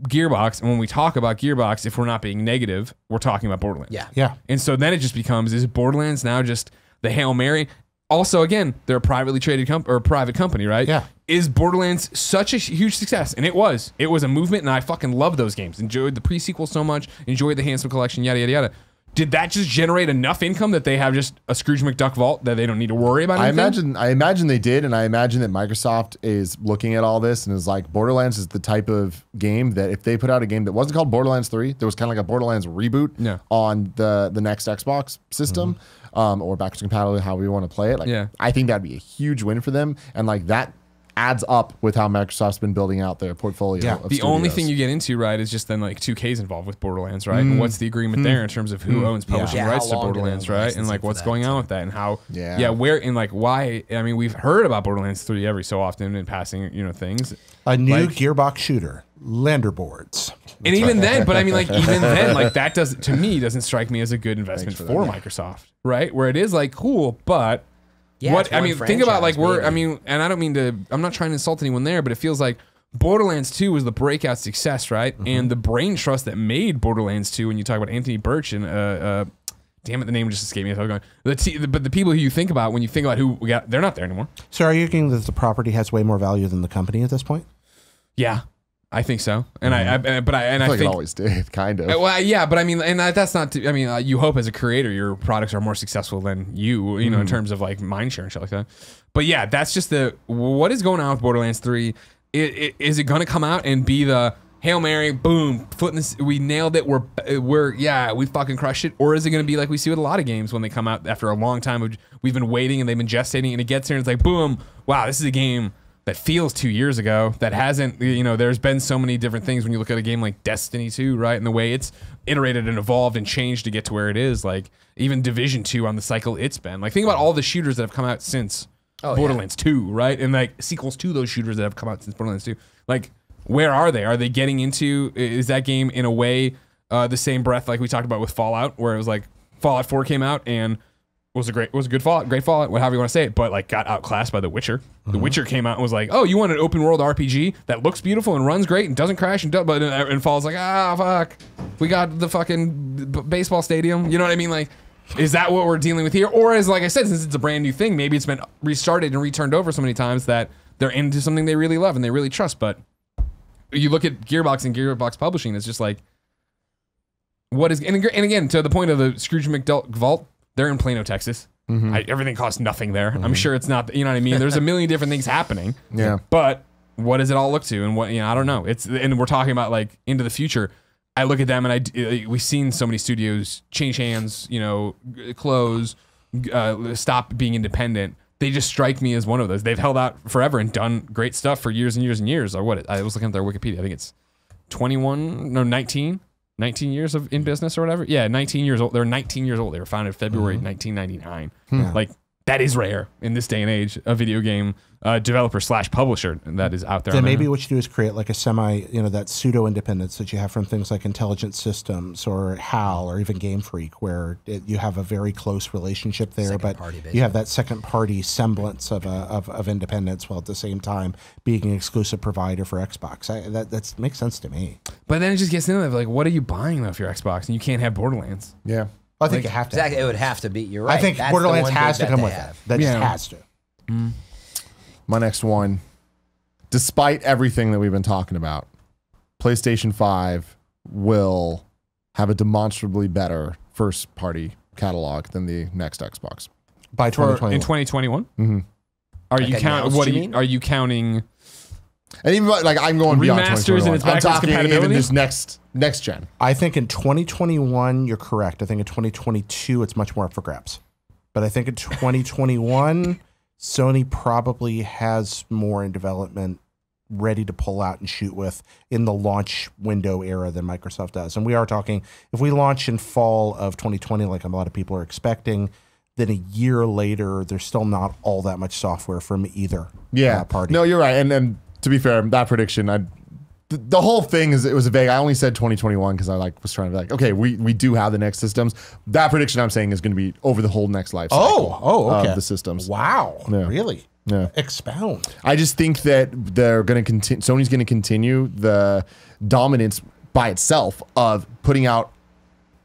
Gearbox, and when we talk about Gearbox, if we're not being negative, we're talking about Borderlands. Yeah. And so then it just becomes, is Borderlands now just the Hail Mary? Also, again, they're a privately traded private company, right? Yeah. Is Borderlands such a huge success? And it was. It was a movement, and I fucking love those games. Enjoyed the pre-sequel so much, enjoyed the Handsome Collection, yada, yada, yada. Did that just generate enough income that they have just a Scrooge McDuck vault that they don't need to worry about anything? I imagine they did, and I imagine that Microsoft is looking at all this and is like, Borderlands is the type of game that if they put out a game that wasn't called Borderlands 3, there was kind of like a Borderlands reboot on the next Xbox system, or backwards compatibility, how we want to play it. Like, I think that'd be a huge win for them, and like that adds up with how Microsoft's been building out their portfolio. Of the only studios. thing you get into, right, is just then like 2K's involved with Borderlands, right? And what's the agreement there in terms of who owns publishing Yeah, rights how to long do they Borderlands, own right? licensing And like for what's that, going on too? with that and how, Yeah. where and like why? I mean, we've heard about Borderlands 3 every so often in passing, things. A new Like- Gearbox shooter, Landerboards. And even then, but I mean, like even then, like that doesn't strike me as a good investment for Microsoft, right? Where it is like cool, but it's I one mean, think about like franchise, I baby. mean, and I don't mean to, I'm not trying to insult anyone there, but it feels like Borderlands 2 was the breakout success, right? And the brain trust that made Borderlands 2, when you talk about Anthony Birch and damn it, the name just escaped me. I was going, but the people who you think about when you think about who we got, they're not there anymore. So are you arguing that the property has way more value than the company at this point? Yeah, I think so. And I feel like I it think always did, kind of. well, yeah, but I mean, and that's not. I mean, you hope as a creator your products are more successful than you know, in terms of like mind share and shit like that. But yeah, that's just what is going on with Borderlands 3. Is it going to come out and be the Hail Mary, boom, foot in this, we nailed it, we fucking crushed it? Or is it going to be like we see with a lot of games when they come out after a long time, we've been waiting and they've been gestating, and it gets here and it's like, boom, wow, this is a game that feels 2 years ago, that hasn't, there's been so many different things when you look at a game like Destiny 2, right? And the way it's iterated and evolved and changed to get to where it is, like even Division 2 on the cycle it's been. Like think about all the shooters that have come out since Borderlands 2, right? And like sequels to those shooters that have come out since Borderlands 2. Like, where are they? Are they getting into, is that game in a way the same breath like we talked about with Fallout, where it was like Fallout 4 came out and was a good Fallout, however you want to say it, but like got outclassed by The Witcher. The Witcher came out and was like, oh, you want an open world RPG that looks beautiful and runs great and doesn't crash and Fallout's like, fuck, we got the fucking baseball stadium. You know what I mean? Like, is that what we're dealing with here? Or is, like I said, since it's a brand new thing, maybe it's been restarted and returned over so many times that they're into something they really love and they really trust. But you look at Gearbox and Gearbox Publishing, it's just like, what is, and again, to the point of the Scrooge McDuck vault, they're in Plano, Texas. Everything costs nothing there. I'm sure it's not, you know what I mean? There's a million different things happening. Yeah. But what does it all look to? And what, I don't know. And we're talking about like into the future. I look at them and we've seen so many studios change hands, close, stop being independent. They just strike me as one of those. They've held out forever and done great stuff for years and years and years. Or what? I was looking at their Wikipedia. I think it's 19 years in business or whatever. Yeah, 19 years old. They're 19 years old. They were founded February 1999. Like, that is rare in this day and age, a video game developer / publisher that is out there. Then maybe what you do is create like a that pseudo independence that you have from things like Intelligent Systems or HAL or even Game Freak, where you have a very close relationship there, but you have that second party semblance of independence while at the same time being an exclusive provider for Xbox. That makes sense to me. But then it just gets into that, like, what are you buying though if you're Xbox and you can't have Borderlands? Yeah. I think you have to. Exactly, it would have to be. You're right. I think That's Borderlands the one has to big come bet with they it. have. That just has to. My next one, despite everything that we've been talking about, PlayStation 5 will have a demonstrably better first-party catalog than the next Xbox. By 2021. In 2021? Mm-hmm. Are Like you counting? announced, What you are you, mean? are you counting? And even like I'm going beyond Remasters and 2021. its I'm backwards talking even compatibility? this next gen. I think in 2021, you're correct. I think in 2022, it's much more up for grabs. But I think in 2021, Sony probably has more in development ready to pull out and shoot with in the launch window era than Microsoft does. And we are talking, if we launch in fall of 2020, like a lot of people are expecting, then a year later, there's still not all that much software from either party. No, you're right. And to be fair, that prediction, the whole thing it was vague. I only said 2021 because I was trying to be like, okay, we do have the next systems. That prediction I'm saying is going to be over the whole next life cycle okay. of the systems. Wow. Yeah. Really? Yeah. Expound. I just think that they're going to continue. Sony's going to continue the dominance by itself of putting out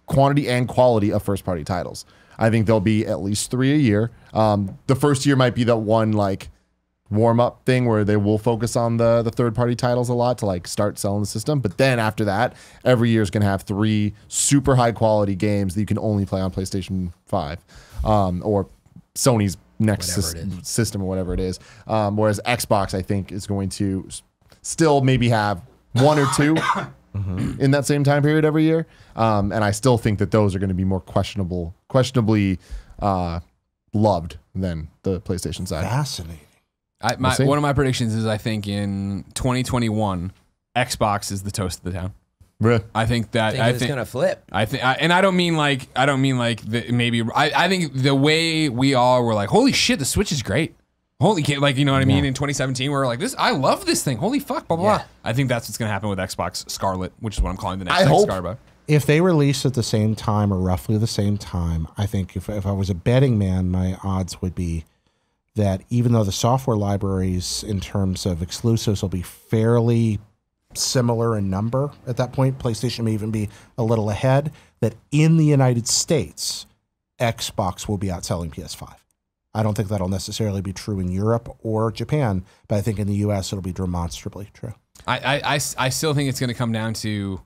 quantity and quality of first-party titles. I think there'll be at least 3 a year. The first year might be that one like warm-up thing where they will focus on the third-party titles a lot to like start selling the system. But then after that, every year is going to have 3 super high-quality games that you can only play on PlayStation 5 or Sony's next system or whatever it is. Whereas Xbox, I think, is going to still maybe have 1 or 2 in that same time period every year. And I still think that those are going to be more questionably loved than the PlayStation side. Fascinating. One of my predictions is I think in 2021, Xbox is the toast of the town. Really? I think that It's gonna flip. I think, and I don't mean like maybe. I think the way we are, we're like, holy shit, the Switch is great. Holy shit, like you know what I mean. In 2017, we were like, this, I love this thing. Holy fuck, blah blah blah. I think that's what's gonna happen with Xbox Scarlet, which is what I'm calling the next Scarlet. If they release at the same time or roughly the same time, I think if I was a betting man, my odds would be that even though the software libraries in terms of exclusives will be fairly similar in number at that point, PlayStation may even be a little ahead, that in the United States, Xbox will be outselling PS5. I don't think that'll necessarily be true in Europe or Japan, but I think in the US it'll be demonstrably true. I still think it's going to come down to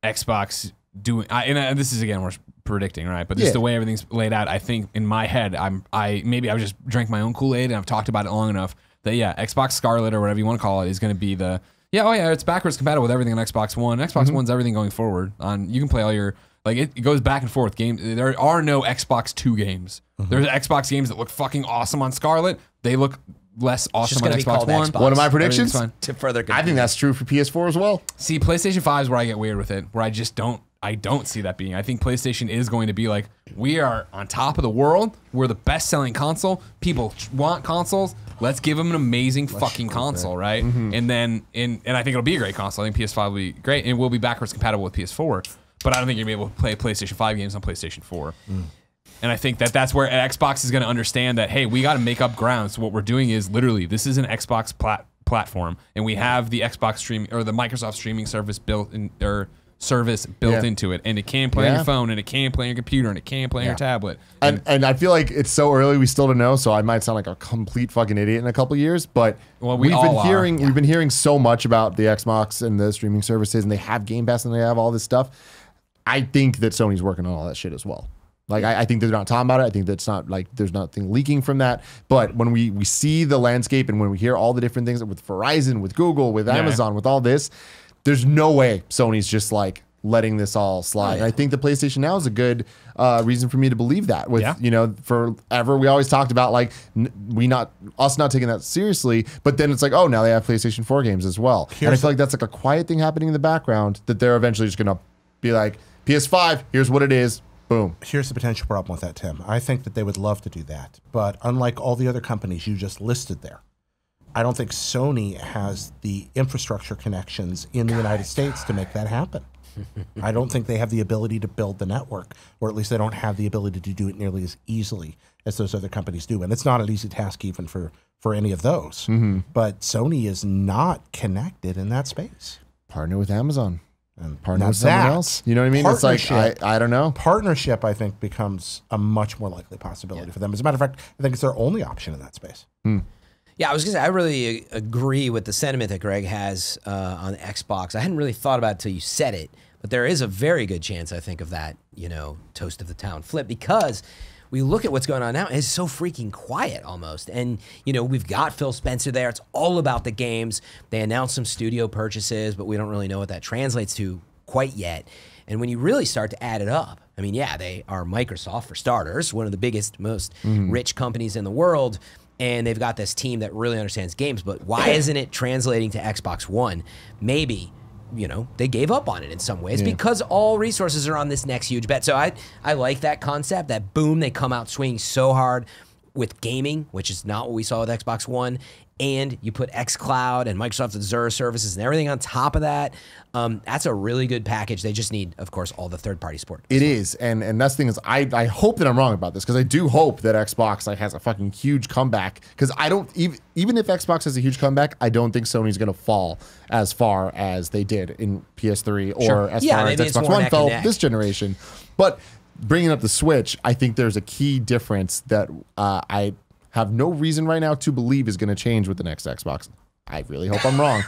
Xbox doing, and this is again, we're predicting, right? But just the way everything's laid out, I think in my head, maybe I just drank my own Kool-Aid and I've talked about it long enough that Xbox Scarlet or whatever you want to call it is going to be the, it's backwards compatible with everything on Xbox One. Xbox One's everything going forward. You can play all your, like it goes back and forth. There are no Xbox 2 games. There's Xbox games that look fucking awesome on Scarlet. They look less awesome on Xbox One. Xbox. One of my predictions? To further I think that's true for PS4 as well. See, PlayStation 5 is where I get weird with it, where I just don't see that being. I think PlayStation is going to be like, we are on top of the world. We're the best-selling console. People want consoles. Let's give them an amazing fucking console, right? And then, and I think it'll be a great console. I think PS5 will be great, and it will be backwards compatible with PS4. But I don't think you're going to be able to play PlayStation 5 games on PlayStation 4. And I think that that's where Xbox is going to understand that, hey, we got to make up ground. So what we're doing is literally, this is an Xbox platform, and we have the Xbox streaming or the Microsoft streaming service built in, or service built into it, and it can play on your phone, and it can play on your computer, and it can play on your tablet. And I feel like it's so early, we still don't know. So I might sound like a complete fucking idiot in a couple of years, but we've been hearing so much about the Xbox and the streaming services, and they have Game Pass and they have all this stuff. I think that Sony's working on all that shit as well. Like I think they're not talking about it. I think that's not like there's nothing leaking from that. But when we see the landscape and when we hear all the different things with Verizon, with Google, with Amazon, with all this, there's no way Sony's just like letting this all slide. And I think the PlayStation Now is a good reason for me to believe that. With forever we always talked about like us not taking that seriously, but then it's like, oh, now they have PlayStation 4 games as well. And I feel like that's like a quiet thing happening in the background that they're eventually just gonna be like, PS5, here's what it is. Boom. Here's the potential problem with that, Tim. I think that they would love to do that. But unlike all the other companies you just listed there, I don't think Sony has the infrastructure connections in the United States to make that happen. I don't think they have the ability to build the network, or at least they don't have the ability to do it nearly as easily as those other companies do. And it's not an easy task even for any of those. But Sony is not connected in that space. Partner with Amazon. And partner Now with someone else. You know what I mean? It's like, I don't know. Partnership, I think, becomes a much more likely possibility for them. As a matter of fact, I think it's their only option in that space. Yeah, I was gonna say I really agree with the sentiment that Greg has on Xbox. I hadn't really thought about it till you said it, but there is a very good chance I think of that, toast of the town flip, because we look at what's going on now, it's so freaking quiet almost. And, we've got Phil Spencer there. It's all about the games. They announced some studio purchases, but we don't really know what that translates to quite yet. And when you really start to add it up, I mean, yeah, they are Microsoft for starters, one of the biggest, most rich companies in the world. And they've got this team that really understands games. But why isn't it translating to Xbox One? Maybe, they gave up on it in some ways because all resources are on this next huge bet. So I like that concept, that boom, they come out swinging so hard with gaming, which is not what we saw with Xbox One. And you put xCloud and Microsoft Azure services and everything on top of that. That's a really good package. They just need, of course, all the third-party support. It is, and that's the thing is, I hope that I'm wrong about this, because I do hope that Xbox has a fucking huge comeback. Because I don't even if Xbox has a huge comeback, I don't think Sony's going to fall as far as they did in PS3 or as far as Xbox One fell this generation. But bringing up the Switch, I think there's a key difference that I have no reason right now to believe is going to change with the next Xbox. I really hope I'm wrong.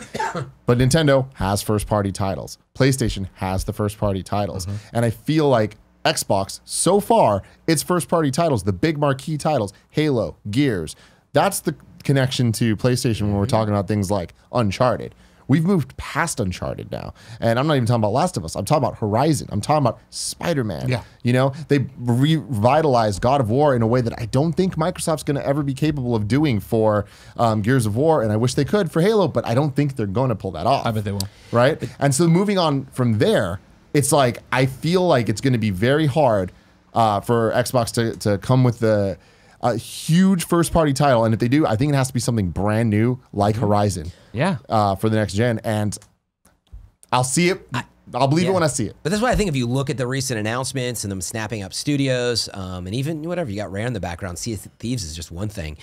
But Nintendo has first-party titles. PlayStation has the first-party titles. And I feel like Xbox, so far, its first-party titles, the big marquee titles, Halo, Gears, that's the connection to PlayStation when we're talking about things like Uncharted. We've moved past Uncharted now. And I'm not even talking about Last of Us. I'm talking about Horizon. I'm talking about Spider-Man. Yeah. They revitalized God of War in a way that I don't think Microsoft's going to ever be capable of doing for Gears of War. And I wish they could for Halo, but I don't think they're going to pull that off. I bet they will. Right? And so moving on from there, it's like, I feel like it's going to be very hard for Xbox to come with a huge first-party title. And if they do, I think it has to be something brand new like Horizon. Yeah. For the next gen. And I'll see it. I'll believe it when I see it. But that's why I think if you look at the recent announcements and them snapping up studios, and even whatever, you got Rare in the background, Sea of Thieves is just one thing.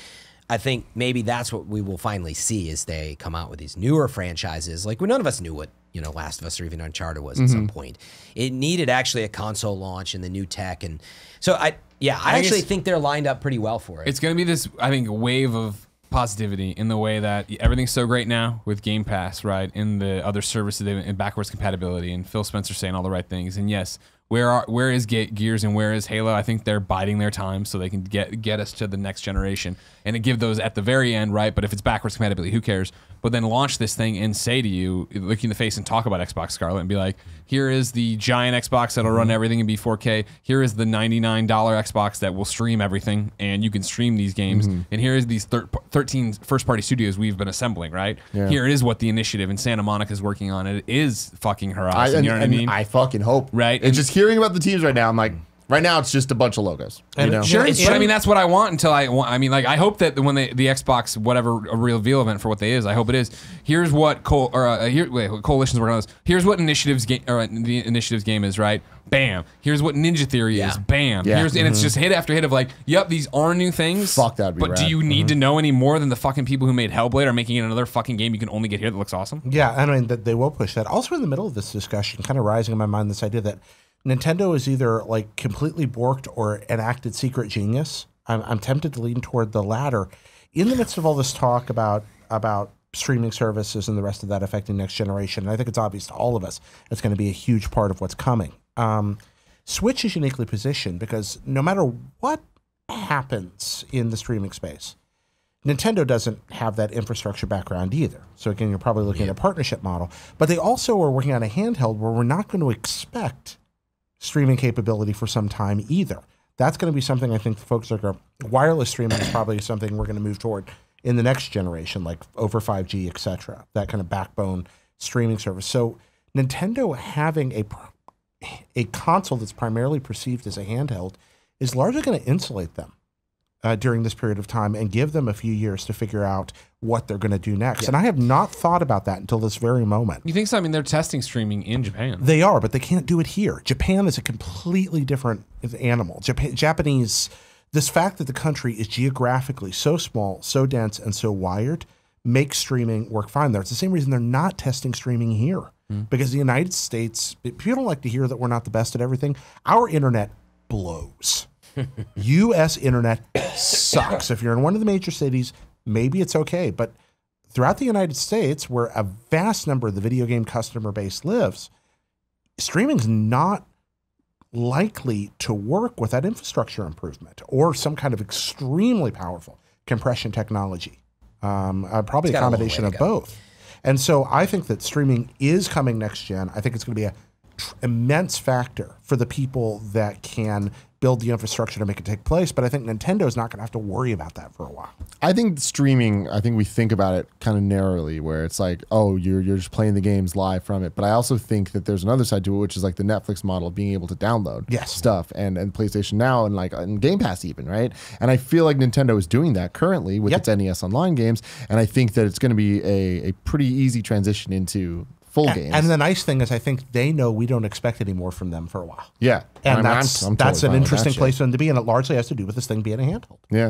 I think maybe that's what we will finally see as they come out with these newer franchises. Like, none of us knew what, Last of Us or even Uncharted was at some point. It needed actually a console launch and the new tech. And so I actually think they're lined up pretty well for it. It's going to be this, I think, wave of positivity in the way that everything's so great now with Game Pass, right? In the other services and backwards compatibility, and Phil Spencer saying all the right things. And yes, where is Gears and where is Halo? I think they're biding their time so they can get us to the next generation and to give those at the very end, right? But if it's backwards compatibility, who cares? But then launch this thing and say to you, look you in the face and talk about Xbox Scarlet and be like, here is the giant Xbox that'll run everything and be 4K. Here is the $99 Xbox that will stream everything and you can stream these games. And here is these 13 first-party studios we've been assembling, right? Yeah. Here it is what the initiative in Santa Monica is working on. It is fucking Horizon. You know what I mean? I fucking hope. Right. And just hearing about the teams right now, I'm like, right now it's just a bunch of logos. Sure, but I mean that's what I want until I want. I mean, like I hope that when the Xbox whatever a reveal event for what they is, I hope it is. Here's what coalitions working on this. Here's what initiatives game the initiatives game is, right? Bam. Here's what Ninja Theory is. Bam. Yeah. And it's just hit after hit of like, yep, these are new things. Fuck, that'd be But rad. do you need to know any more than the fucking people who made Hellblade are making it another fucking game you can only get here that looks awesome? Yeah, I mean they will push that. Also, in the middle of this discussion, kind of rising in my mind, this idea that Nintendo is either like completely borked or enacted secret genius. I'm tempted to lean toward the latter. In the midst of all this talk about streaming services and the rest of that affecting next generation, and I think it's obvious to all of us it's going to be a huge part of what's coming. Switch is uniquely positioned because no matter what happens in the streaming space, Nintendo doesn't have that infrastructure background either. So again, you're probably looking at a partnership model. But they also are working on a handheld where we're not going to expect streaming capability for some time either. That's going to be something I think folks are going to... Wireless streaming is probably something we're going to move toward in the next generation, like over 5G, et cetera, that kind of backbone streaming service. So Nintendo having a console that's primarily perceived as a handheld is largely going to insulate them during this period of time and give them a few years to figure out what they're going to do next. And I have not thought about that until this very moment. You think so? I mean, they're testing streaming in Japan. They are, but they can't do it here. Japan is a completely different animal. Japanese, this fact that the country is geographically so small, so dense, and so wired makes streaming work fine there. It's the same reason they're not testing streaming here. Because the United States, people don't like to hear that we're not the best at everything. Our internet blows. U.S. internet sucks. If you're in one of the major cities, maybe it's okay. But throughout the United States, where a vast number of the video game customer base lives, streaming's not likely to work without infrastructure improvement or some kind of extremely powerful compression technology. Probably a combination of both. And so I think that streaming is coming next gen. I think it's going to be a immense factor for the people that can build the infrastructure to make it take place. But I think Nintendo's not going to have to worry about that for a while. I think streaming, I think we think about it kind of narrowly, where it's like, oh, you're just playing the games live from it. But I also think that there's another side to it, which is like the Netflix model of being able to download stuff and PlayStation Now and like and Game Pass even, right? And I feel like Nintendo is doing that currently with its NES Online games. And I think that it's going to be a pretty easy transition into full games. And the nice thing is I think they know we don't expect any more from them for a while. Yeah. And I'm that's totally an interesting place for them to be, and it largely has to do with this thing being a handheld. Yeah.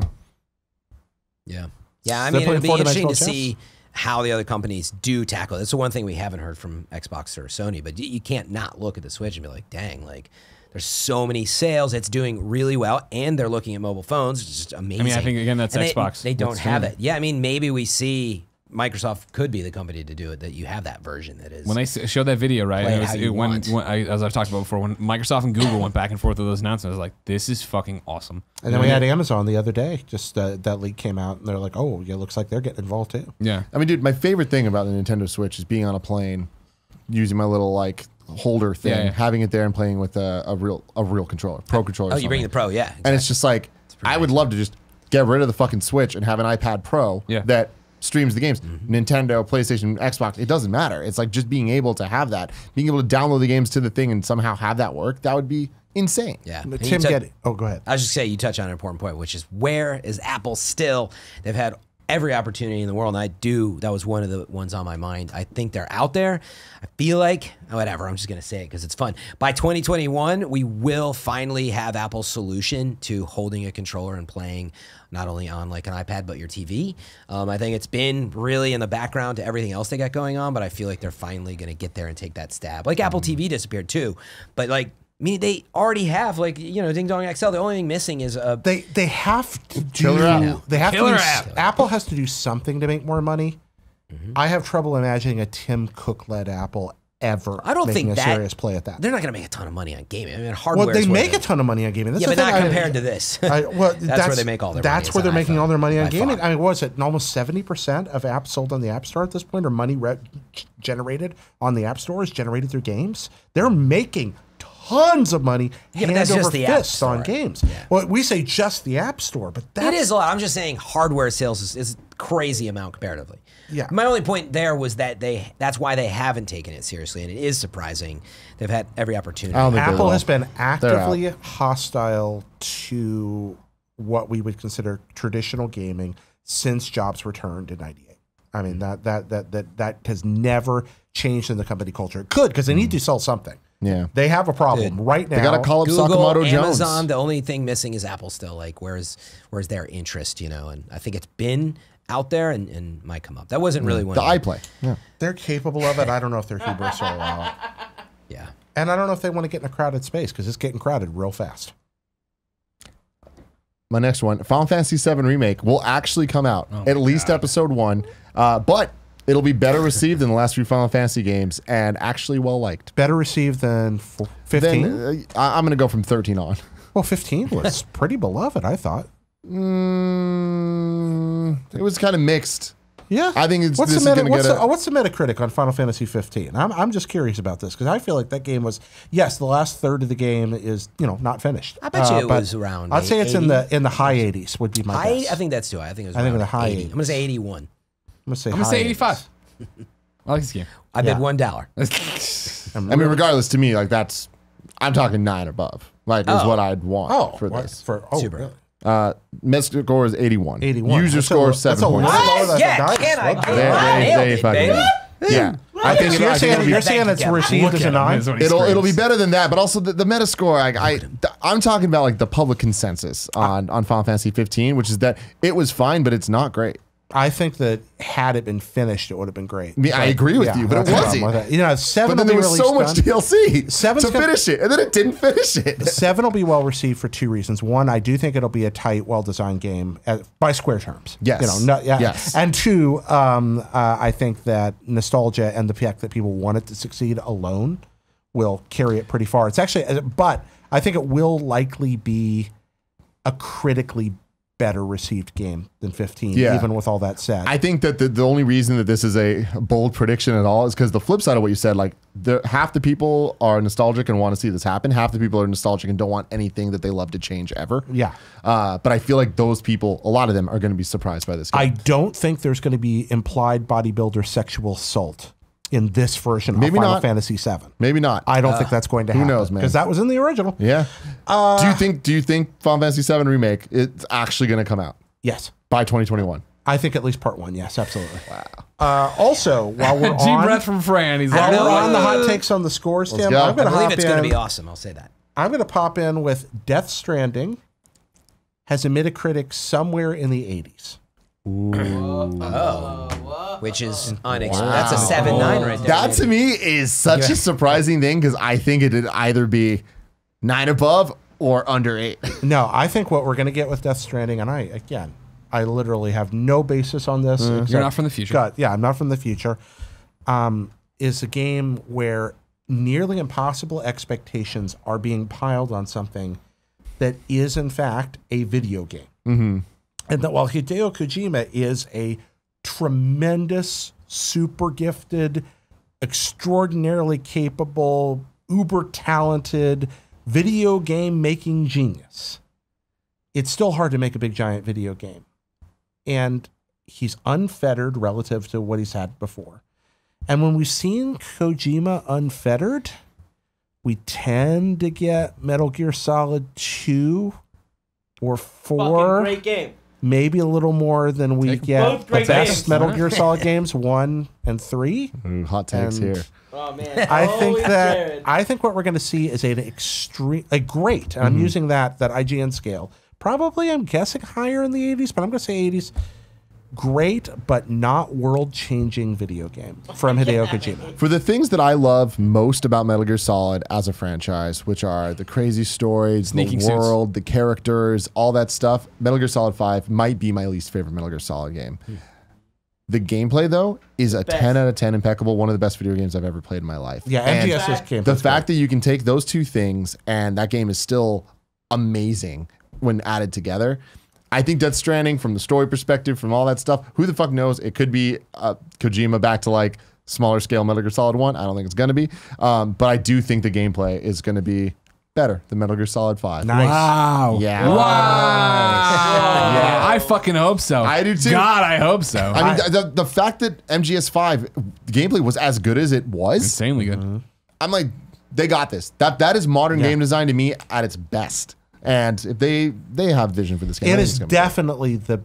Yeah. Yeah, I mean, it'll be interesting to see how the other companies do tackle it. That's the one thing we haven't heard from Xbox or Sony, but you can't not look at the Switch and be like, dang, like, there's so many sales. It's doing really well, and they're looking at mobile phones. It's just amazing. I mean, I think, again, that's Xbox. They don't have it. Yeah, I mean, maybe we see Microsoft could be the company to do it, that you have that version that is. When they showed that video, right, as I've talked about before, when Microsoft and Google went back and forth with those announcements, I was like, this is fucking awesome. And then we had Amazon the other day, just that leak came out, and they're like, oh, yeah, looks like they're getting involved too. Yeah. I mean, dude, my favorite thing about the Nintendo Switch is being on a plane, using my little like holder thing, having it there and playing with a real controller, Pro controller. Oh, you bring the Pro, yeah. Exactly. And it's just like, I would love to just get rid of the fucking Switch and have an iPad Pro that streams the games. Nintendo, PlayStation, Xbox, it doesn't matter. It's like just being able to have that, being able to download the games to the thing and somehow have that work. That would be insane. Yeah. Tim Gettys. Oh, go ahead. I was just saying, you touch on an important point, which is where is Apple still? They've had every opportunity in the world, and that was one of the ones on my mind. I think they're out there. I feel like, whatever, I'm just going to say it because it's fun. By 2021, we will finally have Apple's solution to holding a controller and playing not only on like an iPad, but your TV. I think it's been really in the background to everything else they got going on, but I feel like they're finally going to get there and take that stab. Like Apple TV disappeared too, but like, I mean, they already have, like, you know, Ding Dong XL. The only thing missing is a... They have to do... Killer app. They have Killer to do, app. Apple has to do something to make more money. I have trouble imagining a Tim Cook-led Apple ever making a serious play at that. They're not going to make a ton of money on gaming. I mean, hardware. Well, they make a ton of money on gaming. That's yeah, but not compared to this. Well, that's where they make all their money. That's where they're making all their money on gaming. I mean, what was it? Almost 70% of apps sold on the App Store at this point are money generated on the App Store is generated through games. They're making tons of money hand over fist on games. Yeah. Well, we say just the App Store, but it is a lot. I'm just saying hardware sales is a crazy amount comparatively. Yeah. My only point there was that that's why they haven't taken it seriously, and it is surprising. They've had every opportunity. Apple has been actively hostile to what we would consider traditional gaming since Jobs returned in '98. I mean, that has never changed in the company culture. It could, because they need to sell something. Yeah, they have a problem right now. They got to call up Google, Sakamoto Amazon, Jones. The only thing missing is Apple still. Like, where's their interest? You know, and I think it's been out there and might come up. That wasn't really one. The iPlay. Yeah, they're capable of it. I don't know if their hubris will allow it. Yeah, and I don't know if they want to get in a crowded space because it's getting crowded real fast. My next one, Final Fantasy VII Remake, will actually come out, at least Episode 1, but it'll be better received than the last few Final Fantasy games and actually well-liked. Better received than 15? I'm going to go from 13 on. Well, 15 was pretty beloved, I thought. It was kind of mixed. Yeah, I think what's the Metacritic on Final Fantasy 15? I'm just curious about this because I feel like that game was the last third of the game is not finished. I bet you it was around. I'd say it's 80? in the high 80s would be my guess. I think that's too high. I think it was. I think in the high 80. 80s. I'm gonna say 81. I'm gonna say 85. I like this game. I bid $1. I mean, regardless, to me, like I'm talking 9 above. Like is what I'd want for this. Super. Really? Metascore is 81. 81. User score 7. Yeah, can I? Yeah, I think you're saying it's received as a 9. It'll be better than that, but also the Metascore. I'm talking about like the public consensus on Final Fantasy 15, which is that it was fine, but it's not great. I think that had it been finished, it would have been great. I mean, I agree with you, but it that's the problem wasn't. with it. You know, 7 But then will there be was so much released DLC Seven's to gonna- finish it, and then it didn't finish it. 7 will be well received for 2 reasons. One, I do think it'll be a tight, well-designed game by Square terms. Yes. You know, Yes. And 2, I think that nostalgia and the fact that people want it to succeed alone will carry it pretty far. It's actually, but I think it will likely be a critically better received game than 15, Yeah. even with all that said. I think that the only reason that this is a bold prediction at all is because the flip side of what you said, like half the people are nostalgic and want to see this happen. Half the people are nostalgic and don't want anything that they love to change ever. Yeah. But I feel like those people, a lot of them are going to be surprised by this game. I don't think there's going to be implied bodybuilder sexual assault in this version of Maybe Final not. Fantasy VII. Maybe not. I don't think that's going to happen. knows, man? Because that was in the original. Yeah. Do you think Final Fantasy VII Remake it's actually going to come out Yes. by 2021? I think at least part 1. Yes, absolutely. Wow. Also, while we're Deep on, breath from Fran. He's while like, we're on the hot takes on the scores, Tim, go. I'm I going to believe hop it's going to in. be awesome. I'll say that. I'm going to pop in with Death Stranding has a Metacritic somewhere in the 80s. Which is unexpected. That's a 7-9 right there. That to me is such a surprising thing because I think it'd either be 9 above or under 8. No, I think what we're going to get with Death Stranding, and I literally have no basis on this. You're not from the future. I'm not from the future. Is a game where nearly impossible expectations are being piled on something that is, in fact, a video game. Mm-hmm. And that while Hideo Kojima is a tremendous, super gifted, extraordinarily capable, uber talented video game making genius, it's still hard to make a big giant video game. And he's unfettered relative to what he's had before. And when we've seen Kojima unfettered, we tend to get Metal Gear Solid 2 or 4. Great game. Maybe a little more than we get Both the great best games. Metal Gear Solid games, 1 and 3. Ooh, hot takes And- here. Oh man. I think Always that Jared. I think what we're going to see is a great. And I'm using that IGN scale. Probably, I'm guessing higher in the 80s, but I'm going to say 80s. Great, but not world-changing video game from Hideo Kojima. For the things that I love most about Metal Gear Solid as a franchise, which are the crazy stories, Sneaking the suits. world, the characters, all that stuff, Metal Gear Solid 5 might be my least favorite Metal Gear Solid game. The gameplay, though, is a 10 out of 10 impeccable. One of the best video games I've ever played in my life. Yeah, And MGS's game. the fact that you can take those two things and that game is still amazing when added together. I think Death Stranding, from the story perspective, from all that stuff, who the fuck knows? It could be Kojima back to like smaller scale Metal Gear Solid 1. I don't think it's going to be. But I do think the gameplay is going to be better than Metal Gear Solid 5. Nice. Wow. Yeah. Wow. Yeah, I fucking hope so. I do too. God, I hope so. I mean, the fact that MGS5 gameplay was as good as it was, Insanely good. I'm like, they got this. That is modern game design to me at its best. And if they have vision for this game, I It think is it's gonna be good. definitely the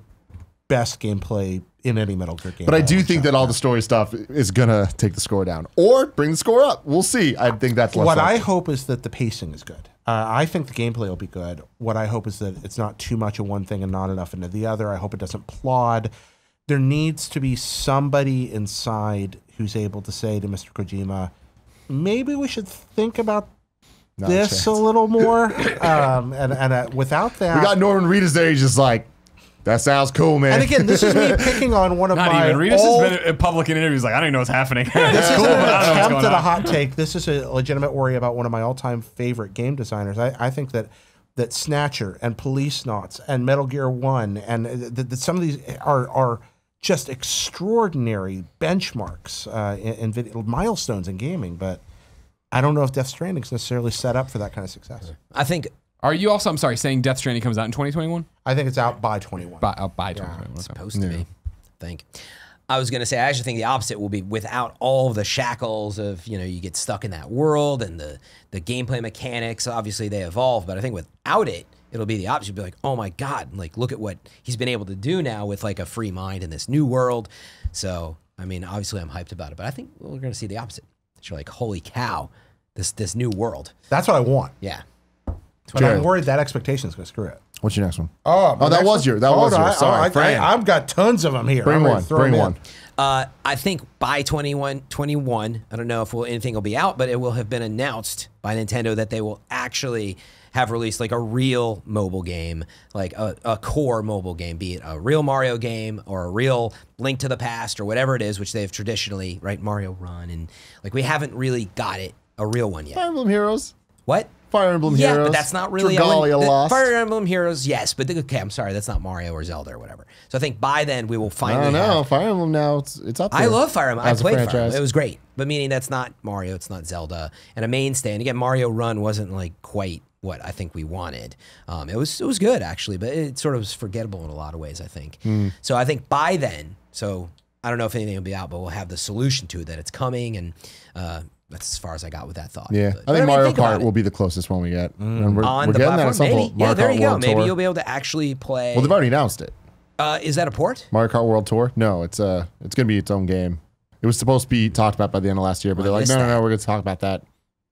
best gameplay in any Metal Gear game. But I do think that all the story stuff is gonna take the score down or bring the score up. We'll see. I think that's less what I likely. hope is that the pacing is good. I think the gameplay will be good. What I hope is that it's not too much of one thing and not enough into the other. I hope it doesn't plod. There needs to be somebody inside who's able to say to Mr. Kojima, maybe we should think about Not a this chance. a little more. And without that, We got Norman Reedus there. He's just like, that sounds cool, man. and again, this is me picking on one of Not my even. Regis old- has been in public in interviews like, I don't even know what's happening. This is Cool, an but I don't know what's attempt going at a on. hot take. This is a legitimate worry about one of my all-time favorite game designers. I think that Snatcher and Police Knots and Metal Gear 1 and that some of these are just extraordinary benchmarks in milestones in gaming. But I don't know if Death Stranding is necessarily set up for that kind of success. I think Are you also, I'm sorry, saying Death Stranding comes out in 2021? I think it's out by 21. By 2021. Okay. supposed to be. I think. I was going to say, I actually think the opposite will be without all the shackles of, you get stuck in that world and the gameplay mechanics. Obviously, they evolve, but I think without it, it'll be the opposite. You'll be like, oh my God, like, look at what he's been able to do now with like a free mind in this new world. So, I mean, obviously, I'm hyped about it, but I think we're going to see the opposite. You're like, holy cow, this new world. That's what I want. Yeah. But I'm worried that expectation is going to screw it. What's your next one? Oh, that was yours. Sorry, Fran. I've got tons of them here. Bring one. Bring one. I think by 21, I don't know if anything will be out, but it will have been announced by Nintendo that they will actually have released like a real mobile game, like a core mobile game, be it a real Mario game or a real Link to the Past or whatever it is, which they've traditionally, right, Mario Run, and like we haven't really got a real one yet. Fire Emblem Heroes. What? Fire Emblem Heroes. Yeah, but that's not really Dragalia Lost. Fire Emblem Heroes, yes, but okay, I'm sorry, that's not Mario or Zelda or whatever. So I think by then we will finally. I don't know. have, Fire Emblem now it's up there. I love Fire Emblem. I played Fire franchise. Emblem. It was great, but meaning that's not Mario, it's not Zelda, and a mainstay. And again, Mario Run wasn't like quite what I think we wanted. It was good actually, but it sort of was forgettable in a lot of ways, I think. So I think by then, so I don't know if anything will be out, but we'll have the solution to it that it's coming, and that's as far as I got with that thought. Yeah, But I think Mario Kart will be be the closest one we get. And we're on the getting that at platform. some Maybe, point. Mario there Kart you go. World Maybe Tour. you'll be able to actually play. Well, they've already announced it. Is that a port? Mario Kart World Tour? No, it's gonna be its own game. It was supposed to be talked about by the end of last year, but they're like, no, we're gonna talk about that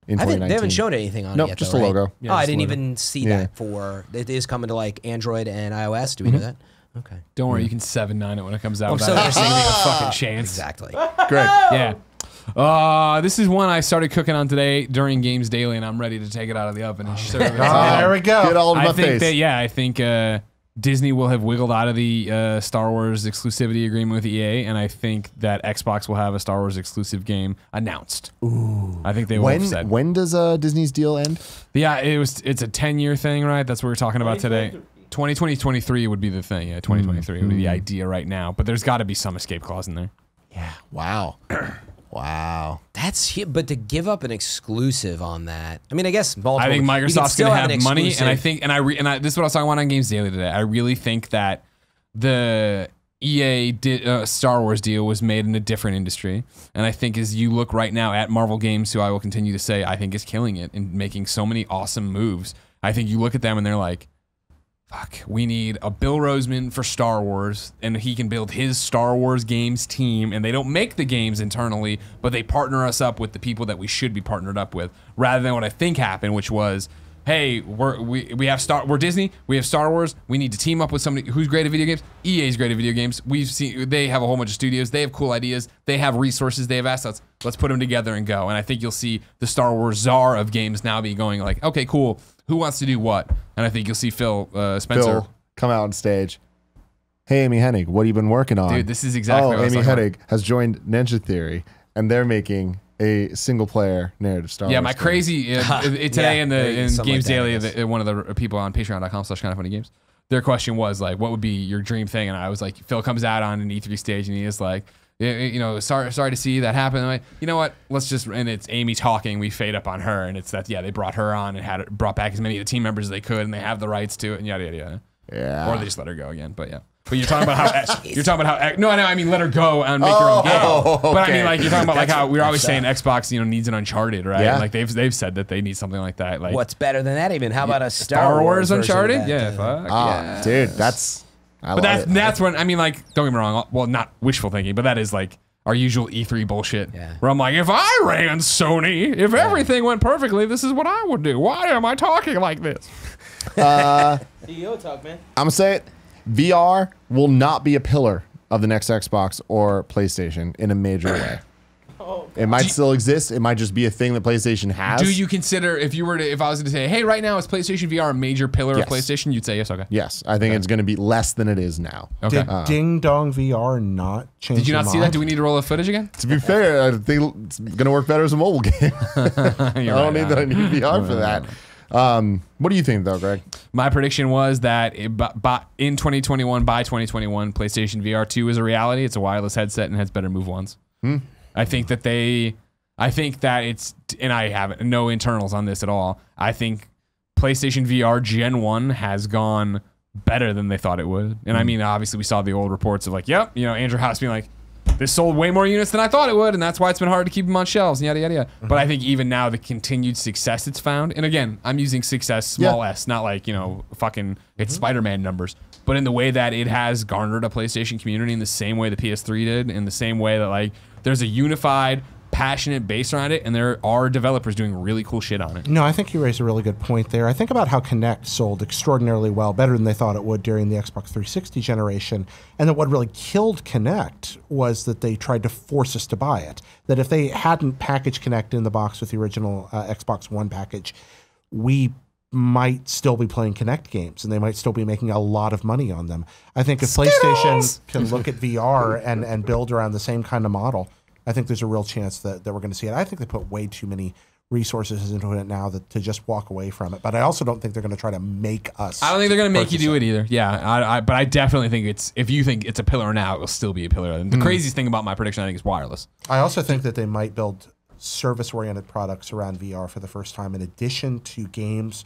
in 2019. They haven't shown anything on Nope, it yet. just though, a right? logo. I didn't even see that for. It is coming to like Android and iOS. Do we know that? Okay. Don't worry, you can 7-9 it when it comes out. I'm so without interested. a fucking chance. Exactly. Great. Yeah. This is one I started cooking on today during Games Daily, and I'm ready to take it out of the oven and serve it. There we go. Get all in my I think face. that, I think Disney will have wiggled out of the Star Wars exclusivity agreement with EA, and I think that Xbox will have a Star Wars exclusive game announced. Ooh. I think they will have said. When does Disney's deal end? Yeah, it's a 10-year thing, right? That's what we're talking about today. 2023 would be the thing. Yeah, 2023 would be the idea right now, but there's got to be some escape clause in there. Yeah. Wow. Wow. But to give up an exclusive on that, I mean, I guess multiple. I think you can Microsoft's still going to have an have money, and I exclusive. think, this is what I was talking about on Games Daily today. I really think that the EA Star Wars deal was made in a different industry, and I think as you look right now at Marvel Games, who I will continue to say I think is killing it and making so many awesome moves. I think you look at them and they're like, fuck, we need a Bill Roseman for Star Wars, and he can build his Star Wars games team, and they don't make the games internally, but they partner us up with the people that we should be partnered up with, rather than what I think happened, which was, hey, we're Disney, we have Star Wars, we need to team up with somebody who's great at video games. EA's great at video games. They have a whole bunch of studios, they have cool ideas, they have resources, they have assets. Let's put them together and go. And I think you'll see the Star Wars czar of games now be going like, okay, cool. Who wants to do what? And I think you'll see Phil Spencer. Phil, come out on stage. Hey, Amy Hennig, what have you been working on? Dude, this is exactly what I was Amy talking Hennig has joined Ninja Theory, and they're making a single-player narrative Star Wars. Yeah, my game. crazy today in Games something like that, Daily, I guess. one of the people on Patreon.com/kindoffunnygames, their question was like, "What would be your dream thing?" And I was like, Phil comes out on an E3 stage and he is like, sorry to see that happen. I'm like, you know what? And it's Amy talking. We fade up on her, and it's that they brought her on and brought back as many of the team members as they could, and they have the rights to it, and yada yada yada. Yeah. Or they just let her go again, but yeah. But you're talking about how no, I mean let her go and make her own game. But I mean, like you're talking about like how we're always saying Xbox, needs an Uncharted, right? Yeah. And, like they've said that they need something like that. Like What's better than that? Even how about a Star Wars version of Uncharted? that? Yeah, fuck. yeah. Dude, that's. But that's when I mean, like, don't get me wrong. Well, not wishful thinking, but that is like our usual E3 bullshit. Yeah. Where I'm like, if I ran Sony, if everything went perfectly, this is what I would do. Why am I talking like this? CEO talk, man. I'm gonna say it. VR will not be a pillar of the next Xbox or PlayStation in a major way. It might still exist. It might just be a thing that PlayStation has. Do you consider if I was to say, hey, right now is PlayStation VR a major pillar Yes. of PlayStation? You'd say yes. Okay. Yes, I think it's going to be less than it is now. Okay. Did Ding Dong VR not change? Did you not see that? Do we need to roll the footage again? To be fair, I think it's going to work better as a mobile game. I don't need that. I need VR for that. What do you think, though, Greg? My prediction was that in 2021, by 2021, PlayStation VR 2 is a reality. It's a wireless headset and has better move ones. I think that it's, and I have no internals on this at all. I think PlayStation VR Gen 1 has gone better than they thought it would. And I mean, obviously we saw the old reports of like, yep, Andrew House being like, this sold way more units than I thought it would, and that's why it's been hard to keep them on shelves, and yada, yada, yada. But I think even now, the continued success it's found, and again, I'm using success small s, not like, fucking, it's Spider-Man numbers, but in the way that it has garnered a PlayStation community in the same way the PS3 did, in the same way that, like, there's a unified passionate base around it, and there are developers doing really cool shit on it. No, I think you raised a really good point there. I think about how Kinect sold extraordinarily well, better than they thought it would during the Xbox 360 generation, and that what really killed Kinect was that they tried to force us to buy it. That if they hadn't packaged Kinect in the box with the original Xbox One package, we might still be playing Kinect games, and they might still be making a lot of money on them. I think if PlayStation can look at VR and build around the same kind of model, I think there's a real chance that we're going to see it. I think they put way too many resources into it now to just walk away from it. But I also don't think they're going to try to make us. I don't think they're going to make you do it either. Yeah, but I definitely think if you think it's a pillar now, it will still be a pillar. And the craziest thing about my prediction, I think, is wireless. I also think that they might build service-oriented products around VR for the first time. In addition to games,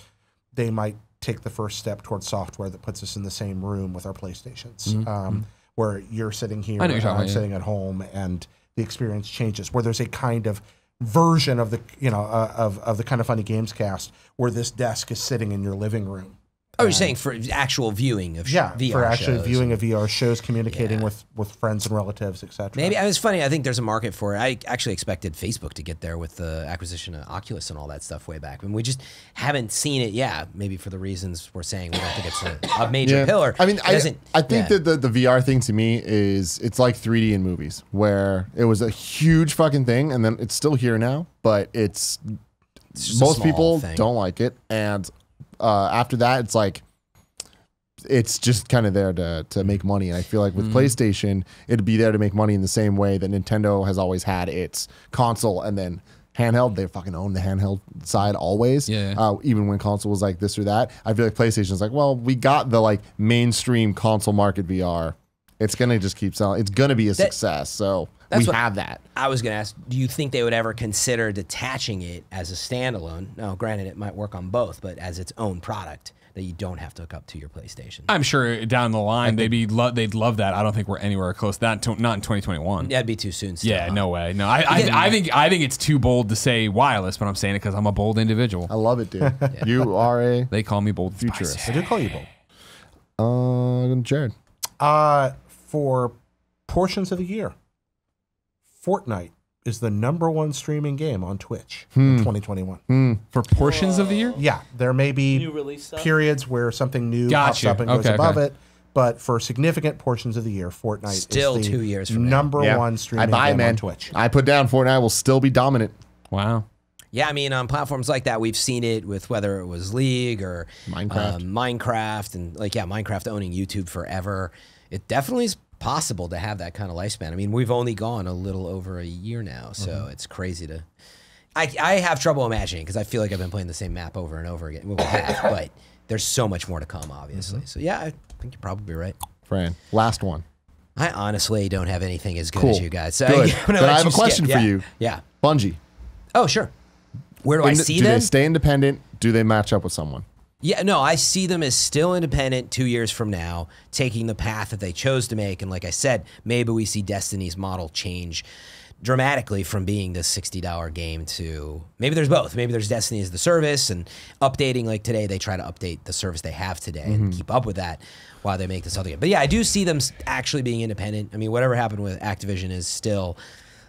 they might take the first step towards software that puts us in the same room with our PlayStations, where you're sitting here and I'm sitting at home, and the experience changes. Where there's a kind of version of the of the Kind of Funny Gamescast where this desk is sitting in your living room. Oh, you're saying for actual viewing of VR for actually shows viewing of VR shows, communicating with friends and relatives, etc. Maybe it's funny. I think there's a market for it. I actually expected Facebook to get there with the acquisition of Oculus and all that stuff way back. I mean, we just haven't seen it. Yeah, maybe for the reasons we're saying, we don't think it's a major pillar. I mean, I think that the VR thing to me is it's like 3D in movies, where it was a huge fucking thing, and then it's still here now, but it's most people don't like it, and after that, it's like it's just kind of there to make money. And I feel like with PlayStation, it'd be there to make money in the same way that Nintendo has always had its console and then handheld. They fucking own the handheld side always. Yeah. Even when console was like this or that, I feel like PlayStation's like, well, we got the like mainstream console market VR. It's gonna just keep selling. It's gonna be a success. So we have that. I was going to ask, do you think they would ever consider detaching it as a standalone? No, granted, it might work on both, but as its own product that you don't have to hook up to your PlayStation. I'm sure down the line they'd love that. I don't think we're anywhere close. Not in 2021. That'd be too soon. Still, yeah, no way. No, I think it's too bold to say wireless, but I'm saying it because I'm a bold individual. I love it, dude. You are a. They call me bold futurist. I do call you bold. Jared. For portions of the year, Fortnite is the #1 streaming game on Twitch in 2021. For portions of the year? Yeah, there may be New release stuff? periods where something new pops up and goes above it, but for significant portions of the year, Fortnite still is the 2 years from now. #1 streaming game on Twitch. I put down Fortnite will still be dominant. Wow. Yeah, I mean, on platforms like that, we've seen it with whether it was League or Minecraft, and Minecraft owning YouTube forever. It definitely is possible to have that kind of lifespan. I mean, we've only gone a little over a year now, so it's crazy to. I have trouble imagining because I feel like I've been playing the same map over and over again. Well, we have, but there's so much more to come, obviously. So yeah, I think you're probably right. Fran, last one. I honestly don't have anything as good as you guys. So good. But I have a question for you. Yeah. Bungie. Oh, sure. Where do I see them? Do they stay independent? Do they match up with someone? Yeah, no, I see them as still independent 2 years from now, taking the path that they chose to make. And like I said, maybe we see Destiny's model change dramatically from being this $60 game to maybe there's both. Maybe there's Destiny as the service and updating like today. They try to update the service they have today and keep up with that while they make this other game. But yeah, I do see them actually being independent. I mean, whatever happened with Activision is still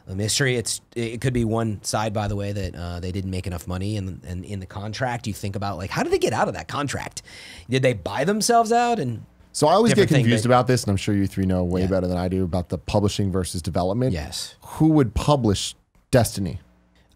a mystery. It could be one side, by the way, that they didn't make enough money, and in the contract, you think about like how did they get out of that contract? Did they buy themselves out? And so I always get confused about this, and I'm sure you three know way better than I do about the publishing versus development. Yes, who would publish Destiny?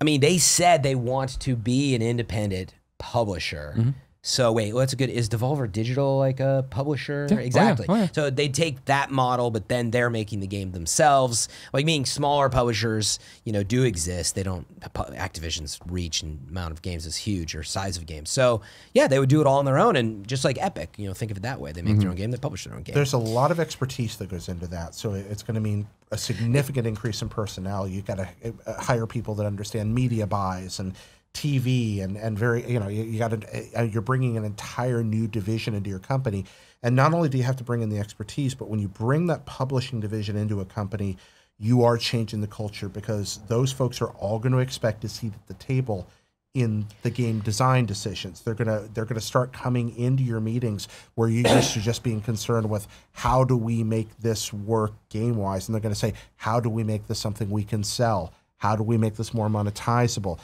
I mean, they said they want to be an independent publisher. So wait, well, that's a good. Is Devolver Digital like a publisher? Yeah. Exactly. Oh, yeah. So they take that model, but then they're making the game themselves. Like meaning smaller publishers, do exist. They don't. Activision's reach and amount of games is huge, or size of games. So yeah, they would do it all on their own, and just like Epic, think of it that way. They make their own game, they publish their own game. There's a lot of expertise that goes into that, so it's going to mean a significant increase in personnel. You got to hire people that understand media buys and TV and very, you got to, you're bringing an entire new division into your company. And not only do you have to bring in the expertise, but when you bring that publishing division into a company, you are changing the culture because those folks are all going to expect a seat at the table in the game design decisions. They're gonna start coming into your meetings where you used to just being concerned with how do we make this work game wise, and they're going to say, how do we make this something we can sell? How do we make this more monetizable?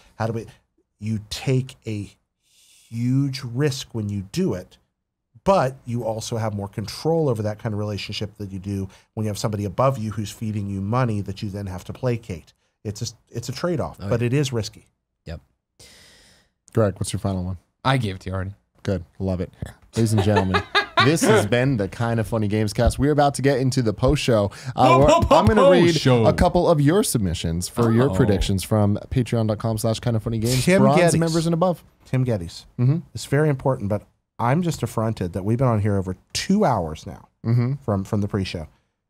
You take a huge risk when you do it, but you also have more control over that kind of relationship that you do when you have somebody above you who's feeding you money that you then have to placate. It's a trade-off, but it is risky. Yep. Greg, what's your final one? I gave it to you already. Good. Love it. Ladies and gentlemen, this has been the Kind of Funny Gamescast. We're about to get into the post show. I'm going to read a couple of your submissions for your predictions from patreon.com/kindoffunnygames. Bronze Gettys. members and above. Tim Gettys. It's very important, but I'm just affronted that we've been on here over 2 hours now from the pre-show.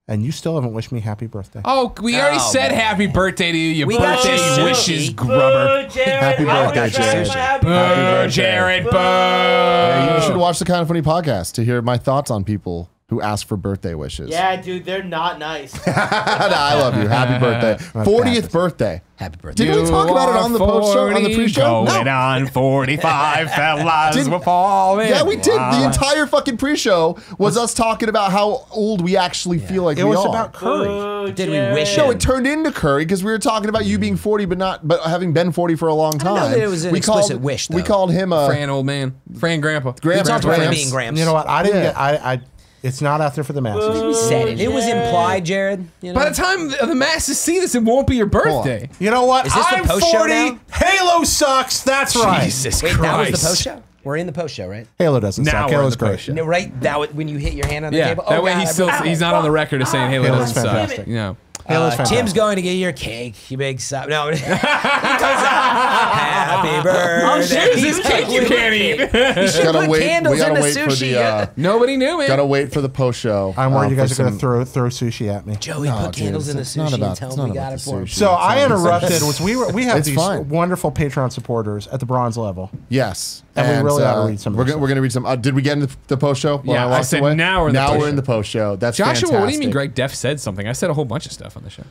And you still haven't wished me happy birthday. Oh, we already said happy birthday to you, you We got birthday you wishes sushi. grubber. Happy birthday, Jared. Jared, boo. Yeah, you should watch the Kind of Funny podcast to hear my thoughts on people who ask for birthday wishes. Yeah, dude, they're not nice. I love you. Happy birthday. 40th birthday. Happy birthday. Did we talk about it on the post show, on the pre-show? Going on 45, fellas, we're falling. Yeah, we did. The entire fucking pre-show was us talking about how old we actually feel like It we was are. about Curry. Did we wish No, him? it turned into Curry because we were talking about you being 40, but having been 40 for a long time. know that it was an explicit wish, We though. called him a Fran, old man. Fran, grandpa. We talked about him Gramps. being Gramps. You know what? I didn't Yeah. get. It's not out there for the masses. We said it. It was implied, Jared. You know? By the time the masses see this, it won't be your birthday. You know what? Is this the I'm post show 40. now? Halo sucks. That's right. Jesus Wait, Christ. that was the post show? We're in the post show, right? Halo doesn't Now suck. we're in Halo's the post great. show. No, right? That was when you hit your hand on the Yeah, table. that Oh, way God, he's not on the record as saying Halo Halo's doesn't suck. fantastic. You know. Halo's fantastic. Tim's going to get your cake. You big suck. No, he comes out. Happy birthday. This cake you can't eat. You should Gotta put wait. candles We gotta in the wait for sushi. the. Nobody knew, man. Gotta wait for the post show. I'm worried you guys for are going some- to throw sushi at me. Joey, No, put candles dude, in the it's not sushi about- and tell it's him not we got about it the for him. sushi. So I interrupted. We have It's these fine. wonderful Patreon supporters at the bronze level. Yes, And we really ought to read some of We're this gonna, we're gonna read some. Did we get into the post show? Yeah, I said now we're in the post show. in the post show. That's Joshua, what do you mean fantastic. Greg Def said something? I said a whole bunch of stuff on the show.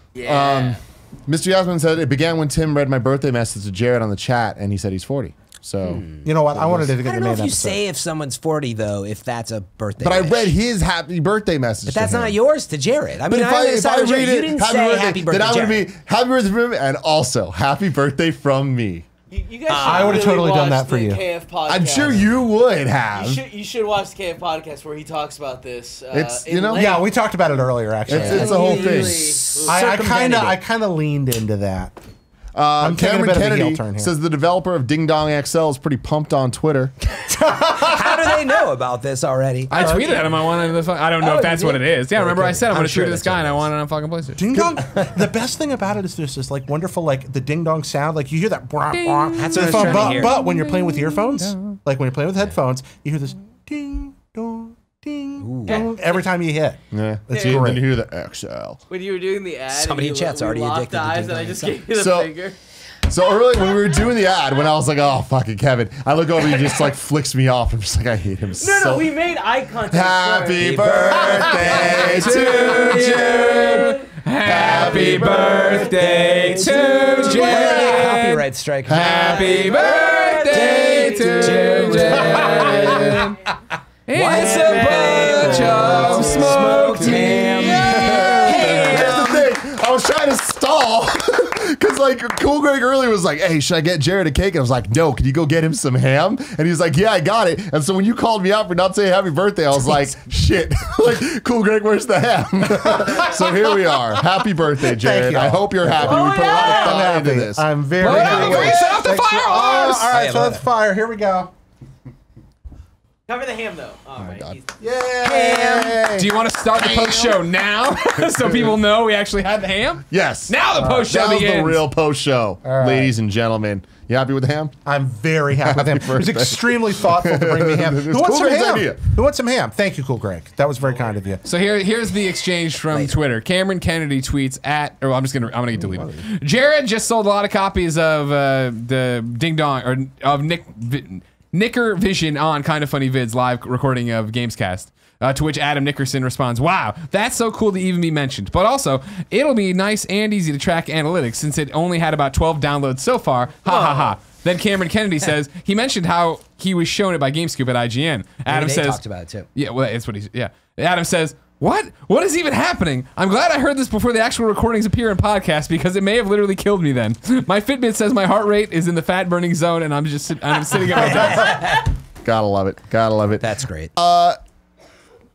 Mr. Yasmin said it began when Tim read my birthday message to Jared on the chat, and he said he's 40. So, You know what? I wanted to get I the don't know main if you episode. say if someone's 40, though, if that's a birthday but I wish. read his happy birthday message. But that's to him. not yours to Jared. I But mean, if I read you it, didn't say happy birthday, then I would Jared. be happy birthday from him, and also happy birthday from me. You guys I should would've really totally done watch that for the you. KF podcast. I'm sure you would have. You should watch the KF podcast where he talks about this. It's, in you know, length. Yeah, we talked about it earlier. Actually, It's a whole thing. I kind of leaned into that. I'm taking a Cameron bit of a heel Kennedy turn here. says the developer of Ding Dong XL is pretty pumped on Twitter. How do they know about this already? I tweeted at him. I wanted the. I don't know Oh, if that's you what did? it is. Yeah, remember I said I'm I'm going to sure tweet at this that's guy what and I it want it on fucking PlayStation. Ding dong. The best thing about it is there's this like wonderful like the ding dong sound. Like you hear that. Brah, brah, That's to what the I was phone, trying to hear. but when you're playing with earphones, like when you're playing with headphones, you hear this ding dong ding dong every time you hit. Yeah, That's and great. then you hear the XL. When you were doing the ad, Somebody in you chat's we already locked addicted to eyes Ding and I Dong. just gave you the So- finger. So early when we were doing the ad, when I was like, "Oh fucking Kevin," I look over, he just like flicks me off. I'm just like, I hate him so. No, we made eye contact. Happy first. birthday to you. Happy birthday to Jared. Copyright strike. Happy birthday to Jared. It's a bunch of smoked ham. Here's the thing. I was trying to stall because like Cool Greg earlier was like, "Hey, should I get Jared a cake?" And I was like, "No, can you go get him some ham?" And he's like, "Yeah, I got it." And so when you called me out for not saying happy birthday, I was like, "Shit, like Cool Greg, where's the ham?" So here we are. Happy birthday, Jared. you. I hope you're happy. We put a lot of thought into this. I'm very Well, happy. Grace, set off the Thanks for- fireworks! All right, Yeah, so love let's it. fire. Here we go. Cover the ham though. All right. God. Yay! Do you want to start the post show now so people know we actually had the ham? Yes. Now the post show Now's begins. the real post show, right. ladies and gentlemen. You happy with the ham? I'm very happy with him. It was birthday. extremely thoughtful to bring me ham. It's Who wants Cool some Greg's ham? idea. Who wants some ham? Thank you, Cool Greg. That was very kind of you. So here's the exchange from Twitter. Cameron Kennedy tweets at, or I'm gonna get deleted. Jared just sold a lot of copies of the Ding Dong or of Nicker Vision on Kind of Funny Vids live recording of Gamescast. To which Adam Nickerson responds, "Wow, that's so cool to even be mentioned. But also, it'll be nice and easy to track analytics since it only had about 12 downloads so far. Ha ha ha." Then Cameron Kennedy says he mentioned how he was shown it by GameScoop at IGN. Adam they says, talked about it too. Yeah, well, that's what he's. Yeah, Adam says, What? What is even happening? I'm glad I heard this before the actual recordings appear in podcast because it may have literally killed me then. My Fitbit says my heart rate is in the fat burning zone and I'm sitting at my desk. Gotta love it. Gotta love it. That's great. Oh,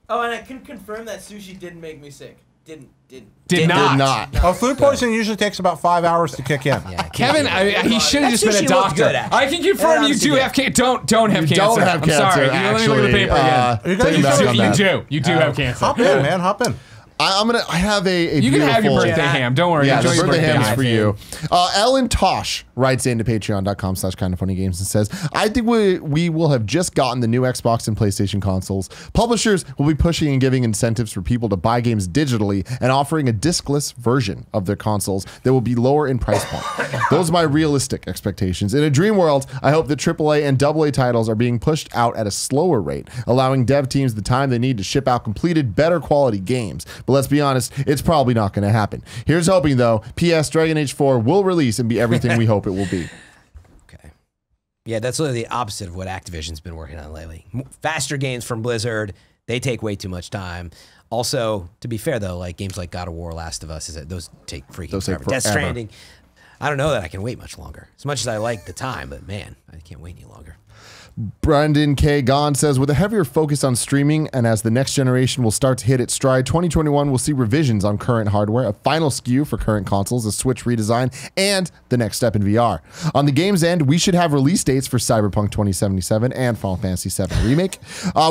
and I can confirm that sushi didn't make me sick. Did not. Oh, food poisoning usually takes about 5 hours to kick in. Yeah, Kevin, he should have just been a sushi looked doctor. good, actually. I can confirm you do have cancer. Don't have cancer. Don't have I'm sorry. cancer, Let me look at the paper actually. again. You guys Take it back on that. You do have cancer. Hop in, man. Hop in. I have a You can have your beautiful- birthday ham. Don't worry. Yeah, Enjoy the your birthday ham is ham. for you. Ellen Tosh writes into patreon.com/kindoffunnygames and says, I think we will have just gotten the new Xbox and PlayStation consoles. Publishers will be pushing and giving incentives for people to buy games digitally and offering a discless version of their consoles that will be lower in price point. Those are my realistic expectations. In a dream world, I hope that AAA and AA titles are being pushed out at a slower rate, allowing dev teams the time they need to ship out completed, better quality games. But let's be honest, it's probably not going to happen. Here's hoping, though. P.S. Dragon Age 4 will release and be everything we hope it will be. Okay. Yeah, that's literally the opposite of what Activision's been working on lately. Faster games from Blizzard. They take way too much time. Also, to be fair, though, like games like God of War, Last of Us, those take freaking forever. Death Stranding. I don't know that I can wait much longer. As much as I like the time, but man, I can't wait any longer. Brendan K. Gahn says, with a heavier focus on streaming and as the next generation will start to hit its stride, 2021 will see revisions on current hardware, a final SKU for current consoles, a Switch redesign, and the next step in VR. On the game's end, we should have release dates for Cyberpunk 2077 and Final Fantasy VII Remake.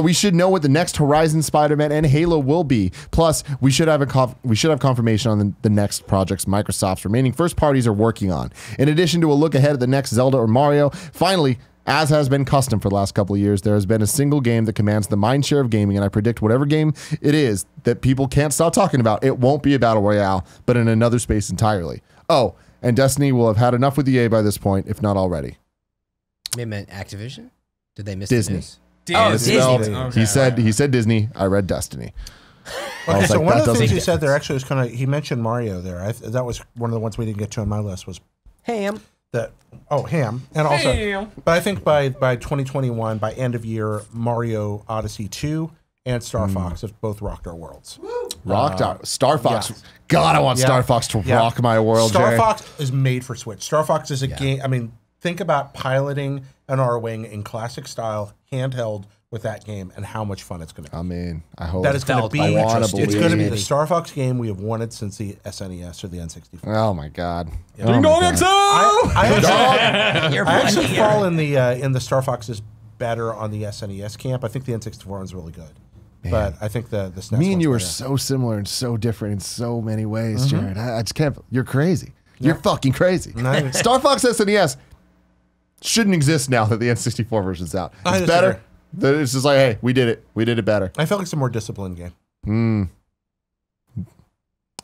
We should know what the next Horizon, Spider-Man, and Halo will be. Plus, we should have confirmation on the next projects Microsoft's remaining first parties are working on. In addition to a look ahead at the next Zelda or Mario, finally, as has been custom for the last couple of years, there has been a single game that commands the mind share of gaming, and I predict whatever game it is that people can't stop talking about, it won't be a battle royale, but in another space entirely. Oh, and Destiny will have had enough with EA by this point, if not already. They meant Activision? Did they miss Disney. the news? Oh, Disney. Okay. He said Disney. I read Destiny. Okay, so like, one that of the things doesn't- he said there actually was kind of, he mentioned Mario there. That was one of the ones we didn't get to on my list was Ham. ham. And also, Ham. but I think by 2021, by end of year, Mario Odyssey 2 and Star Fox have both rocked our worlds. Rocked out. Star Fox. yeah. God, I want Yeah. Star Fox to Yeah. rock my world, Star Jerry. Fox is made for Switch. Star Fox is a game. I mean, think about piloting an R-Wing in classic style, handheld with that game, and how much fun it's going to be. I mean, I hope. That is going to felt be. by wanna It's believe going to be it. the Star Fox game we have wanted since the SNES or the N64. Oh my God. Yeah. Oh, Ding my dong God. XO! You're I actually pushing fall in the Star Fox is better on the SNES camp. I think the N64 one's really good, but I think the SNES. Me and one's you are better. so similar and so different in so many ways, Jared. I just can't. You're crazy. You're fucking crazy. No. Star Fox SNES shouldn't exist now that the N64 version's out. I It's disagree. better. It's just like, hey, we did it. We did it better. I felt like it's a more disciplined game.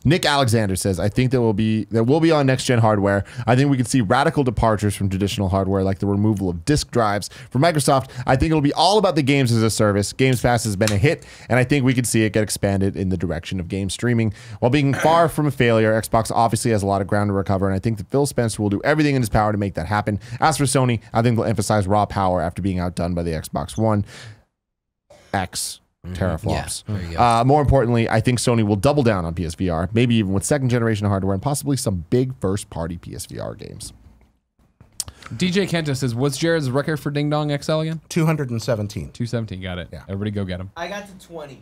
Nick Alexander says, I think that will be on next gen hardware. I think we could see radical departures from traditional hardware, like the removal of disk drives. For Microsoft, I think it'll be all about the games as a service. Games Pass has been a hit, and I think we could see it get expanded in the direction of game streaming. While being far from a failure, Xbox obviously has a lot of ground to recover, and I think that Phil Spencer will do everything in his power to make that happen. As for Sony, I think they'll emphasize raw power after being outdone by the Xbox One X. Teraflops. Yeah, there you go. More importantly, I think Sony will double down on PSVR, maybe even with second generation hardware and possibly some big first party PSVR games. DJ Kenta says, what's Jared's record for Ding Dong XL again? 217. 217. Got it. Yeah. Everybody go get him. I got to 20.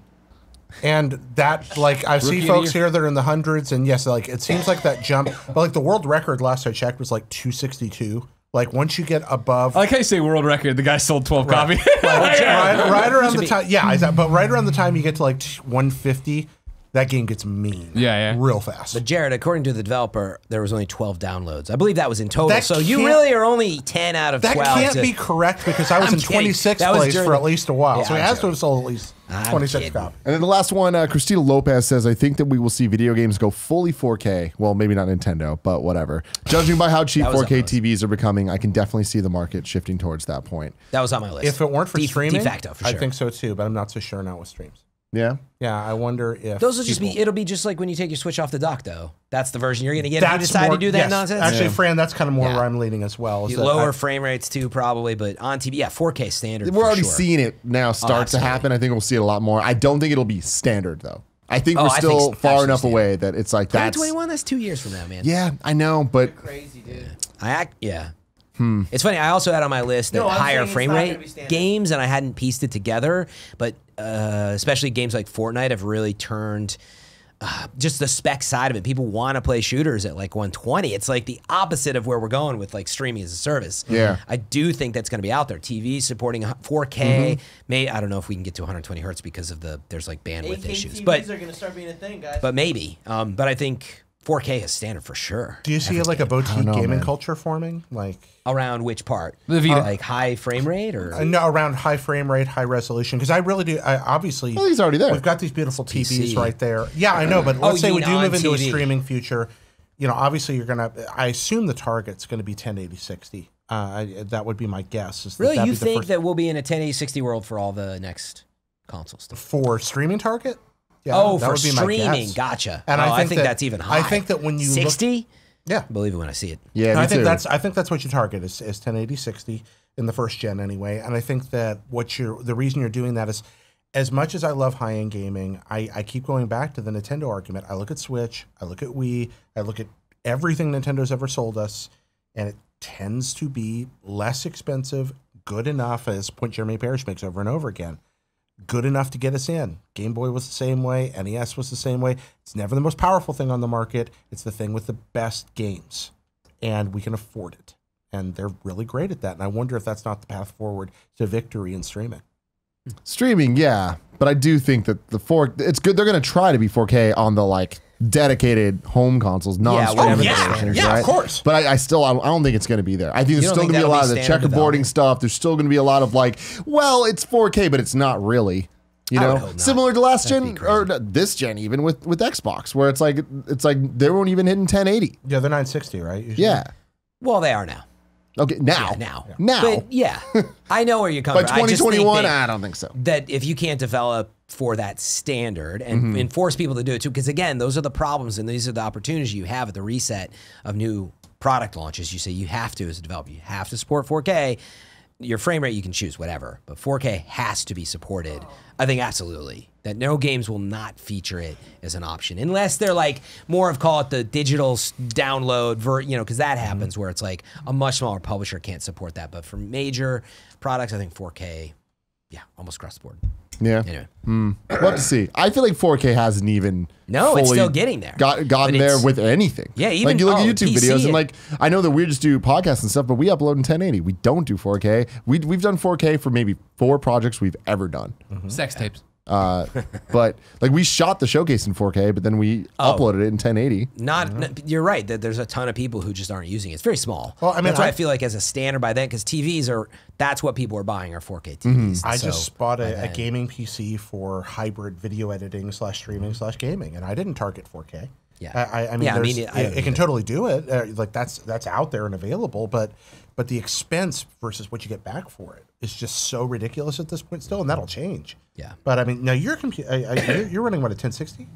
And that, like, I Rookie see of the folks year. here that are in the hundreds, and yes, like, it seems like that jump, but like the world record last I checked was like 262. Like, once you get above, I like how you say world record. The guy sold 12 copies. right around the time, but right around the time you get to like 150, that game gets mean. Yeah. Real fast. But Jared, according to the developer, there was only 12 downloads. I believe that was in total. That So you can't- really are only 10 out of That 12. can't be correct because I was I'm in kidding. 26th That was place during for the- at least a while. Yeah, so he I'm has to joking. have sold at least I'm 26 kidding. copies. And then the last one, Christina Lopez says, I think that we will see video games go fully 4K. Well, maybe not Nintendo, but whatever. Judging by how cheap That was 4K on my list. TVs are becoming, I can definitely see the market shifting towards that point. That was on my list. If it weren't for De streaming, facto, for sure. I think so too, but I'm not so sure now with streams. Yeah. Yeah, I wonder if Those will just people- be, it'll be just like when you take your Switch off the dock, though. That's the version you're going to get if you That's decide more- to do that yes. nonsense. Actually, Fran, that's kind of more Yeah. where I'm leaning as well. is You that lower I- frame rates too, probably, but on TV, yeah, 4K standard. We're for already sure. seeing it now start to absolutely. happen. I think we'll see it a lot more. I don't think it'll be standard, though. I think we're I think still it's far absolutely enough standard. away that it's like that's 2021, that's 2 years from now, man. Yeah, I know, but Crazy, dude. It's funny. I also had on my list that No, I'm higher saying it's frame not gonna be rate standard. games, and I hadn't pieced it together. But especially games like Fortnite have really turned just the spec side of it. People want to play shooters at like 120. It's like the opposite of where we're going with like streaming as a service. Yeah. I do think that's going to be out there. TV supporting 4K. I don't know if we can get to 120 hertz because of there's like bandwidth 8K issues, TVs but are gonna start being a thing, guys. maybe. But I think 4K is standard for sure. Do you see like a boutique know, gaming man. culture forming? Like Around which part? The Vita. Like high frame rate or? no, around high frame rate, high resolution. Because I really do. Obviously, Well, he's already there. We've got these beautiful TVs PC. right there. Yeah, I know. But let's say you we mean do on move into a TV. streaming future. You know, obviously you're gonna. I assume the target's going to be 1080 60. That would be my guess. Is that Really, that'd you be the think first- that we'll be in a 1080 60 world for all the next consoles? for streaming target? Yeah, Oh, that for would be my streaming. guess. Gotcha. And I think that- that's even high. I think that when you look, 60, yeah, believe it when I see it. yeah, me I think too. that's what you target is 1080 60 in the first gen anyway. And I think that the reason you're doing that is, as much as I love high end gaming, I keep going back to the Nintendo argument. I look at Switch, I look at Wii, I look at everything Nintendo's ever sold us, and it tends to be less expensive, good enough, as point Jeremy Parrish makes over and over again. Good enough to get us in. Game Boy was the same way. NES was the same way. It's never the most powerful thing on the market. It's the thing with the best games. And we can afford it. And they're really great at that. And I wonder if that's not the path forward to victory in streaming. Streaming, yeah, but I do think that it's good. They're going to try to be 4K on the like dedicated home consoles, non-streaming whatever versions, yeah, right? of course. But I don't think it's going to be there. I think there's don't still think going to be a that'll lot of be the standard checkerboarding development? stuff. There's still going to be a lot of like, well, it's 4K, but it's not really. You I would know, hope not. similar to last That'd gen be or crazy. this gen, even with Xbox, where it's like they weren't even hitting 1080. Yeah, they're 960, right? Usually? Yeah. Well, they are now. Okay. Now. Yeah, now. Now. But yeah, I know where you're By coming from. I just think 2021, that- I don't think so. that if you can't develop for that standard and enforce people to do it too, because again, those are the problems and these are the opportunities you have at the reset of new product launches. You say you have to, as a developer, you have to support 4K. Your frame rate, you can choose whatever, but 4K has to be supported. I think absolutely that no games will not feature it as an option unless they're like more of, call it the digital download, because that happens where it's like a much smaller publisher can't support that. But for major products, I think 4K, yeah, almost across the board. Yeah. Anyway. We'll have to see. I feel like 4K hasn't even No, it's fully still getting there. gotten But there it's- with anything. Yeah, even- like you look at oh, YouTube PC videos and it- like I know that we just do podcasts and stuff, but we upload in 1080. We don't do 4K. We've done 4K for maybe 4 projects we've ever done. Sex tapes. But like we shot the showcase in 4K, but then we uploaded it in 1080. You're right that there's a ton of people who just aren't using it. It's very small. Well, I mean, that's why I- I feel like as a standard by then, because that's what people are buying are 4K TVs. I So just bought by a then- gaming PC for hybrid video editing / streaming / gaming, and I didn't target 4K. Yeah. I mean, Yeah, I there's- mean, I don't it can either. totally do it. Like that's out there and available, but the expense versus what you get back for it is just so ridiculous at this point still, and that'll change. Yeah. But I mean, now you're running what, a 1060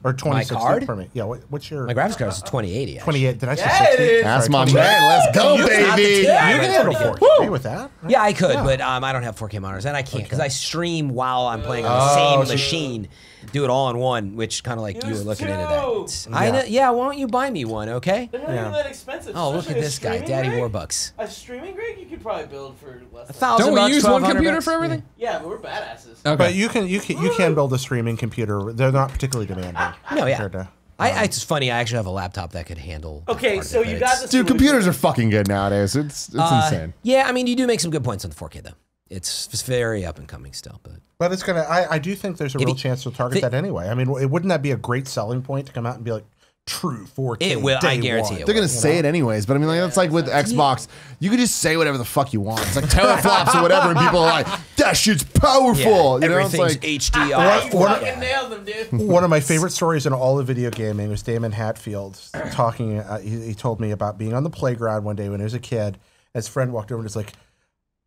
or 2060 card? for me? Yeah. What's your My graphics card is 2080. actually. 28? Did I say Yeah, 60? it is. That's Sorry, my 28. man. Let's go, Not the baby. TI, You but can it's handle pretty good. 4K with that. Right? Yeah, I could, but I don't have 4K monitors, and I can't because I stream while I'm playing on the same machine. Do it all in one, which kind of like you were looking into that. I know. Yeah, why don't you buy me one, okay? They're not even that expensive. Oh, look at especially a this guy, streaming Daddy rig. Warbucks. A streaming rig you could probably build for less than $1,000 Don't we bucks, use one 1,200 computer bucks? for everything? Yeah, but we're badasses. Okay. But you can build a streaming computer. They're not particularly demanding. No, yeah. compared to- it's funny. I actually have a laptop that could handle. that Okay, part of so it, you but got it's- the Dude, solution. computers are fucking good nowadays. It's insane. Yeah, I mean, you do make some good points on the 4K though. It's very up and coming still, but But it's gonna. I do think there's a real you- chance to target the- that anyway. I mean, wouldn't that be a great selling point to come out and be like, true 4K? It will, I day guarantee one? it They're gonna say it anyways, but I mean, like that's like with Xbox, you could just say whatever the fuck you want. It's like teraflops or whatever, and people are like, "That shit's powerful." You know, it's everything's like HDR. You fucking nailed them, dude. One of my favorite stories in all of video gaming was Damon Hatfield talking. He told me about being on the playground one day when he was a kid. His friend walked over and was like,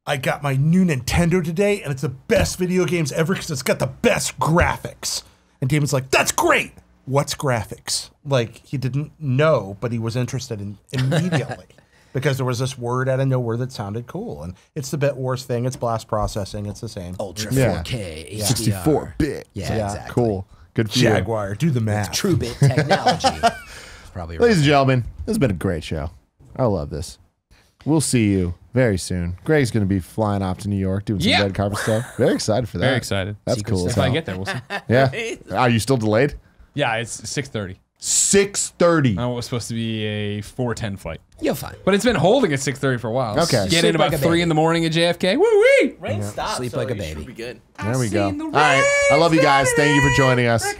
I got my new Nintendo today, and it's the best video games ever because it's got the best graphics. And Damon's like, that's great. What's graphics? Like, he didn't know, but he was interested in immediately. because there was this word out of nowhere that sounded cool. And it's the bit wars thing. It's blast processing. It's the same. Ultra Yeah. 4K, HDR. 64-bit. Yeah, exactly. Cool. Good for you. Jaguar, do the math. True bit technology. Probably right. Ladies and gentlemen, this has been a great show. I love this. We'll see you very soon. Greg's going to be flying off to New York doing some Yeah. red carpet stuff. Very excited for that. Very excited. That's Secret cool as If I hell. get there, we'll see. Yeah. Are you still delayed? Yeah, it's 6:30. 6:30. I was supposed to be a 4:10 flight, You'll find. but it's been holding at 6:30 for a while. Okay. Get Sleep in about like a 3 baby. in the morning at JFK. Woo wee! Rain stops. Sleep so like a you baby. should be good. There we go. All right. I love you guys. Thank you for joining us.